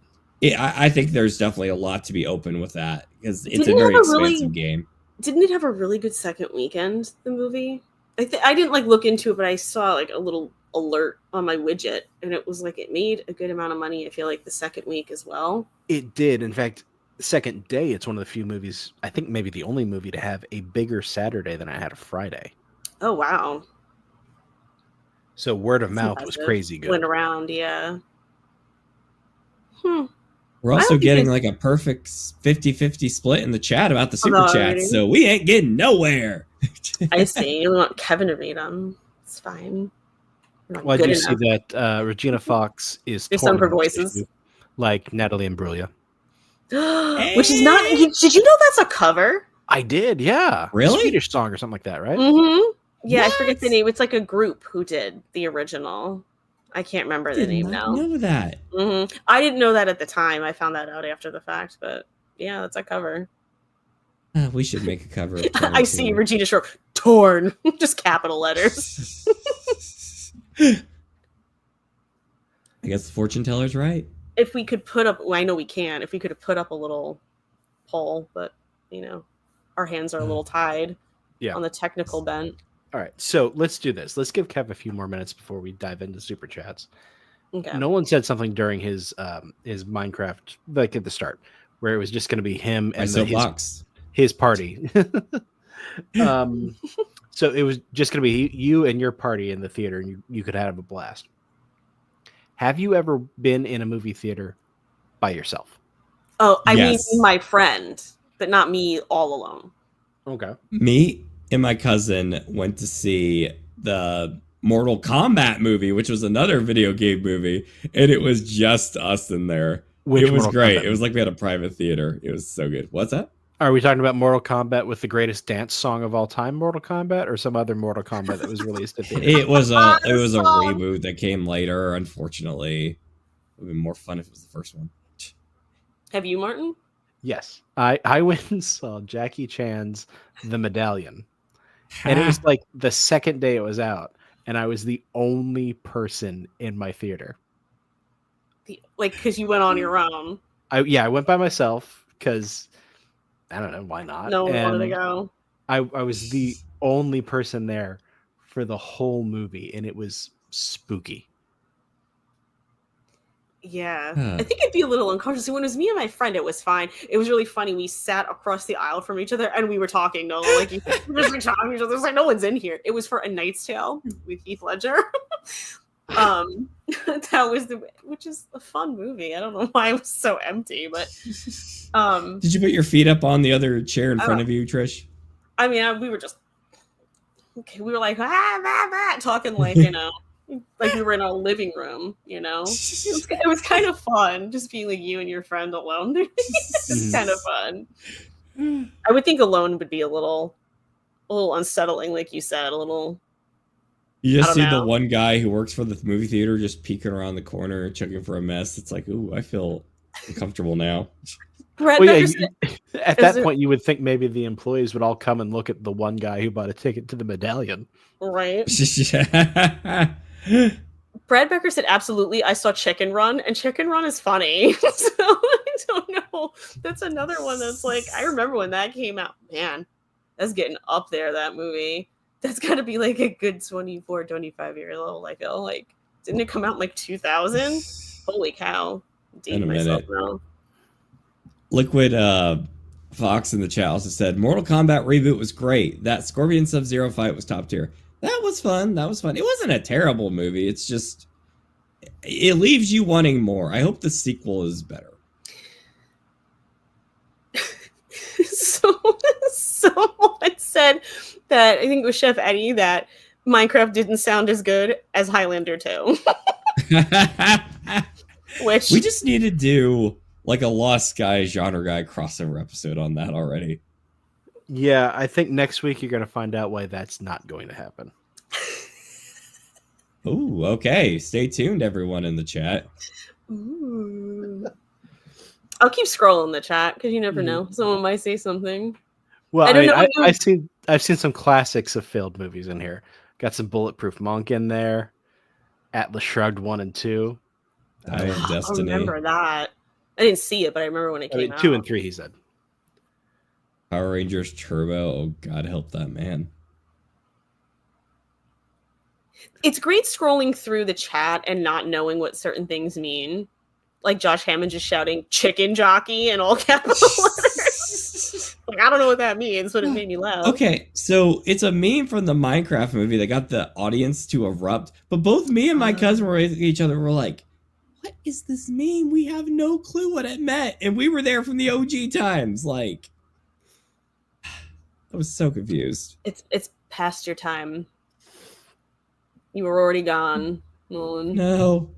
I think there's definitely a lot to be open with that because it's a very expansive game. Didn't it have a really good second weekend, the movie? I didn't look into it, but I saw a little alert on my widget, and it was it made a good amount of money. I feel like the second week as well. It did. In fact, second day, it's one of the few movies, I think maybe the only movie to have a bigger Saturday than I had a Friday. Oh, wow. So word of mouth was crazy good. Went around, yeah. We're also getting a perfect 50-50 split in the chat about the super chats, so we ain't getting nowhere. I see. You want Kevin to read them. It's fine. Well, I do see that Regina Fox is some of her voices, like Natalie Imbruglia. Which is not. Did you know that's a cover? I did, yeah. Really? Swedish song or something like that, right? Mm-hmm. Yeah, what? I forget the name. It's a group who did the original. I can't remember the name now. I didn't know that. Mm-hmm. I didn't know that at the time. I found that out after the fact, but yeah, that's a cover. We should make a cover. Of I see Regina Shore torn, just capital letters. I guess the fortune teller's right. If we could put up, I know we can. If we could have put up a little poll, but our hands are a little tied. On the technical bent. All right, so let's do this. Let's give Kev a few more minutes before we dive into super chats. Okay. Nolan said something during his Minecraft, at the start, where it was just going to be him and his party. So it was just going to be you and your party in the theater, and you could have a blast. Have you ever been in a movie theater by yourself? Oh, I mean, my friend, but not me all alone. Okay. Me and my cousin went to see the Mortal Kombat movie, which was another video game movie, and it was just us in there. It was great. It was like we had a private theater. It was so good. What's that? Are we talking about Mortal Kombat with the greatest dance song of all time, Mortal Kombat, or some other Mortal Kombat that was released at the It was a reboot that came later, unfortunately. It would have been more fun if it was the first one. Have you, Martin? Yes. I went and saw Jackie Chan's The Medallion. And it was the second day it was out, and I was the only person in my theater. Because you went on your own. I went by myself because I don't know, why not? No one wanted to go. I was the only person there for the whole movie, and it was spooky. Yeah. I think it'd be a little uncomfortable. So when it was me and my friend, it was fine. It was really funny. We sat across the aisle from each other, and we were talking. No, we were just talking to each other. It was no one's in here. It was for A Knight's Tale with Heath Ledger. That was which is a fun movie. I don't know why it was so empty, but Did you put your feet up on the other chair in front of you, Trish? I mean, we were just we were talking Like we were in our living room, you know? It was kind of fun just being like you and your friend alone. It's kind of fun. I would think alone would be a little unsettling, like you said, a little. You just see the one guy who works for the movie theater just peeking around the corner, checking for a mess. It's like, ooh, I feel uncomfortable now. Well, yeah, at that point, you would think maybe the employees would all come and look at the one guy who bought a ticket to the medallion. Right. Yeah. Brad Becker said, absolutely, I saw Chicken Run, and Chicken Run is funny. So I don't know. That's another one that's like, I remember when that came out. Man, that's getting up there, that movie. That's got to be like a good 24, 25-year-old. I feel like, didn't it come out in like 2000? Holy cow. I'm dating myself now. Liquid Fox in the chat also said, Mortal Kombat reboot was great. That Scorpion Sub-Zero fight was top tier. That was fun. That was fun. It wasn't a terrible movie. It's just, it leaves you wanting more. I hope the sequel is better. Someone said that, I think it was Chef Eddie, that Minecraft didn't sound as good as Highlander 2. Which we just need to do like a Lost Guy, Genre Guy crossover episode on that already. Yeah, I think next week you're going to find out why that's not going to happen. Ooh, okay. Stay tuned, everyone in the chat. Ooh. I'll keep scrolling the chat because you never know. Someone might say something. Well, I've seen some classics of failed movies in here. Got some Bulletproof Monk in there. Atlas Shrugged 1 and 2. Destiny. I remember that. I didn't see it, but I remember when it came out. 2 and 3, he said. Power Rangers Turbo. Oh, God help that man. It's great scrolling through the chat and not knowing what certain things mean. Like Josh Hammond just shouting chicken jockey in all capital letters. Like, I don't know what that means, but it made me laugh. Okay, so it's a meme from the Minecraft movie that got the audience to erupt. But both me and my cousin were with each other. We're like, what is this meme? We have no clue what it meant. And we were there from the OG times. Like, I was so confused. It's past your time. You were already gone, Nolan. No.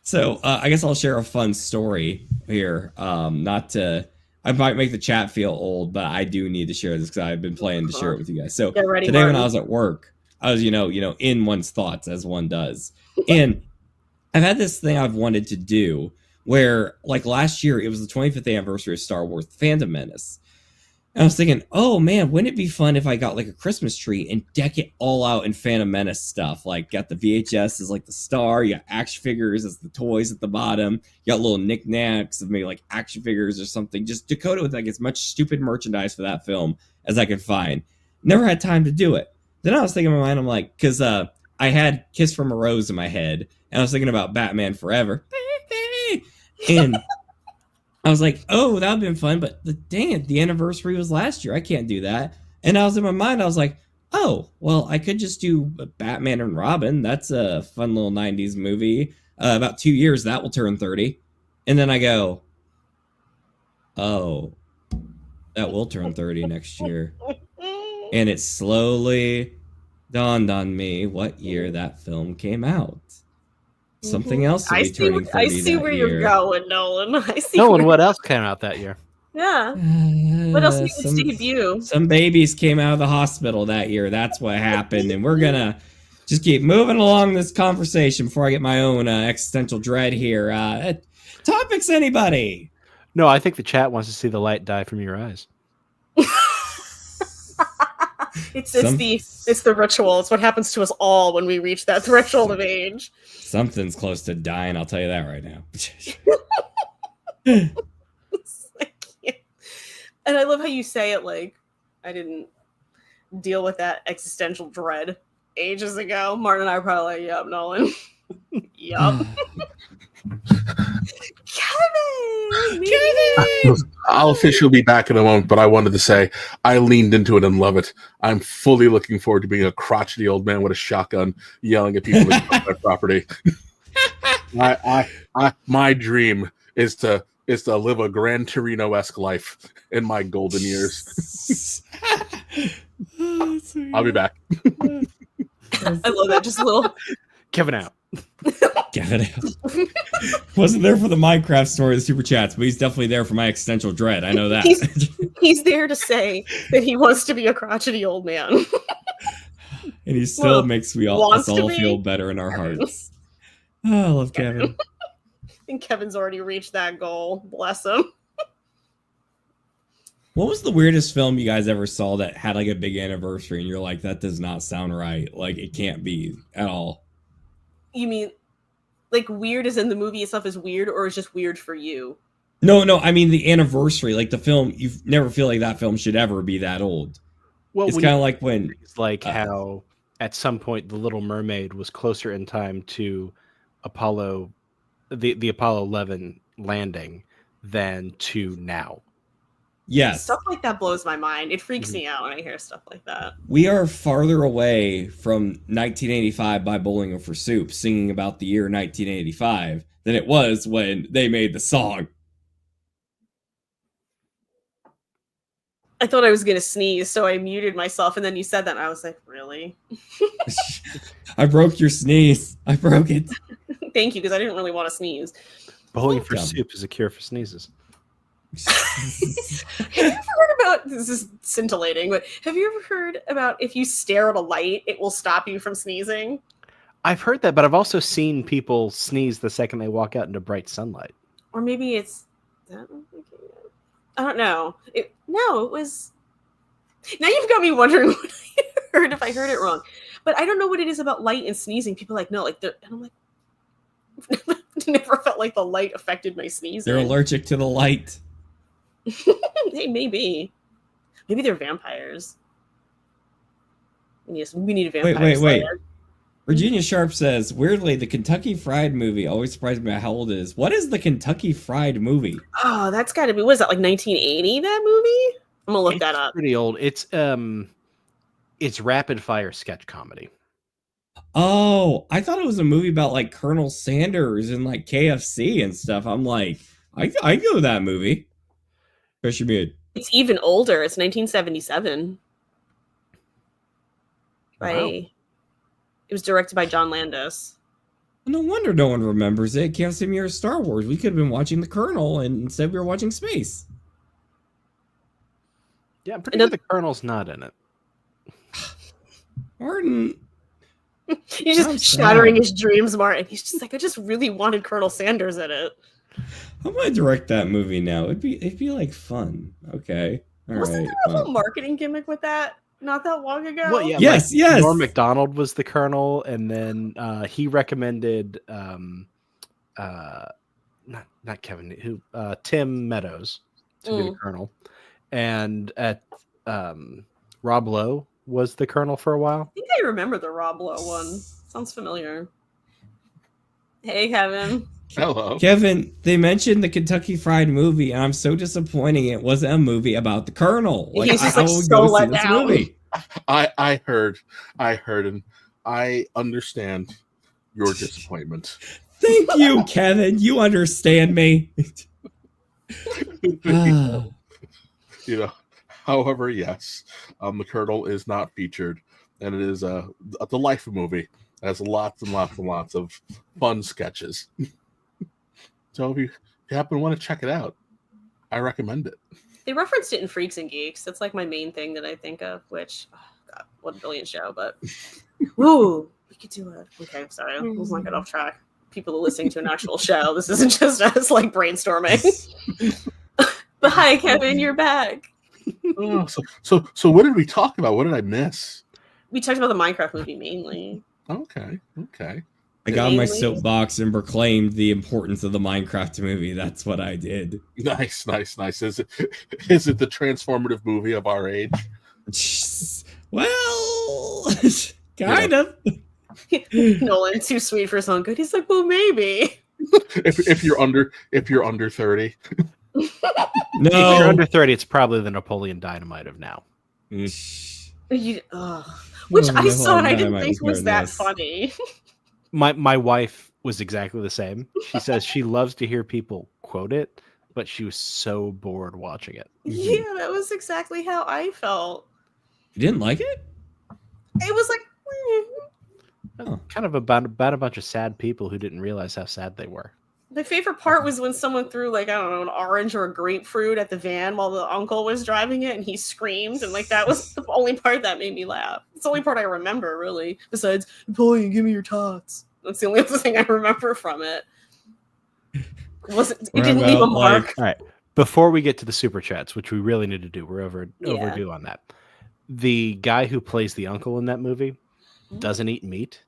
So I guess I'll share a fun story here. I might make the chat feel old, but I do need to share this because I've been planning to share it with you guys. So today when I was at work, I was, in one's thoughts as one does. And I've had this thing I've wanted to do where, like last year, it was the 25th anniversary of Star Wars: The Phantom Menace. And I was thinking, oh man, wouldn't it be fun if I got like a Christmas tree and deck it all out in Phantom Menace stuff? Like, got the VHS as like the star, you got action figures as the toys at the bottom, you got little knickknacks of maybe like action figures or something. Just decode it with like as much stupid merchandise for that film as I could find. Never had time to do it. Then I was thinking in my mind, I'm like, because I had Kiss from a Rose in my head, and I was thinking about Batman Forever. And I was like, oh, that would have been fun, but dang it, the anniversary was last year. I can't do that. And I was in my mind, I was like, oh, well, I could just do Batman and Robin. That's a fun little 90s movie. About 2 years, that will turn 30. And then I go, oh, that will turn 30 next year. And it slowly dawned on me what year that film came out. Something else will be turning 30 I see where you're going, Nolan. Nolan, what else came out that year? Yeah. What else did you debut? Some babies came out of the hospital that year. That's what happened. And we're going to just keep moving along this conversation before I get my own existential dread here. Topics, anybody? No, I think the chat wants to see the light die from your eyes. It's the ritual. It's what happens to us all when we reach that threshold of age. Something's close to dying, I'll tell you that right now. And I love how you say it like I didn't deal with that existential dread ages ago. Martin and I are probably like, yup, Nolan. Yup. Kevin! I'll officially be back in a moment, but I wanted to say I leaned into it and love it. I'm fully looking forward to being a crotchety old man with a shotgun yelling at people on their property. My dream is to live a Gran Torino-esque life in my golden years. I'll be back. I love that. Just a little Kevin out. Kevin out. Wasn't there for the Minecraft story, the super chats, but he's definitely there for my existential dread. I know that. He's there to say that he wants to be a crotchety old man. And he still makes us all feel better in our hearts. Oh, I love Kevin. I think Kevin's already reached that goal. Bless him. What was the weirdest film you guys ever saw that had like a big anniversary and you're like, that does not sound right? Like, it can't be at all. You mean like weird as in the movie itself is weird, or is just weird for you? No, I mean the anniversary, like the film. You never feel like that film should ever be that old. Well, it's kind of like when, like how at some point the Little Mermaid was closer in time to Apollo, the Apollo 11 landing than to now. Yes. Stuff like that blows my mind. It freaks me out when I hear stuff like that. We are farther away from 1985 by Bowling for Soup singing about the year 1985 than it was when they made the song. I thought I was going to sneeze, so I muted myself, and then you said that, and I was like, really? I broke your sneeze. I broke it. Thank you, because I didn't really want to sneeze. Bowling for Soup is a cure for sneezes. Have you ever heard about, this is scintillating, but have you ever heard about if you stare at a light, it will stop you from sneezing? I've heard that, but I've also seen people sneeze the second they walk out into bright sunlight. Or maybe it's, I don't know. It was, now you've got me wondering what I heard, if I heard it wrong. But I don't know what it is about light and sneezing. People are like, no, like, and I'm like, never felt like the light affected my sneezing. They're allergic to the light. Hey, maybe they're vampires. Yes, we need a vampire. Wait. Virginia Sharp says, weirdly, the Kentucky Fried movie always surprised me how old it is. What is the Kentucky Fried movie? Oh, that's got to be, what is that, like 1980, that movie? I'm gonna look that up. Pretty old. It's rapid fire sketch comedy. Oh, I thought it was a movie about like Colonel Sanders and like KFC and stuff. I'm like, I go to that movie. Fisher Mead. It's even older. It's 1977. Wow. It was directed by John Landis. No wonder no one remembers it. KFC mirrors Star Wars. We could have been watching The Colonel, and instead we were watching Space. Yeah, I'm pretty sure the Colonel's not in it. Martin. He's just shattering his dreams, Martin. He's just like, I just really wanted Colonel Sanders in it. I'm gonna direct that movie now. It'd be like fun. Okay. Wasn't there a whole marketing gimmick with that not that long ago? Well, yeah, yes. Norm Macdonald was the Colonel, and then he recommended not Kevin, who Tim Meadows to be the Colonel, and Rob Lowe was the Colonel for a while. I think I remember the Rob Lowe one. Sounds familiar. Hey, Kevin. Hello. Kevin, they mentioned the Kentucky Fried movie, and I'm so disappointing it wasn't a movie about the Colonel. Like, he's just I like will so go let see this down. movie. I heard, and I understand your disappointment. Thank you, Kevin. You understand me. However, yes, the Colonel is not featured, and it is the Life movie. It has lots and lots and lots of fun sketches. So if you happen to want to check it out, I recommend it. They referenced it in Freaks and Geeks. That's like my main thing that I think of, which, oh God, what a brilliant show, but woo, we could do it. Okay, sorry, I was not get off track. People are listening to an actual show. This isn't just us like brainstorming. But hi, Kevin, you're back. Oh, so what did we talk about? What did I miss? We talked about the Minecraft movie mainly. Okay. I got on my soapbox and proclaimed the importance of the Minecraft movie. That's what I did. Nice. Is it the transformative movie of our age? Well, kind of. Nolan, too sweet for his own good. He's like, well, maybe. if you're under 30. No, if you're under 30, it's probably the Napoleon Dynamite of now. Which I saw and I didn't think was that funny. My wife was exactly the same. She says she loves to hear people quote it, but she was so bored watching it. Yeah, that was exactly how I felt. You didn't like it? It was like, Kind of about a bunch of sad people who didn't realize how sad they were. My favorite part was when someone threw, like, I don't know, an orange or a grapefruit at the van while the uncle was driving it, and he screamed, and, like, that was the only part that made me laugh. It's the only part I remember, really, besides, Napoleon, give me your tots. That's the only other thing I remember from it. It didn't leave a mark. All right. Before we get to the super chats, which we really need to do, we're overdue on that. The guy who plays the uncle in that movie doesn't eat meat,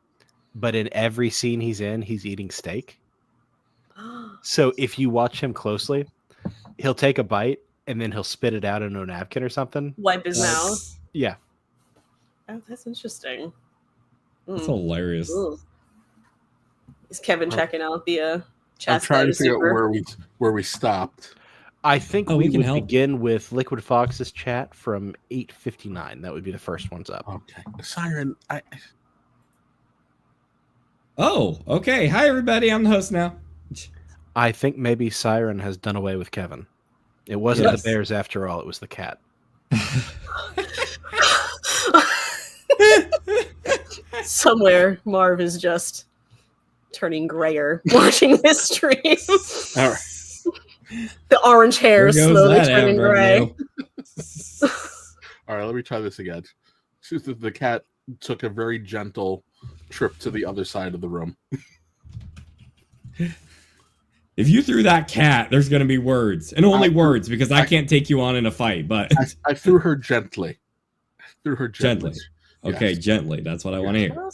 but in every scene he's in, he's eating steak. So if you watch him closely, he'll take a bite and then he'll spit it out into a napkin or something. Wipe his mouth. Yeah. Oh, that's interesting. That's hilarious. Ooh. Is Kevin checking out the chat? I'm trying to figure out where we stopped. I think we can would help. begin with Liquid Fox's chat from 8:59. That would be the first ones up. Okay. Siren, Oh, okay. Hi, everybody. I'm the host now. I think maybe Siren has done away with Kevin. It wasn't the bears after all. It was the cat. Somewhere, Marv is just turning grayer watching this stream. All right. The orange hair is slowly turning gray. All right, let me try this again. The cat took a very gentle trip to the other side of the room. If you threw that cat, there's going to be words, and only words, because I can't take you on in a fight. But I threw her gently. Gently. Okay, gently. That's what I want to hear.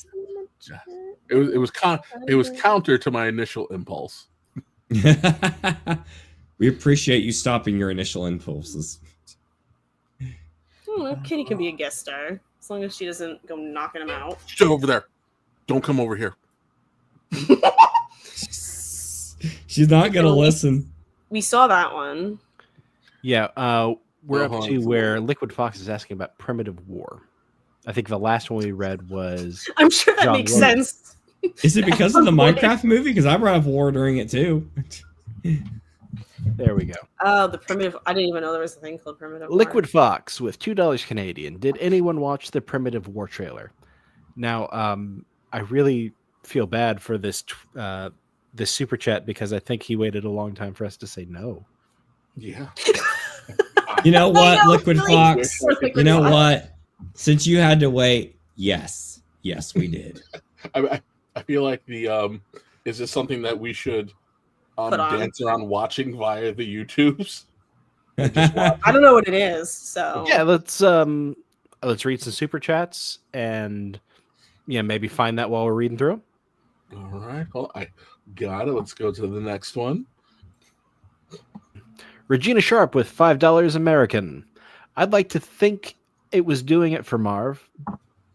It was counter to my initial impulse. We appreciate you stopping your initial impulses. Kitty can be a guest star as long as she doesn't go knocking him out. Sit over there. Don't come over here. She's not gonna listen. We saw that one. Yeah, we're up to where Liquid Fox is asking about primitive war. I think the last one we read was. I'm sure that makes sense. Is it because of the Minecraft movie? Because I brought up war during it too. There we go. Oh, the primitive. I didn't even know there was a thing called primitive. Liquid Fox with $2 Canadian. Did anyone watch the Primitive War trailer? Now, I really feel bad for this super chat because I think he waited a long time for us to say no. Yeah. You know what, Liquid Fox? You know what? Since you had to wait, yes, we did. I feel like the is this something that we should dance around watching via the YouTubes? I don't know what it is, so yeah, let's read some super chats and maybe find that while we're reading through them. All right, well, I got it. Let's go to the next one. Regina Sharp with $5 American. I'd like to think it was doing it for Marv.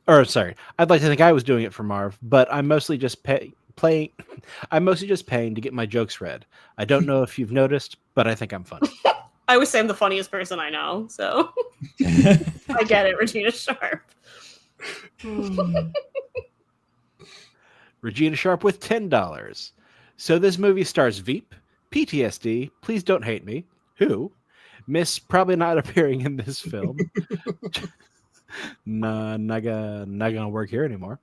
Or sorry, I'd like to think I was doing it for Marv, but I'm mostly just paying to get my jokes read. I don't know if you've noticed, but I think I'm funny. I always say I'm the funniest person I know, so I get it, Regina Sharp. Regina Sharp with $10. So this movie stars Veep, PTSD, Please Don't Hate Me, who, Miss probably not appearing in this film. Nah, not gonna work here anymore.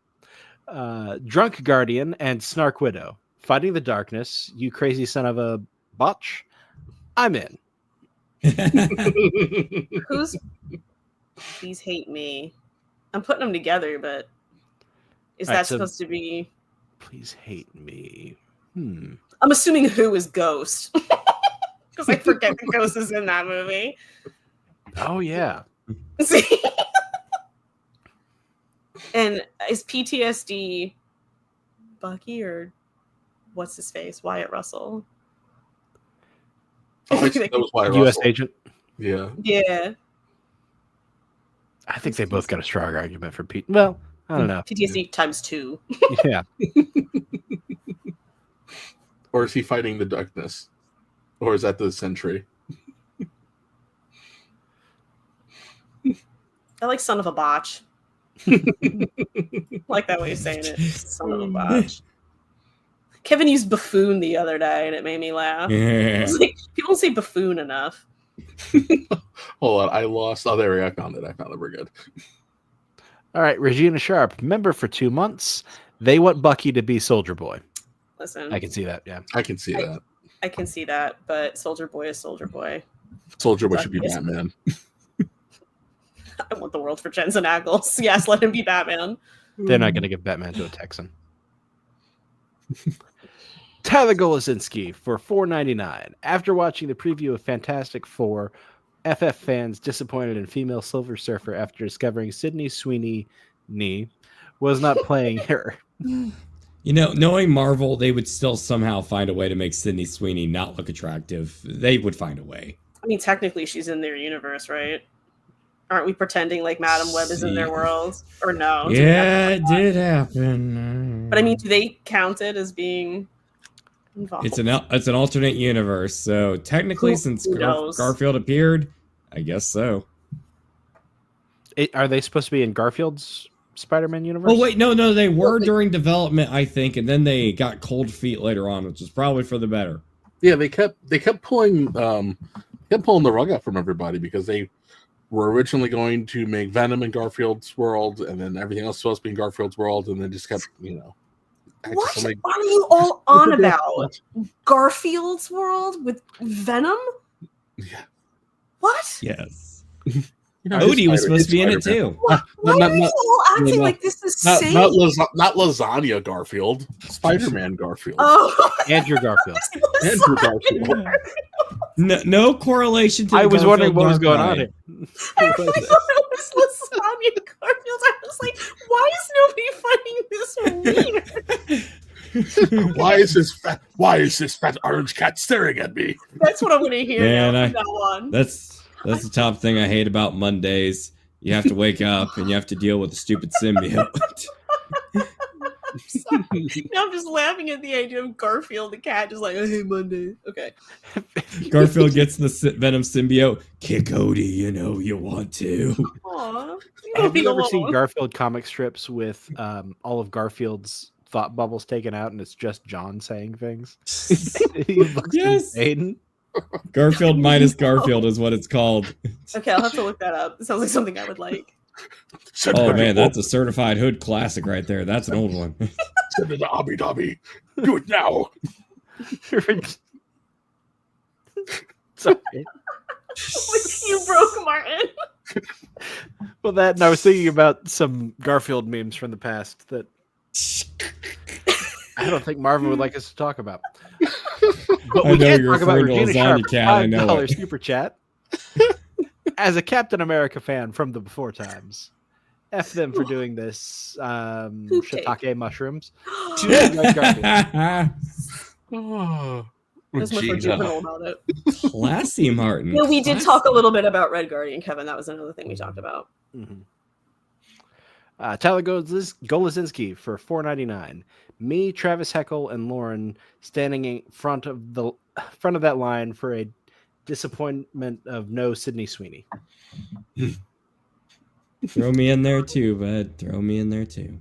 Drunk Guardian and Snark Widow. Fighting the Darkness, you crazy son of a botch. I'm in. Who's Please Hate Me? I'm putting them together, but is that supposed to be Please Hate Me? I'm assuming who is Ghost. Because I forget that Ghost is in that movie. Oh yeah. See? And is PTSD Bucky or what's his face? Wyatt Russell. Oh, that was Wyatt U.S. Russell. agent. Yeah. Yeah. I think they both got a strong argument for Pete. Well, I don't know. PTSD times 2. Yeah. Or is he fighting the darkness? Or is that the Sentry? I like son of a botch. Like that way of saying it. Son of a botch. Kevin used buffoon the other day and it made me laugh. Yeah. It's like, people don't say buffoon enough. Hold on, I lost. Oh, there we go. I found it. We're good. All right, Regina Sharp, member for 2 months. They want Bucky to be Soldier Boy. Listen, I can see that. Yeah, I can see that. I can see that, but Soldier Boy is Soldier Boy. Soldier Boy should be Bucky is- Batman. I want the world for Jensen Ackles. Yes, let him be Batman. they're not going to give Batman to a Texan. Tyler Golasinski for $4.99. After watching the preview of Fantastic Four, FF fans disappointed in female Silver Surfer after discovering Sydney Sweeney was not playing her. You know, knowing Marvel, they would still somehow find a way to make Sydney Sweeney not look attractive. They would find a way. I mean, technically, she's in their universe, right? Aren't we pretending like Madam Web is in their world? Or no? Yeah, it did happen. But I mean, do they count it as being involved? It's an alternate universe, so technically, since Who knows? Garfield appeared, I guess so. Are they supposed to be in Garfield's Spider-Man universe? Oh wait, no, they were during development, I think, and then they got cold feet later on, which is probably for the better. Yeah, they kept pulling the rug out from everybody because they were originally going to make Venom in Garfield's world, and then everything else was supposed to be in Garfield's world, and then just kept, What are you all on about? Garfield's world with Venom? Yeah. What? Yes. Odie was supposed to be in it too. Why are you all acting like this is safe? Not lasagna Garfield. Spider-Man Garfield. Oh, Andrew Garfield. Andrew Garfield. No correlation to. I was wondering what was Garfield going on Dark here. I really thought it was Lasagna Garfield. I was like, why is nobody finding this weird? Why is this fat orange cat staring at me? That's what I'm going to hear Man, now from now on. That's the top thing I hate about Mondays. You have to wake up and you have to deal with a stupid symbiote. Now I'm just laughing at the idea of Garfield the cat just like, oh, hey, Monday. Okay. Garfield gets the Venom symbiote. Kick Odie, you know you want to. Aw. Have you ever seen Garfield comic strips with all of Garfield's thought bubbles taken out, and it's just John saying things? He looks insane. Garfield minus Garfield is what it's called. Okay, I'll have to look that up. It sounds like something I would like. Oh man, that's a certified hood classic right there. That's an old one. Send it to Abby Dobby. Do it now. Sorry. You broke Martin. Well, that, and I was thinking about some Garfield memes from the past that I don't think Marvin would like us to talk about. But we can't talk about Regina Sharp $5 super chat. As a Captain America fan from the before times, F them for doing this. Shiitake mushrooms. That's much more juvenile about it. Classy, Martin. Yeah, we did talk a little bit about Red Guardian, Kevin. That was another thing we talked about. Mm-hmm. Tyler Golasinski for $4.99. Me, Travis Heckle, and Lauren standing in front of that line for a disappointment of no Sydney Sweeney. Throw me in there too, bud. Throw me in there too.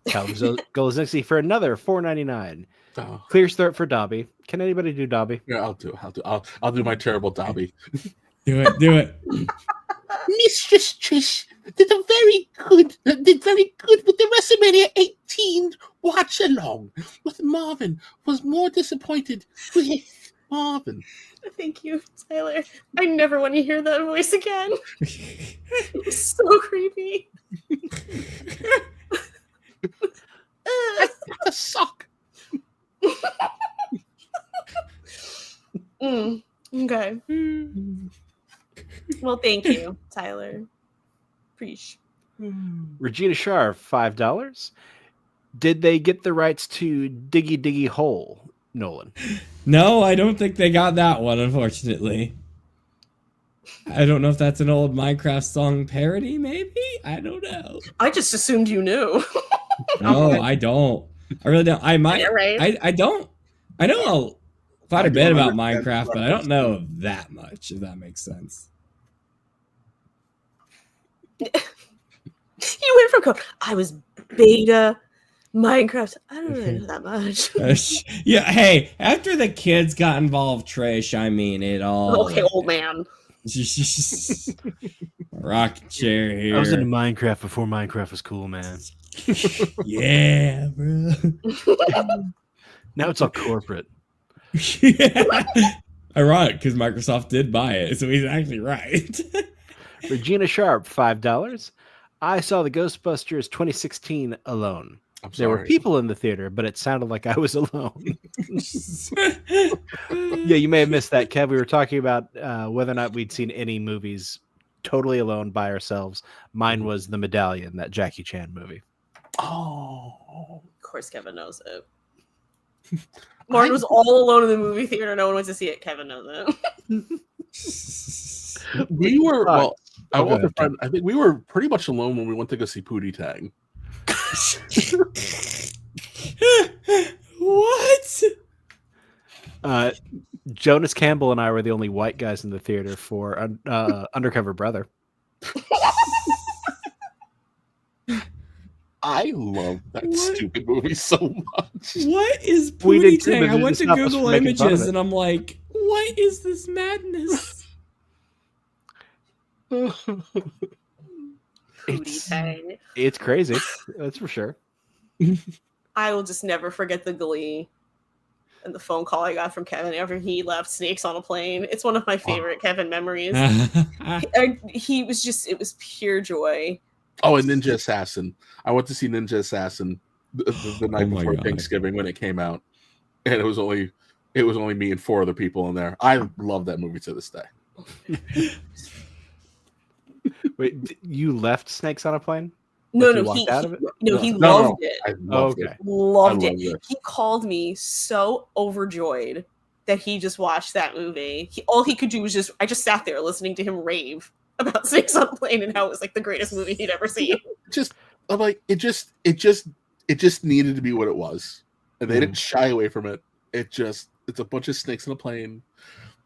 Tyler Golasinski for another $4.99. Oh. Clears throat for Dobby. Can anybody do Dobby? Yeah, I'll do. I'll do my terrible Dobby. Do it. Mistress Trish did very good with the WrestleMania 18 watch along with Marvin. Was more disappointed with Marvin. Thank you, Tyler. I never want to hear that voice again. It's so creepy. A sock. Okay. Well, thank you, Tyler. Preach. Regina Sharp, $5. Did they get the rights to Diggy Diggy Hole, Nolan? No, I don't think they got that one, unfortunately. I don't know if that's an old Minecraft song parody, maybe? I don't know. I just assumed you knew. No, I don't. I really don't. I might. Yeah, right. I don't. I know quite a bit about Minecraft, but I don't know that much, if that makes sense. You went from code. I was beta Minecraft. I don't really know that much. Yeah, hey, after the kids got involved, Trish, I mean, it all... Okay, old man. Rocking chair here. I was into Minecraft before Minecraft was cool, man. Yeah, bro. Now it's all corporate. Yeah. Ironic, because Microsoft did buy it, so he's actually right. Regina Sharp, $5. I saw the Ghostbusters 2016 alone. There were people in the theater, but it sounded like I was alone. Yeah, you may have missed that, Kev. We were talking about whether or not we'd seen any movies totally alone by ourselves. Mine was The Medallion, that Jackie Chan movie. Oh. Of course, Kevin knows it. Martin was all alone in the movie theater. No one went to see it. Kevin knows it. We were, well, I go went with a ahead, friend. I think we were pretty much alone when we went to go see Pootie Tang. What? Jonas Campbell and I were the only white guys in the theater for Undercover Brother. I love that stupid movie so much. What is We did Pootie too, Tang? but I it's went to just not us Google making fun of Images it. and I'm like, what is this madness? It's crazy. That's for sure. I will just never forget the glee and the phone call I got from Kevin after he left Snakes on a Plane. It's one of my favorite Kevin memories. He was just, it was pure joy. Oh, and Ninja Assassin. I went to see Ninja Assassin the night before Thanksgiving when it came out, and it was only me and 4 other people in there. I love that movie to this day. Wait, you left Snakes on a Plane? No, Like, no, you walked out of it? he loved it. I loved it. Loved I it. loved it. He called me so overjoyed that he just watched that movie. All he could do was I just sat there listening to him rave about Snakes on a Plane and how it was like the greatest movie he'd ever seen. I'm like, it just needed to be what it was, and they didn't shy away from it. It's a bunch of snakes in a plane.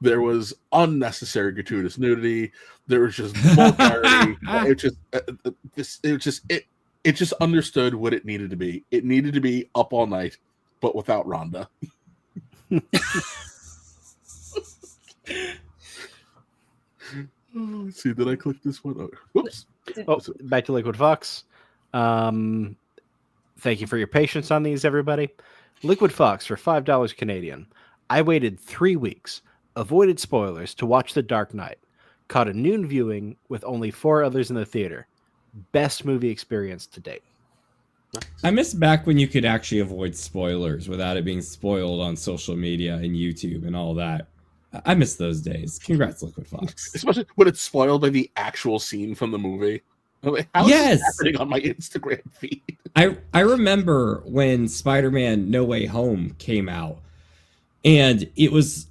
There was unnecessary gratuitous nudity. There was just vulgarity. It just understood what it needed to be. It needed to be Up All Night, but without Rhonda. Let's see, did I click this one? Oh, whoops. Oh, back to Liquid Fox. Thank you for your patience on these, everybody. Liquid Fox for $5 Canadian. I waited 3 weeks, avoided spoilers to watch The Dark Knight. Caught a noon viewing with only 4 others in the theater. Best movie experience to date. I miss back when you could actually avoid spoilers without it being spoiled on social media and YouTube and all that. I miss those days. Congrats, Liquid Fox. Especially when it's spoiled by the actual scene from the movie. I'm like, how is this happening on my Instagram feed? I remember when Spider-Man No Way Home came out, and it was,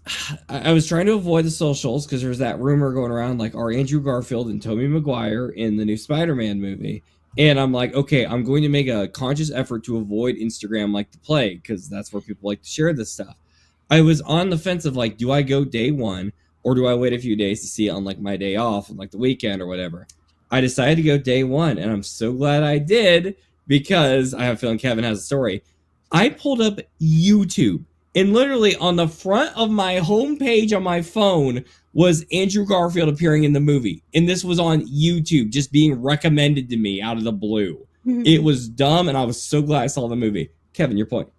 I was trying to avoid the socials because there was that rumor going around like, are Andrew Garfield and Tobey Maguire in the new Spider-Man movie? And I'm like, okay, I'm going to make a conscious effort to avoid Instagram like the plague because that's where people like to share this stuff. I was on the fence of like, do I go day one or do I wait a few days to see it on like my day off on like the weekend or whatever? I decided to go day one, and I'm so glad I did because I have a feeling Kevin has a story. I pulled up YouTube, and literally on the front of my homepage on my phone was Andrew Garfield appearing in the movie. And this was on YouTube, just being recommended to me out of the blue. It was dumb, and I was so glad I saw the movie. Kevin, your point.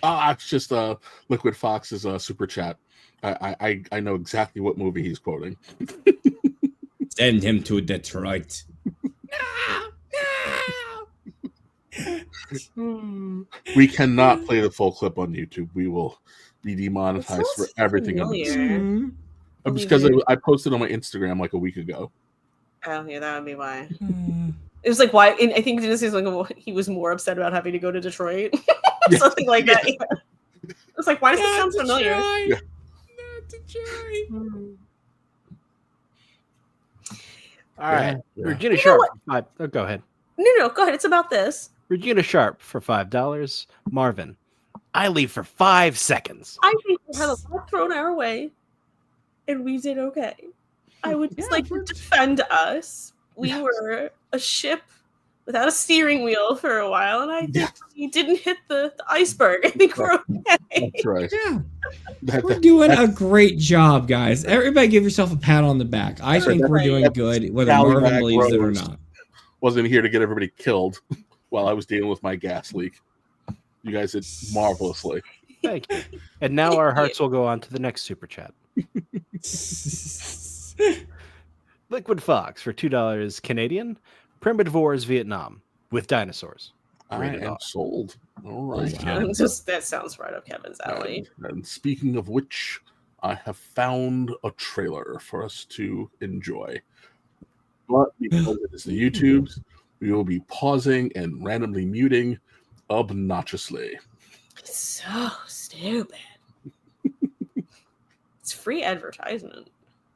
It's just Liquid Fox's super chat. I know exactly what movie he's quoting. Send him to Detroit. We cannot play the full clip on YouTube. We will be demonetized for everything. Just because I posted on my Instagram like a week ago. Oh, yeah, that would be why. It was like, why? And I think this is like he was more upset about having to go to Detroit. Something like that. Yeah. It was like, why does this sound familiar? Yeah. Not Detroit. All right. Yeah. Regina Sharp. Oh, go ahead. No, go ahead. It's about this. Regina Sharp for $5. Marvin. I leave for 5 seconds. I think we had a lot thrown our way, and we did okay. I would just like to defend us. We were a ship without a steering wheel for a while, and I think we didn't hit the iceberg. I think we're okay. That's right. Yeah. We're doing a great job, guys. Everybody give yourself a pat on the back. I think we're doing good, whether Marvin believes it or not. Wasn't here to get everybody killed. while I was dealing with my gas leak. You guys did marvelously. Thank you. And now our hearts will go on to the next super chat. Liquid Fox for $2 Canadian. Primitive Wars Vietnam with dinosaurs. I am sold. All right. That sounds right up Kevin's alley. And speaking of which, I have found a trailer for us to enjoy. But because it is the YouTubes, we will be pausing and randomly muting obnoxiously. It's so stupid. It's free advertisement.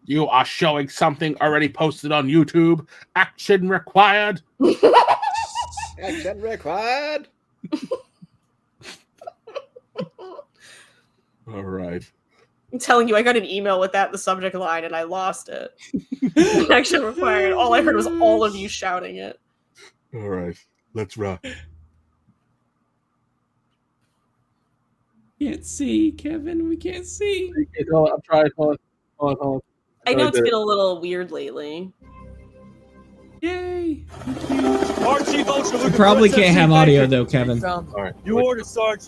You are showing something already posted on YouTube. Action required. Action required. All right. I'm telling you, I got an email with that in the subject line and I lost it. Action required. All I heard was all of you shouting it. All right. Let's rock. Can't see, Kevin. We can't see. I'm trying. Hold on. I know it's been a little weird lately. Yay! Archie You probably can't have audio though, Kevin. All right. You order, Sarge.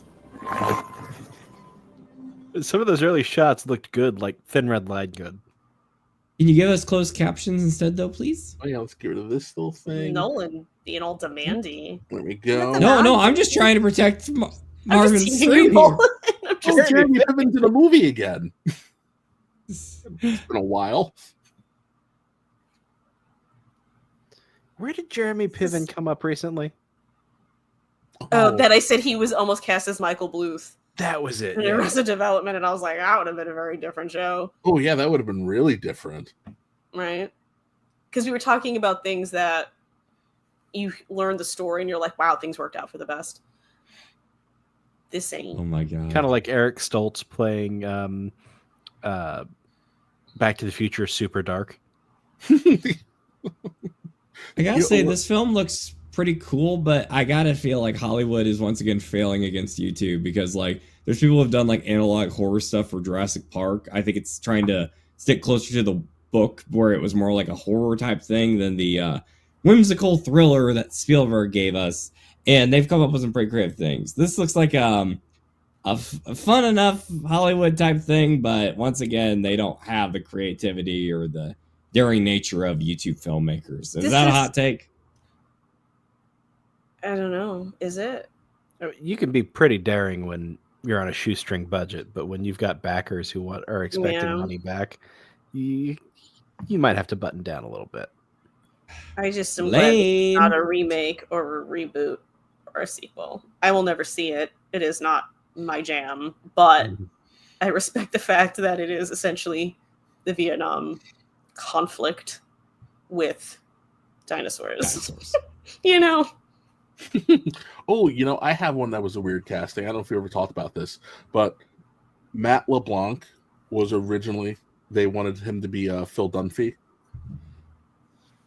Some of those early shots looked good, like Thin Red Line good. Can you give us closed captions instead, though, please? Oh yeah, let's get rid of this little thing. Nolan being all demandy. There we go. No, I'm just trying to protect Marvin's teasing stream you. here. Jeremy Piven's in a movie again. It's been a while. Where did Jeremy Piven come up recently? Oh, that I said he was almost cast as Michael Bluth. That was it. In Arrested Development, and I was like, that would have been a very different show. Oh yeah, that would have been really different. Right? Because we were talking about things that you learn the story and you're like, wow, things worked out for the best. This ain't. Oh my god. Kind of like Eric Stoltz playing Back to the Future Super Dark. I gotta say, this film looks pretty cool, but I gotta feel like Hollywood is once again failing against YouTube because, like, there's people who have done like analog horror stuff for Jurassic Park. I think it's trying to stick closer to the book where it was more like a horror type thing than the whimsical thriller that Spielberg gave us. And they've come up with some pretty creative things. This looks like a fun enough Hollywood type thing, but once again, they don't have the creativity or the daring nature of YouTube filmmakers. Is that a hot take? I don't know. Is it? You can be pretty daring when you're on a shoestring budget, but when you've got backers who are expecting money back, you might have to button down a little bit. I just am glad it's not a remake or a reboot or a sequel. I will never see it. It is not my jam, but I respect the fact that it is essentially the Vietnam conflict with dinosaurs. You know? Oh, I have one that was a weird casting. I don't know if we ever talked about this, but Matt LeBlanc was originally, they wanted him to be Phil Dunphy.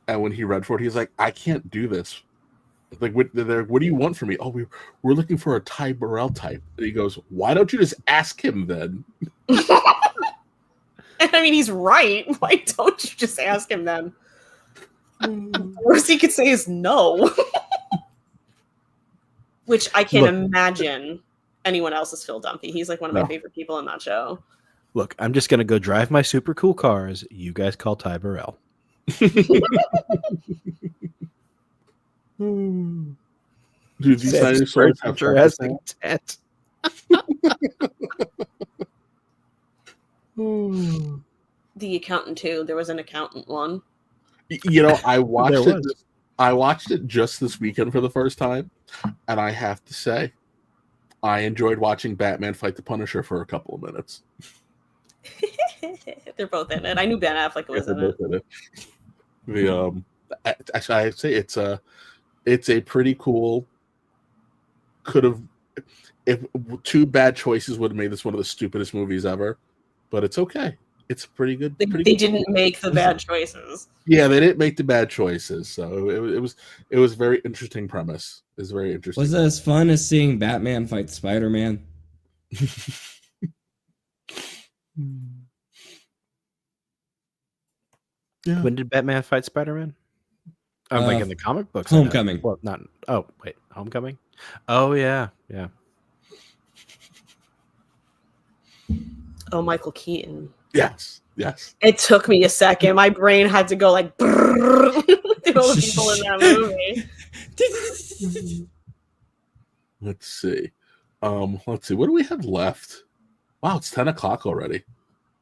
And when he read for it, he's like, I can't do this. Like, what do you want from me? Oh, we're looking for a Ty Burrell type. And he goes, why don't you just ask him then? I mean, he's right. Why don't you just ask him then? The worst he could say is no. Which I can imagine anyone else is Phil Dunphy. He's like one of my favorite people in that show. Look, I'm just going to go drive my super cool cars. You guys call Ty Burrell. Dude, these dinosaurs have Jurassic tent. The Accountant too. There was an Accountant one. I watched it. I watched it just this weekend for the first time, and I have to say, I enjoyed watching Batman fight the Punisher for a couple of minutes. They're both in it. I knew Ben Affleck was in it. I'd say it's a pretty cool. If two bad choices would have made this one of the stupidest movies ever, but it's okay. It's pretty good. They didn't make the bad choices. Yeah, they didn't make the bad choices, so it was very interesting premise. It's very interesting. Was it as fun as seeing Batman fight Spider-Man? Yeah. When did Batman fight Spider-Man? I'm like in the comic books. Homecoming. Well, not Oh wait, Homecoming. Oh yeah, yeah. Oh, Michael Keaton. Yes, yes. It took me a second. My brain had to go like brrr, through all the people in that movie. Let's see. Let's see. What do we have left? Wow, it's 10 o'clock already.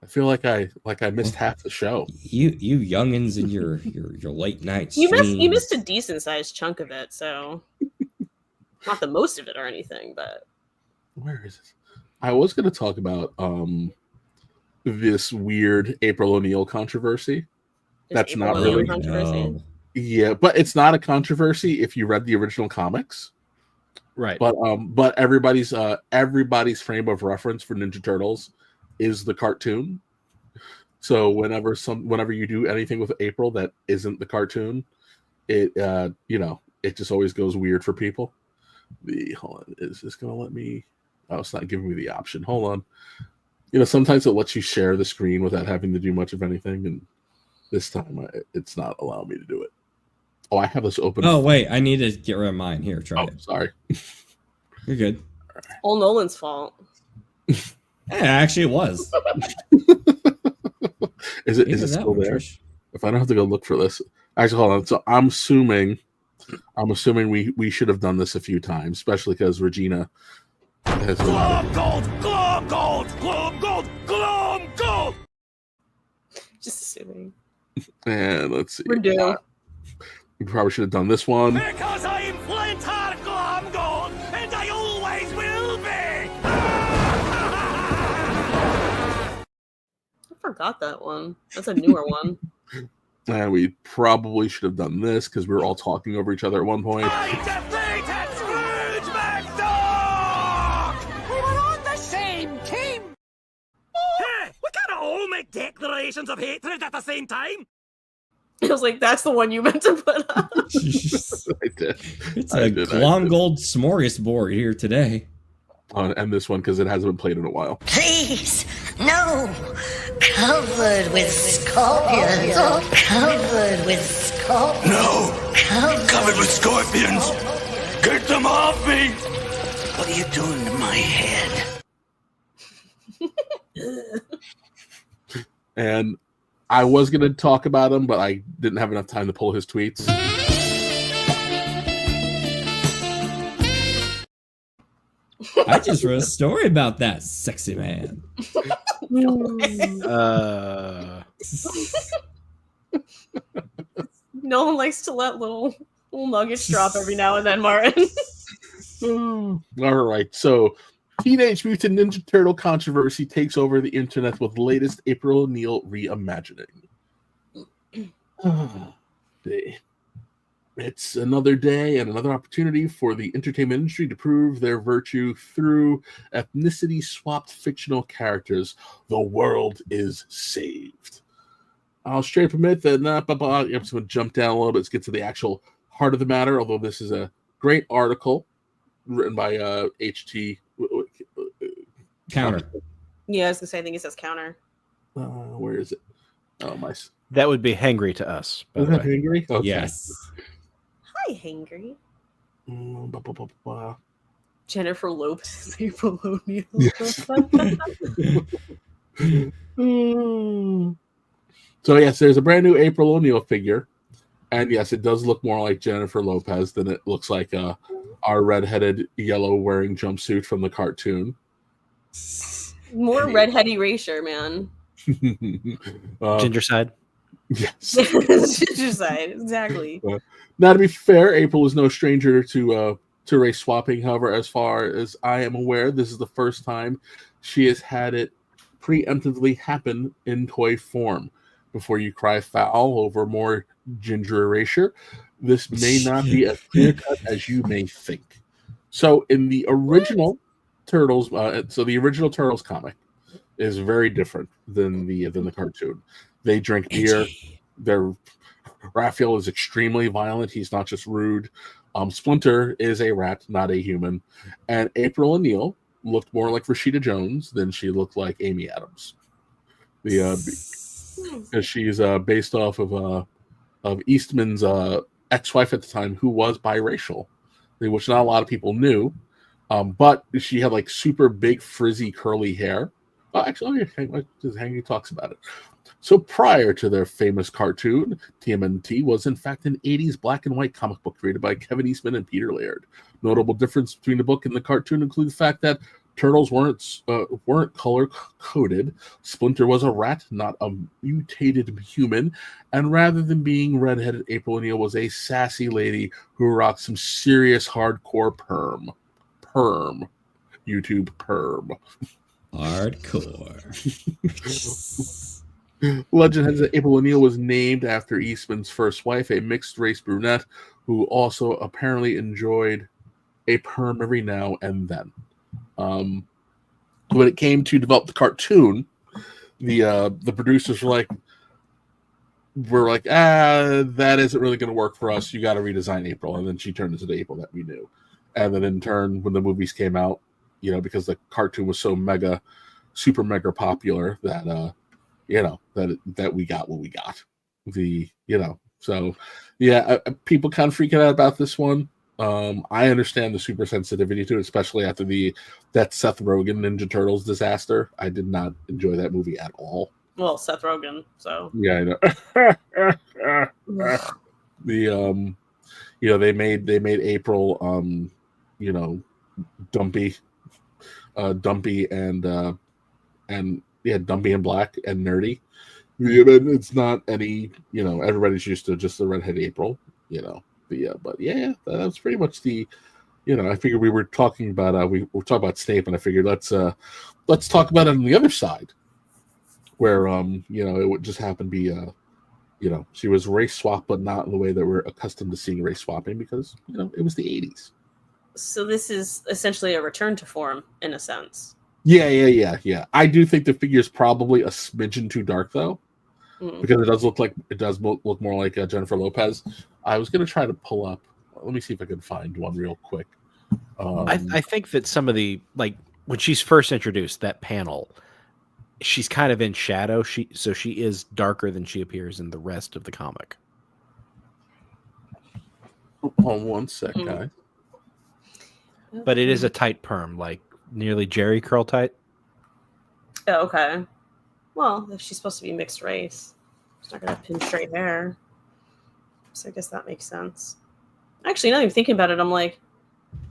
I feel like I missed half the show. You youngins in your late night You streams. missed a decent sized chunk of it, so not the most of it or anything, but Where is it? I was going to talk about this weird April O'Neil controversy. That's April not O'Neil really controversy. Yeah, but it's not a controversy if you read the original comics. Right. But everybody's frame of reference for Ninja Turtles is the cartoon. So whenever you do anything with April that isn't the cartoon, it it just always goes weird for people. Hold on, is this gonna let me? Oh, it's not giving me the option. Hold on. Sometimes it lets you share the screen without having to do much of anything, and this time it's not allowing me to do it. Oh, I have this open. Oh wait, I need to get rid of mine. Here, try it. Sorry. You're good. all Nolan's fault. Actually, it was. Is it still there? Trish. If I don't have to go look for this, actually, hold on. So I'm assuming we should have done this a few times, especially because Regina has Globe gold, globe gold, globe gold, globe gold. Just assuming. And let's see. We're due. We probably should have done this one. Because I'm Flintheart Globe Gold, and I always will be. I forgot that one. That's a newer one. And we probably should have done this because we were all talking over each other at one point. I defeated Scrooge McDuck! We were on the same team! Hey, we can't all make declarations of hatred at the same time! I was like, that's the one you meant to put up. I did. It's a Glom Gold smorgasbord here today. And this one because it hasn't been played in a while. Please, no! Covered with scorpions! Covered with scorpions! No! Covered with scorpions! Get them off me! What are you doing to my head? And I was going to talk about him, but I didn't have enough time to pull his tweets. I just wrote a story about that sexy man. No one likes to let little nuggets drop every now and then, Martin. All right, so Teenage Mutant Ninja Turtle controversy takes over the internet with the latest April O'Neil reimagining. It's another day and another opportunity for the entertainment industry to prove their virtue through ethnicity-swapped fictional characters. The world is saved. I'll straight up admit that I'm just going to jump down a little bit. Let's get to the actual heart of the matter, although this is a great article written by H.T. Counter. Yeah, I was going to say, I think it says counter. Where is it? Oh, my. That would be hangry to us. By Is the that way. hangry? Okay. Yes. Hi, Hangry. Jennifer Lopez, April O'Neil. Yes. So, yes, there's a brand new April O'Neil figure. And, yes, it does look more like Jennifer Lopez than it looks like our redheaded, yellow-wearing jumpsuit from the cartoon. More redhead erasure, man. Ginger side. Yes. Ginger side, exactly. Now, to be fair, April is no stranger to race swapping. However, as far as I am aware, this is the first time she has had it preemptively happen in toy form. Before you cry foul over more ginger erasure, this may not be as clear cut as you may think. So, in the original Turtles, the original Turtles comic is very different than the cartoon. They drink beer. Raphael is extremely violent. He's not just rude. Splinter is a rat, not a human. And April O'Neil looked more like Rashida Jones than she looked like Amy Adams. Because she's based off of Eastman's ex-wife at the time, who was biracial. which not a lot of people knew. But she had like super big frizzy curly hair. Actually, Hanky talks about it. So prior to their famous cartoon, TMNT was in fact an 80s black and white comic book created by Kevin Eastman and Peter Laird. Notable difference between the book and the cartoon include the fact that turtles weren't color coded. Splinter was a rat, not a mutated human, and rather than being redheaded, April O'Neil was a sassy lady who rocked some serious hardcore perm. YouTube perm. Hardcore. Legend has it April O'Neil was named after Eastman's first wife, a mixed-race brunette who also apparently enjoyed a perm every now and then. When it came to develop the cartoon, the producers were like, that isn't really going to work for us. You got to redesign April. And then she turned into the April that we knew. And then in turn, when the movies came out, because the cartoon was so super mega popular that, that we got what we got. So yeah, people kind of freaking out about this one. I understand the super sensitivity to it, especially after that Seth Rogen Ninja Turtles disaster. I did not enjoy that movie at all. Well, Seth Rogen, so yeah, I know. They made April, dumpy and dumpy and black and nerdy. It's not any, everybody's used to just the redhead April, but yeah, that's pretty much the, I figured we were talking about we were talking about Snape, and I figured let's talk about it on the other side, where it would just happen to be she was race swap, but not in the way that we're accustomed to seeing race swapping, because it was the 80s. So this is essentially a return to form in a sense. Yeah. I do think the figure is probably a smidgen too dark though. Because it does look more like Jennifer Lopez. I was going to try to pull up. Let me see if I can find one real quick. I think that some of the, like, when she's first introduced, that panel, she's kind of in shadow. So she is darker than she appears in the rest of the comic. Hold on one sec, guys. But it is a tight perm, like nearly Jerry curl tight. Oh, okay. Well, if she's supposed to be mixed race, she's not going to pin straight hair. So I guess that makes sense. Actually, now I'm thinking about it, I'm like,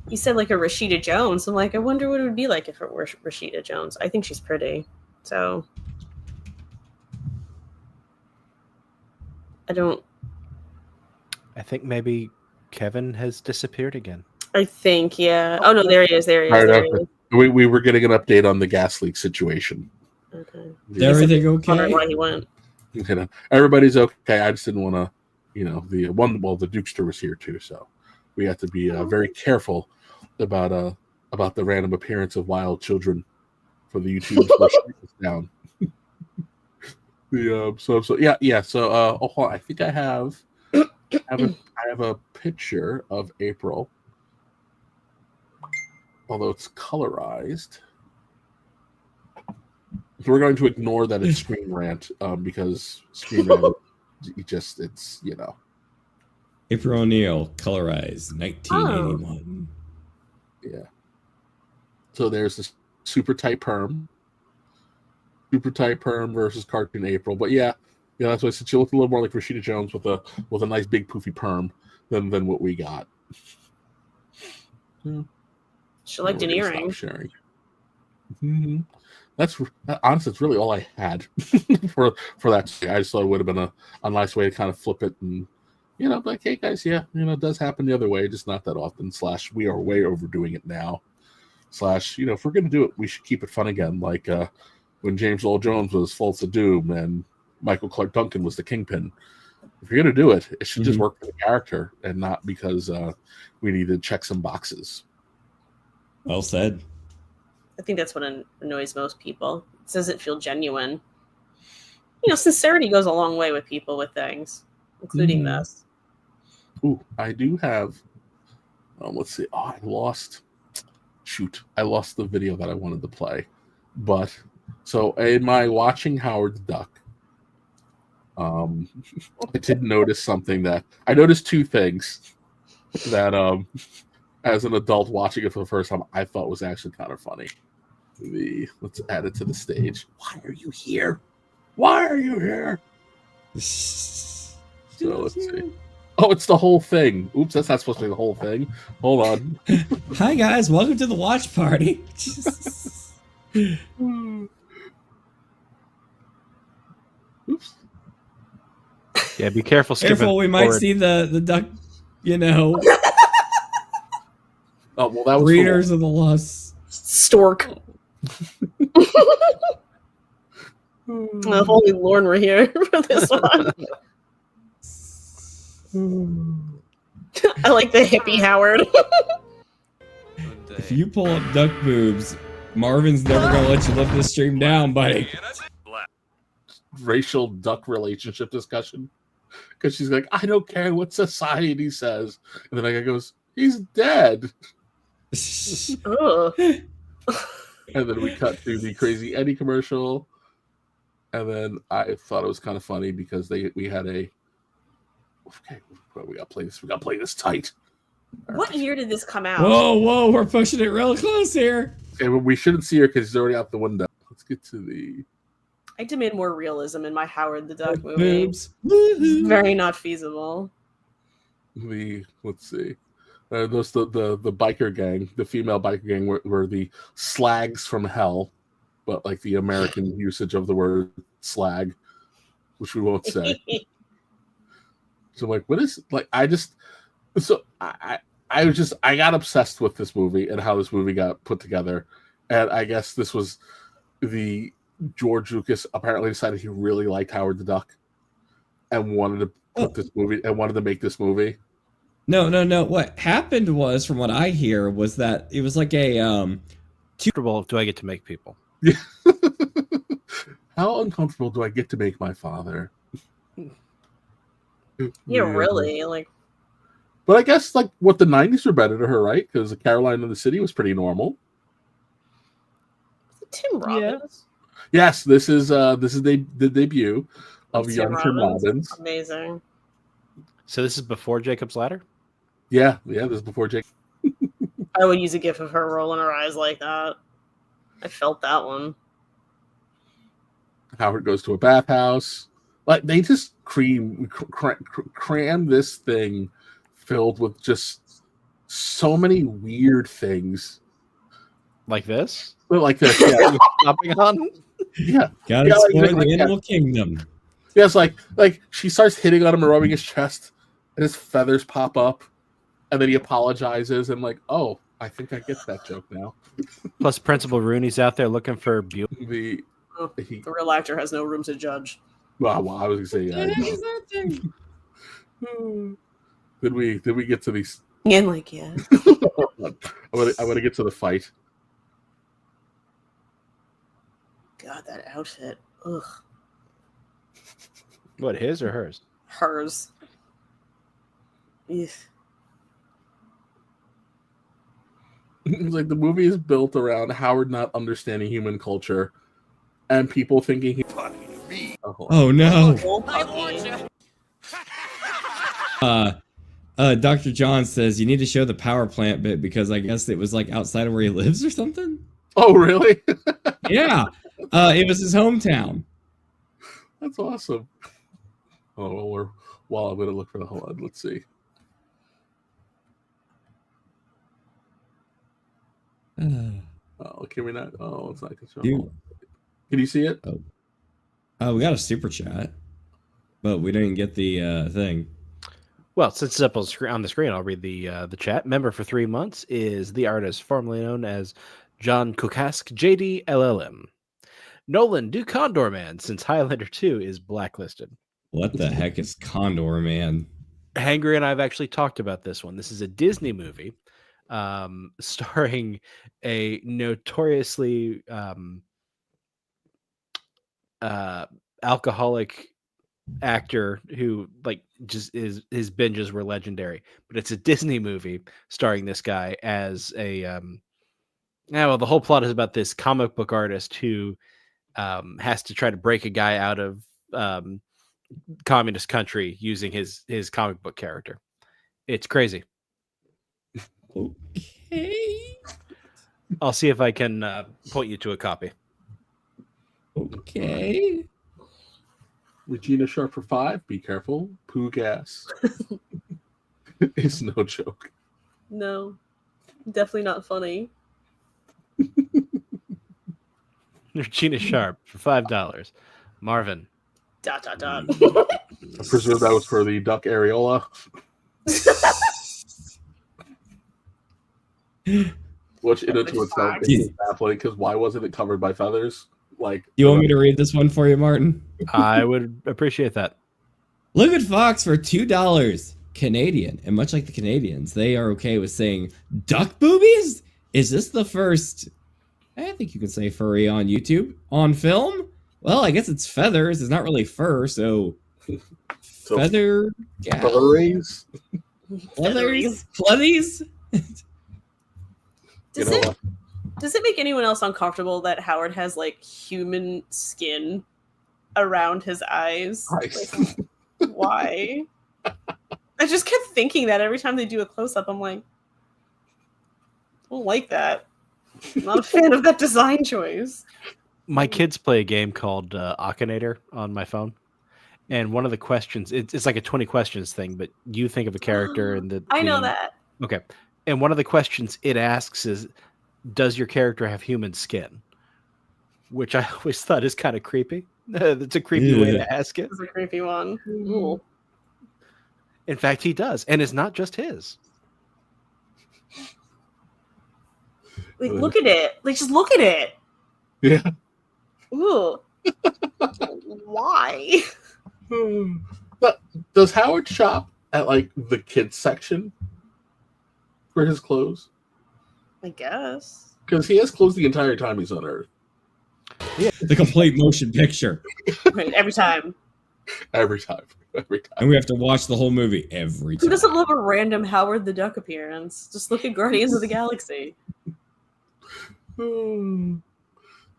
you said like a Rashida Jones. I'm like, I wonder what it would be like if it were Rashida Jones. I think she's pretty. So I think maybe Kevin has disappeared again. I think, yeah. Oh, no, there he is. There he is. We were getting an update on the gas leak situation. Okay. Is everything okay? Why he went. Everybody's okay. I just didn't want to, the Dukester was here too, so we have to be very careful about the random appearance of wild children for the YouTube down. So I think I have a picture of April, although it's colorized. So we're going to ignore that it's Screen Rant because Screen Rant, it's. April O'Neil, colorized, 1981. Yeah. So there's this super tight perm versus cartoon April, but yeah, that's why she looked a little more like Rashida Jones with a nice big poofy perm than what we got. She liked an earring. Sharing. Mm-hmm. That's honestly, it's really all I had for that. I just thought it would have been a nice way to kind of flip it and like, hey guys, it does happen the other way, just not that often. / we are way overdoing it now. / if we're gonna do it, we should keep it fun again, like when James Earl Jones was False of Doom and Michael Clark Duncan was the Kingpin. If you're gonna do it, it should just work for the character and not because we need to check some boxes. Well said. I think that's what annoys most people. It doesn't feel genuine. Sincerity goes a long way with people with things, including this. Ooh, I do have. Let's see. Oh, I lost the video that I wanted to play. But so in my watching Howard the Duck, I did notice something that I noticed two things that as an adult watching it for the first time, I thought was actually kind of funny. Let's add it to the stage. Why are you here? Why are you here? So let's see. Oh, it's the whole thing. Oops, that's not supposed to be the whole thing. Hold on. Hi guys, welcome to the watch party. Oops. Yeah, be careful. Careful, we might see the duck. You know. Oh well, that was Breeders of the Lost Stork. If only Lorne were here for this one. I like the hippie Howard. If you pull up duck boobs, Marvin's never gonna let you let this stream down, buddy. Racial duck relationship discussion. Because she's like, I don't care what society says. And then the guy goes, he's dead. And then we cut to the Crazy Eddie commercial. And then I thought it was kind of funny because we had a we gotta play this. We gotta play this tight. What year did this come out? Whoa, we're pushing it real close here. Okay, well, we shouldn't see her because she's already out the window. Let's get to the. I demand more realism in my Howard the Duck movie. Boobs. It's very not feasible. Let's see. Those the biker gang, the female biker gang were the slags from hell, but like the American usage of the word slag, which we won't say. So like, what is like? I got obsessed with this movie and how this movie got put together, and I guess this was the George Lucas apparently decided he really liked Howard the Duck, and wanted to put this movie and wanted to make this movie. No. What happened was, from what I hear, was that it was like a comfortable do I get to make people? How uncomfortable do I get to make my father? Yeah, really. Like, but I guess like what the 90s were better to her, right? Because Caroline in the City was pretty normal. Tim Robbins. Yes, this is the debut of young Tim Robbins. Amazing. So this is before Jacob's Ladder? Yeah, this is before Jacob. I would use a gif of her rolling her eyes like that. I felt that one. Howard goes to a bathhouse. Like they just cram this thing filled with just so many weird things. Like this? Like this, yeah. Hopping on? Yeah. Gotta explore the animal kingdom. Yeah, it's like she starts hitting on him and rubbing his chest, and his feathers pop up, and then he apologizes and like, oh, I think I get that joke now. Plus, Principal Rooney's out there looking for the real actor has no room to judge. Well, I was gonna say, did we get to these? Yeah, like yeah. I want to get to the fight. God, that outfit. Ugh. What, his or hers? Hers. It's like the movie is built around Howard not understanding human culture and people thinking he. Oh no. Dr. John says you need to show the power plant bit because I guess it was like outside of where he lives or something. Oh really? Yeah. It was his hometown. That's awesome. Oh, well, I'm gonna look for the hold on. Let's see. Oh, can we not? Oh, it's not control. Can you see it? Oh, we got a super chat, but we didn't get the thing. Well, since it's up on the screen, I'll read the chat. Member for 3 months is the artist formerly known as John Kukask, JD LLM. Nolan, do Condor Man since Highlander 2 is blacklisted. What the heck is Condor Man? Hangry and I have actually talked about this one. This is a Disney movie starring a notoriously alcoholic actor who like just his binges were legendary. But it's a Disney movie starring this guy as a well, the whole plot is about this comic book artist who has to try to break a guy out of communist country using his comic book character. It's crazy. Okay. I'll see if I can point you to a copy. Okay. Regina Sharp for 5. Be careful. Poo gas. It's no joke. No, definitely not funny. Regina Sharp for $5. Marvin. ... I presume that was for the duck areola. Which in and to itself is baffling, because why wasn't it covered by feathers? Like, You want me to read this one for you, Martin? I would appreciate that. Look at Fox for $2 Canadian. And much like the Canadians, they are okay with saying duck boobies? Is this the first, I think you can say furry on YouTube? On film? Well, I guess it's feathers. It's not really fur, so feather. Yeah. Furries? Feathers? Flutties? Does it make anyone else uncomfortable that Howard has like human skin around his eyes? Nice. Like, why? I just kept thinking that every time they do a close up, I'm like, I don't like that. I'm not a fan of that design choice. My kids play a game called Akinator on my phone. And one of the questions, it's like a 20 questions thing, but you think of a character and I know that. Okay. And one of the questions it asks is, does your character have human skin? Which I always thought is kind of creepy. That's a creepy way to ask it. It's a creepy one. Ooh. In fact, he does. And it's not just his. Like, look at it. Like, just look at it. Yeah. Ooh. Why? But does Howard shop at like the kids section for his clothes? I guess. Because he has clothes the entire time he's on Earth. Yeah, the complete motion picture. Right, every time. Every time. And we have to watch the whole movie every time. Who doesn't love a random Howard the Duck appearance? Just look at Guardians of the Galaxy.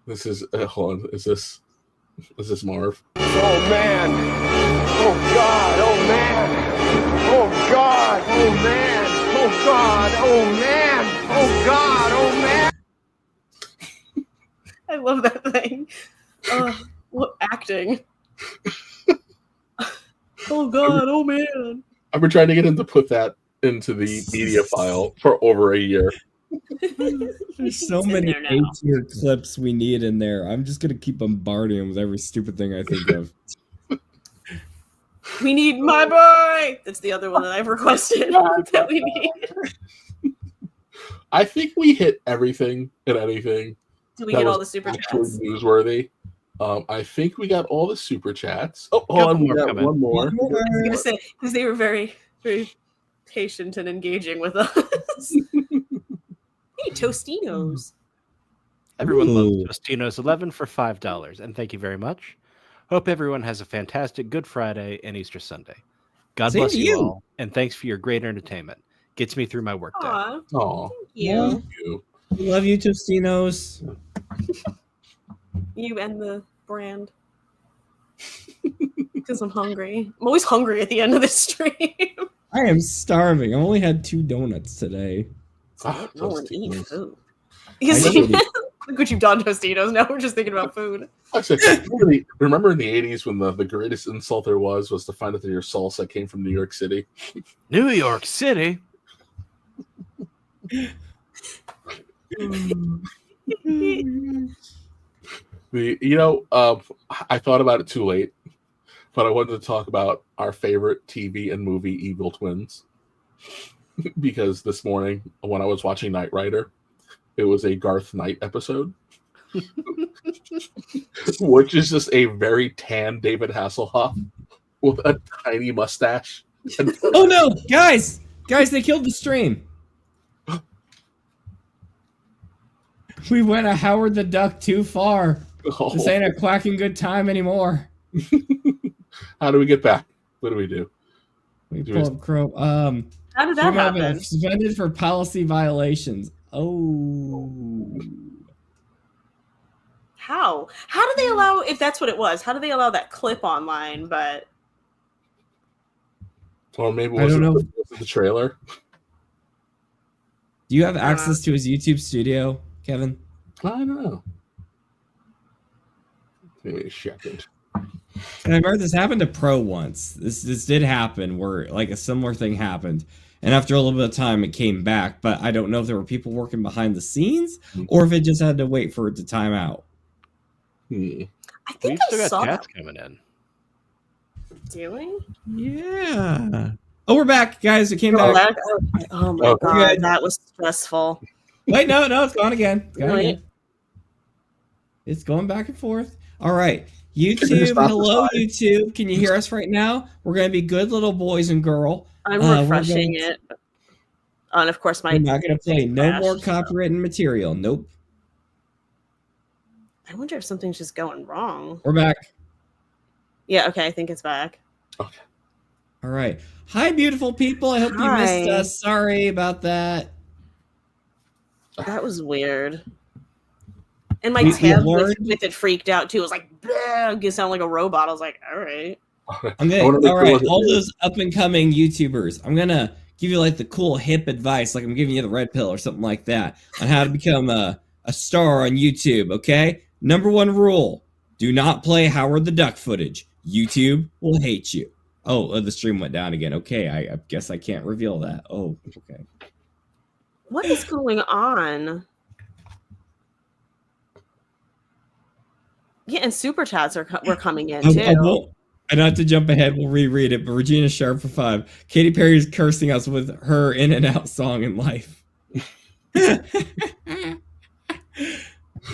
This is hold on. Is this Marv? Oh man! Oh God! Oh man! Oh God! Oh man! Oh God! Oh man! Oh God! Oh man! I love that thing. What acting? Oh God! Oh man! I've been trying to get him to put that into the media file for over a year. There's so many A-tier clips we need in there. I'm just gonna keep bombarding him with every stupid thing I think of. We need my boy. That's the other one that I've requested that we need. I think we hit everything and anything. Did we get all the super actually chats? Newsworthy. I think we got all the super chats. Oh, hold on, we got one more. I was gonna say because they were very, very patient and engaging with us. Hey, Tostinos. Everyone loves Tostinos 11 for $5. And thank you very much. Hope everyone has a fantastic Good Friday and Easter Sunday. God Same bless to you you. all. And thanks for your great entertainment. Gets me through my workday. Aw. Thank you. Love you, Tostinos. You and the brand. Because I'm hungry. I'm always hungry at the end of this stream. I am starving. I only had 2 donuts today. No one eat food. I know. Look what you've done, Tostinos. Now we're just thinking about food. Actually, remember in the 80s when the greatest insult there was to find out that your salsa came from New York City? New York City? I thought about it too late, but I wanted to talk about our favorite TV and movie Evil Twins. Because this morning, when I was watching Knight Rider, it was a Garth Knight episode, which is just a very tan David Hasselhoff with a tiny mustache. Oh no, guys, they killed the stream. We went a Howard the Duck too far. Oh. This ain't a quacking good time anymore. How do we get back? What do we do? We pull up Chrome. How did that Chrome happen? Suspended for policy violations. Oh. How? How do they allow, if that's what it was, how do they allow that clip online? But Or maybe I don't know. Was it the trailer? Do you have access to his YouTube studio, Kevin? I don't know. Give me a second. And I remember this happened to Pro once. This did happen where like a similar thing happened. And after a little bit of time, it came back. But I don't know if there were people working behind the scenes or if it just had to wait for it to time out. I think still I got saw chats that. coming in. Do we? Yeah. Oh, we're back, guys. It came back. Oh my god, that was stressful. Wait, no, it's gone again. It's gone Really? again. It's going back and forth. All right. YouTube, hello, YouTube. Can you hear us right now? We're going to be good little boys and girl. I'm we're refreshing going it. And of course, my. We're not going to play no crashed, more so- copywritten material. Nope. I wonder if something's just going wrong. We're back. Yeah, okay, I think it's back. All right. Hi, beautiful people. I hope you missed Hi. us. Sorry about that. That was weird. And my We tab learned- with it freaked out too. It was like, "Bleh," you sound like a robot. I was like, all right. I'm gonna, all right, all those up and coming YouTubers, I'm gonna give you like the cool hip advice, like I'm giving you the red pill or something like that, on how to become a star on YouTube. Okay, number one rule: do not play Howard the Duck footage. YouTube will hate you. Oh, the stream went down again. Okay, I guess I can't reveal that. Oh, okay. What is going on? Yeah, and super chats were coming in too. I won't. And not to jump ahead, we'll reread it. But Regina Sharp for 5. Katy Perry is cursing us with her In and Out song in life.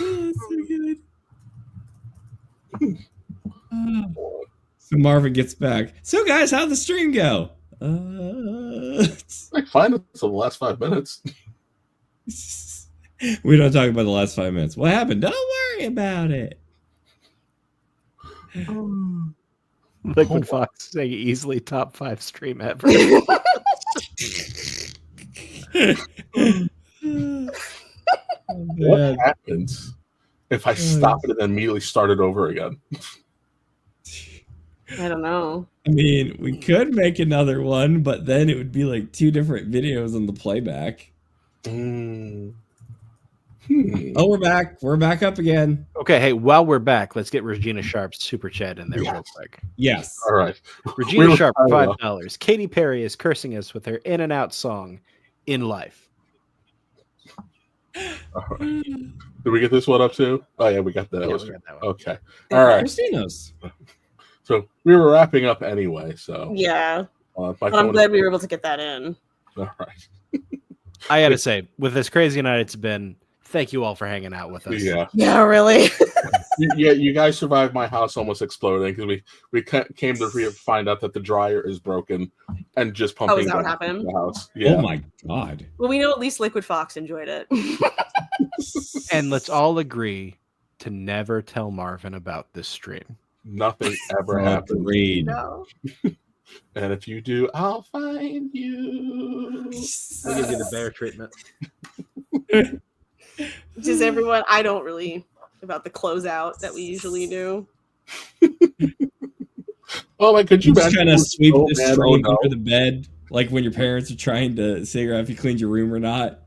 Oh, so good. So Marvin gets back. So guys, how'd the stream go? Like fine until the last 5 minutes. We don't talk about the last 5 minutes. What happened? Don't worry about it. Liquid Fox saying easily top 5 stream ever. What happens if I stop it and then immediately start it over again? I don't know. I mean, we could make another one, but then it would be like 2 different videos on the playback. Oh, we're back. We're back up again. Okay, hey, while we're back, let's get Regina Sharp's super chat in there real quick. Yes. All right. Regina Sharp, $5. Katy Perry is cursing us with her In and Out song, In Life. All right. Did we get this one up too? Oh yeah, we got that. Yeah, we got that one. Okay. All right. Christina's. So we were wrapping up anyway. So Yeah. my But I'm phone glad we were able to get that in. All right. I gotta say, with this crazy night it's been, thank you all for hanging out with us. Yeah. Yeah, really. You guys survived my house almost exploding because we came to find out that the dryer is broken and just pumping is that what gas happened? into the house. Yeah. Oh my god. Well, we know at least Liquid Fox enjoyed it. And let's all agree to never tell Marvin about this stream. Nothing ever happened. Agreed. No. And if you do, I'll find you. We'll give you the bear treatment. Just everyone, I don't really about the closeout that we usually do. Oh my! Could you just kind of sweep so the bad, stream oh, no. under the bed, like when your parents are trying to figure out if you cleaned your room or not.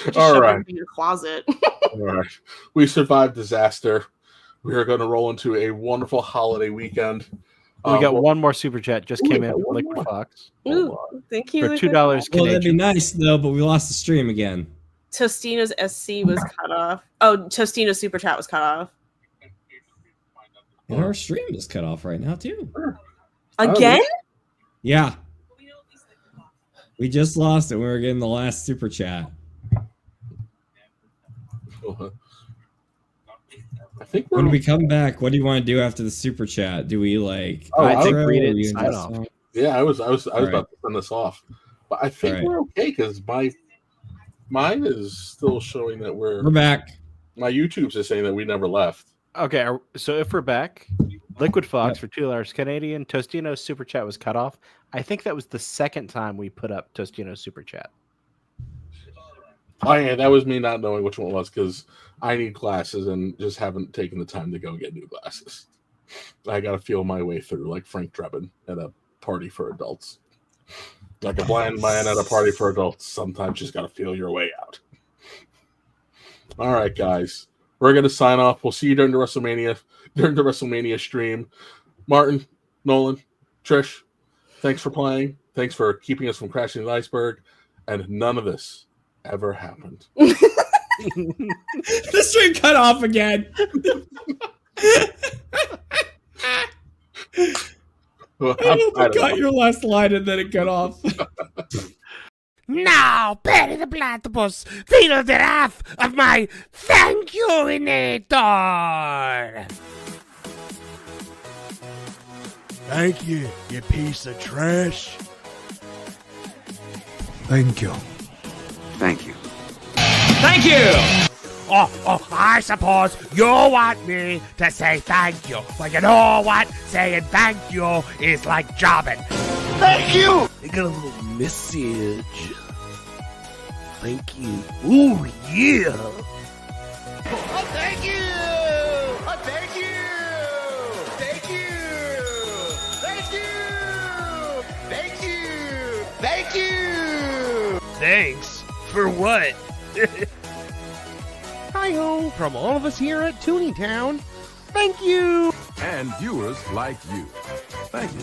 Just All shove it right. into your closet. All right. We survived disaster. We are going to roll into a wonderful holiday weekend. We got well, one more super chat just we came got in from one Liquid more. Fox Ooh, thank you. for Liquid $2 Fox. Well, that'd be Canadian. nice though, but we lost the stream again. Tostino's SC was cut off. Oh, Tostino's super chat was cut off. And our stream is cut off right now too. Again? Yeah. We just lost it when we were getting the last super chat. I think When we come back, what do you want to do after the super chat? Do we like? I think outro, read it or and you sign just- off. Yeah, I was All right. about to send this off, but I think All right. we're okay because mine is still showing that We're back. My YouTube's is saying that we never left. Okay, so if we're back, Liquid Fox for $2 Canadian. Tostino's super chat was cut off. I think that was the second time we put up Tostino's super chat. Oh yeah, that was me not knowing which one it was because I need glasses and just haven't taken the time to go get new glasses. I got to feel my way through like Frank Drebin at a party for adults. Like a blind man at a party for adults. Sometimes you just got to feel your way out. All right, guys. We're going to sign off. We'll see you during the WrestleMania stream. Martin, Nolan, Trish, thanks for playing. Thanks for keeping us from crashing the iceberg. And none of this ever happened. The stream cut off again. I got your last line and then it cut off. Now, Perry the Platypus, feel the wrath of my thank you-inator! Thank you, you piece of trash. Thank you. Thank you. Thank you! Oh, I suppose you want me to say thank you. Well, you know what? Saying thank you is like jobbing. Thank you! I got a little message. Thank you. Ooh, yeah. Oh, thank you! Oh, thank you! Thank you! Thank you! Thank you! Thank you! Thanks? For what? Hi-ho from all of us here at Toonie Town. Thank you! And viewers like you. Thank you.